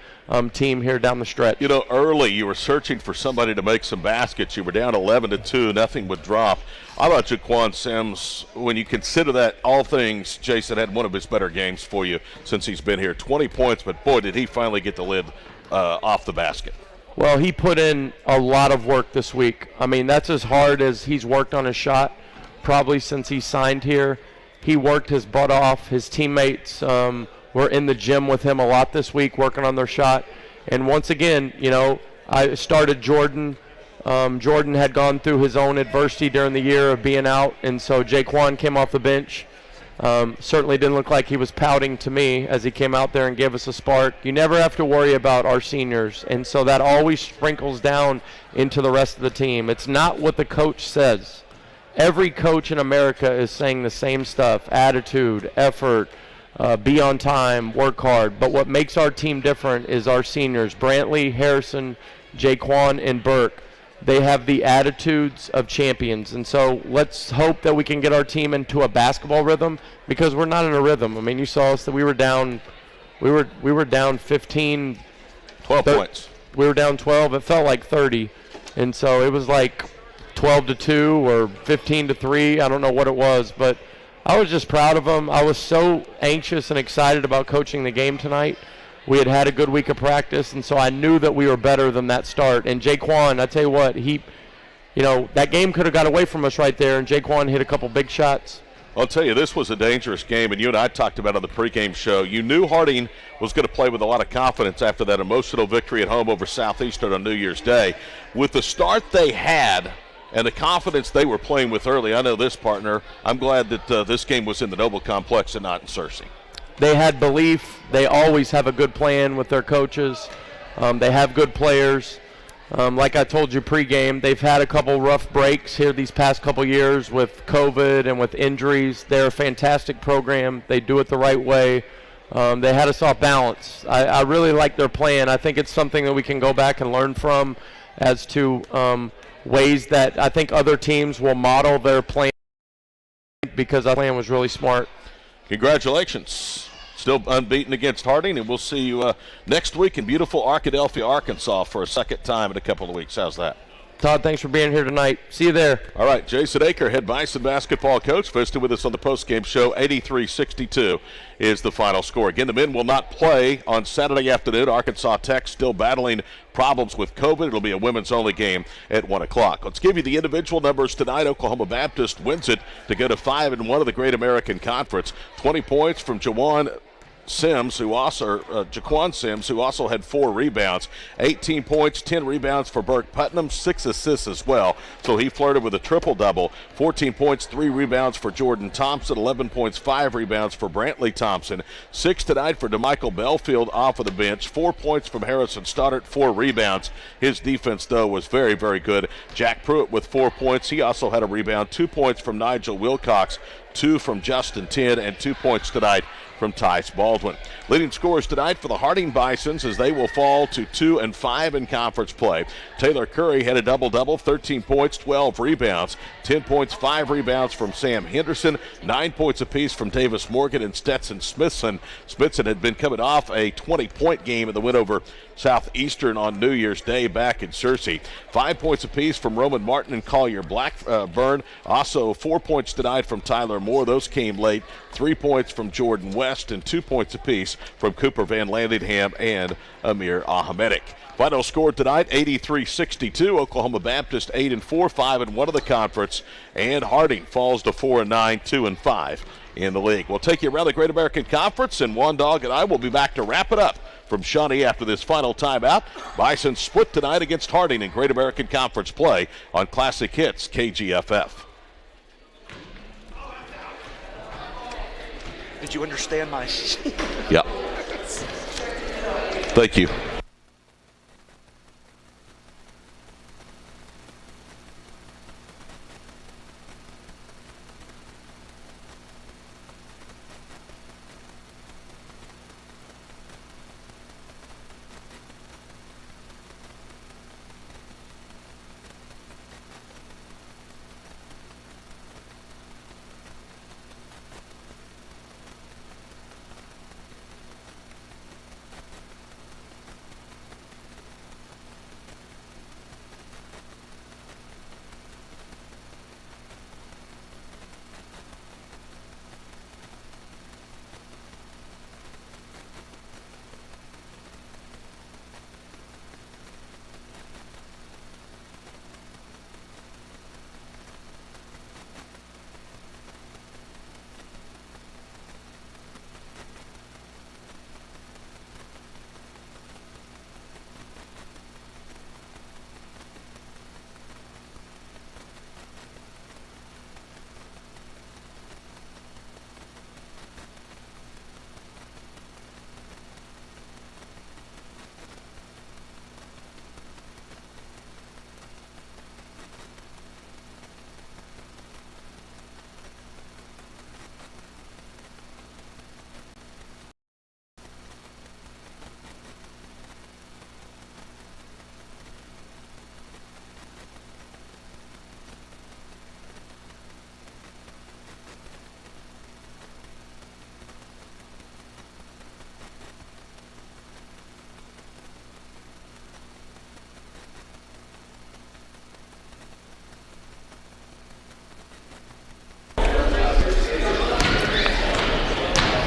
team here down the stretch. You know, early you were searching for somebody to make some baskets. You were down 11-2. Nothing would drop. How about Jaquan Sims? When you consider that, all things, Jason had one of his better games for you since he's been here. 20 points, but boy, did he finally get the lid off the basket. Well, he put in a lot of work this week. I mean, that's as hard as he's worked on his shot probably since he signed here. He worked his butt off. His teammates were in the gym with him a lot this week working on their shot. And once again, I started Jordan. Jordan had gone through his own adversity during the year of being out, and so Jaquan came off the bench. Certainly didn't look like he was pouting to me as he came out there and gave us a spark. You never have to worry about our seniors, and so that always sprinkles down into the rest of the team. It's not what the coach says. Every coach in America is saying the same stuff: attitude, effort, be on time, work hard. But what makes our team different is our seniors, Brantley, Harrison, Jaquan, and Burke. They have the attitudes of champions, and so let's hope that we can get our team into a basketball rhythm, because we're not in a rhythm. I mean, you saw us that we were down 15, 12 points. We were down 12. It felt like 30, and so it was like 12-2 or 15-3. I don't know what it was, but I was just proud of them. I was so anxious and excited about coaching the game tonight. We had a good week of practice, and so I knew that we were better than that start. And Jaquan, I tell you what, that game could have got away from us right there, and Jaquan hit a couple big shots. I'll tell you, this was a dangerous game, and you and I talked about it on the pregame show. You knew Harding was going to play with a lot of confidence after that emotional victory at home over Southeastern on New Year's Day. With the start they had and the confidence they were playing with early, I know this, partner, I'm glad that this game was in the Noble Complex and not in Searcy. They had belief. They always have a good plan with their coaches. They have good players. Like I told you pregame, they've had a couple rough breaks here these past couple years with COVID and with injuries. They're a fantastic program. They do it the right way. They had us off balance. I really like their plan. I think it's something that we can go back and learn from as to ways that I think other teams will model their plan, because our plan was really smart. Congratulations. Still unbeaten against Harding, and we'll see you next week in beautiful Arkadelphia, Arkansas for a second time in a couple of weeks. How's that? Todd, thanks for being here tonight. See you there. All right, Jason Aker, head Bison basketball coach, visited with us on the postgame show. 83-62 is the final score. Again, the men will not play on Saturday afternoon. Arkansas Tech still battling problems with COVID. It'll be a women's-only game at 1 o'clock. Let's give you the individual numbers tonight. Oklahoma Baptist wins it to go to 5-1 of the Great American Conference. 20 points from Jaquan Sims, who also had 4 rebounds. 18 points, 10 rebounds for Burke Putnam, 6 assists as well. So he flirted with a triple-double. 14 points, 3 rebounds for Jordan Thompson, 11 points, 5 rebounds for Brantley Thompson. 6 tonight for DeMichael Belfield off of the bench. 4 points from Harrison Stoddard, 4 rebounds. His defense, though, was very, very good. Jack Pruitt with 4 points. He also had a rebound. 2 points from Nigel Wilcox, 2 from Justin Tidd, and 2 points tonight from Tice Baldwin. Leading scorers tonight for the Harding Bisons as they will fall to 2-5 in conference play. Taylor Curry had a double-double, 13 points, 12 rebounds, 10 points, 5 rebounds from Sam Henderson, 9 points apiece from Davis Morgan and Stetson Smithson. Smithson had been coming off a 20-point game in the win over Southeastern on New Year's Day back in Searcy. 5 points apiece from Roman Martin and Collier Blackburn. Also 4 points tonight from Tyler Moore. Those came late. 3 points from Jordan West and 2 points apiece from Cooper Van Landingham and Amir Ahmedik. Final score tonight, 83-62. Oklahoma Baptist 8-4, 5-1 of the conference, and Harding falls to 4-9, 2-5 in the league. We'll take you around the Great American Conference, and One Dog and I will be back to wrap it up from Shawnee after this final timeout. Bison split tonight against Harding in Great American Conference play on Classic Hits KGFF. Did you understand my? Yeah. Thank you.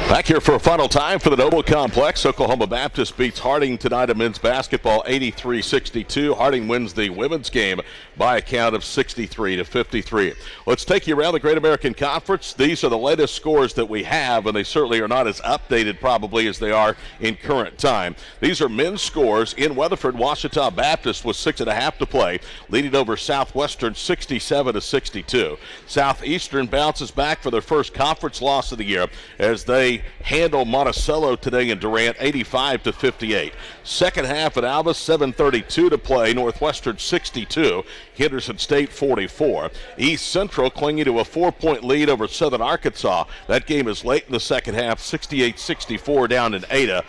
Back here for a final time for the Noble Complex. Oklahoma Baptist beats Harding tonight in men's basketball 83-62. Harding wins the women's game by a count of 63-53. Let's take you around the Great American Conference. These are the latest scores that we have, and they certainly are not as updated probably as they are in current time. These are men's scores. In Weatherford, Ouachita Baptist with 6.5 to play, leading over Southwestern 67-62. Southeastern bounces back for their first conference loss of the year as they handle Monticello today in Durant 85-58. Second half at Alba, 7:32 to play. Northwestern 62, Henderson State 44. East Central clinging to a 4-point lead over Southern Arkansas. That game is late in the second half, 68-64 down in Ada.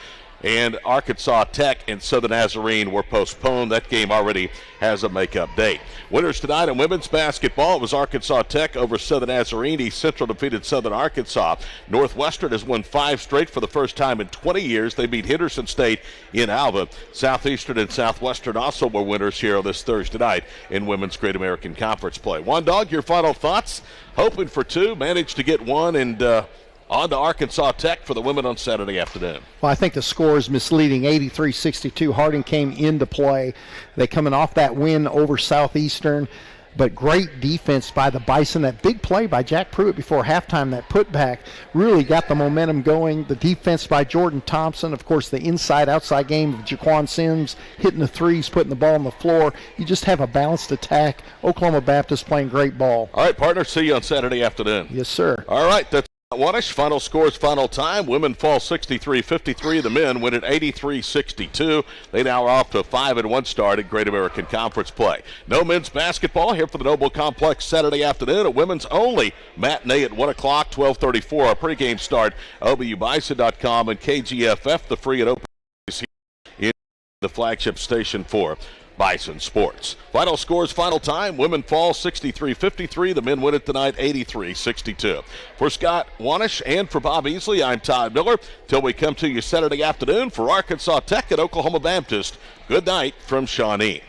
And Arkansas Tech and Southern Nazarene were postponed. That game already has a makeup date. Winners tonight in women's basketball, it was Arkansas Tech over Southern Nazarene. East Central defeated Southern Arkansas. Northwestern has won 5 straight for the first time in 20 years. They beat Henderson State in Alva. Southeastern and Southwestern also were winners here this Thursday night in women's Great American Conference play. One Dog, your final thoughts? Hoping for 2, managed to get 1, and on to Arkansas Tech for the women on Saturday afternoon. Well, I think the score is misleading. 83-62. Harding came into play. They coming off that win over Southeastern, but great defense by the Bison. That big play by Jack Pruitt before halftime, that putback, really got the momentum going. The defense by Jordan Thompson, of course, the inside-outside game of Jaquan Sims hitting the threes, putting the ball on the floor. You just have a balanced attack. Oklahoma Baptist playing great ball. All right, partner, see you on Saturday afternoon. Yes, sir. All right, that's Wanish, final scores, final time. Women fall 63-53. The men win at 83-62. They now are off to a 5-1 start at Great American Conference play. No men's basketball here for the Noble Complex Saturday afternoon. A women's only matinee at 1 o'clock, 12:34. Our pregame start, OBUBison.com and KGFF, the free and open in the flagship station for Bison Sports. Final scores, final time. Women fall 63-53. The men win it tonight 83-62. For Scott Wanish and for Bob Easley, I'm Todd Miller. Till we come to you Saturday afternoon for Arkansas Tech at Oklahoma Baptist. Good night from Shawnee.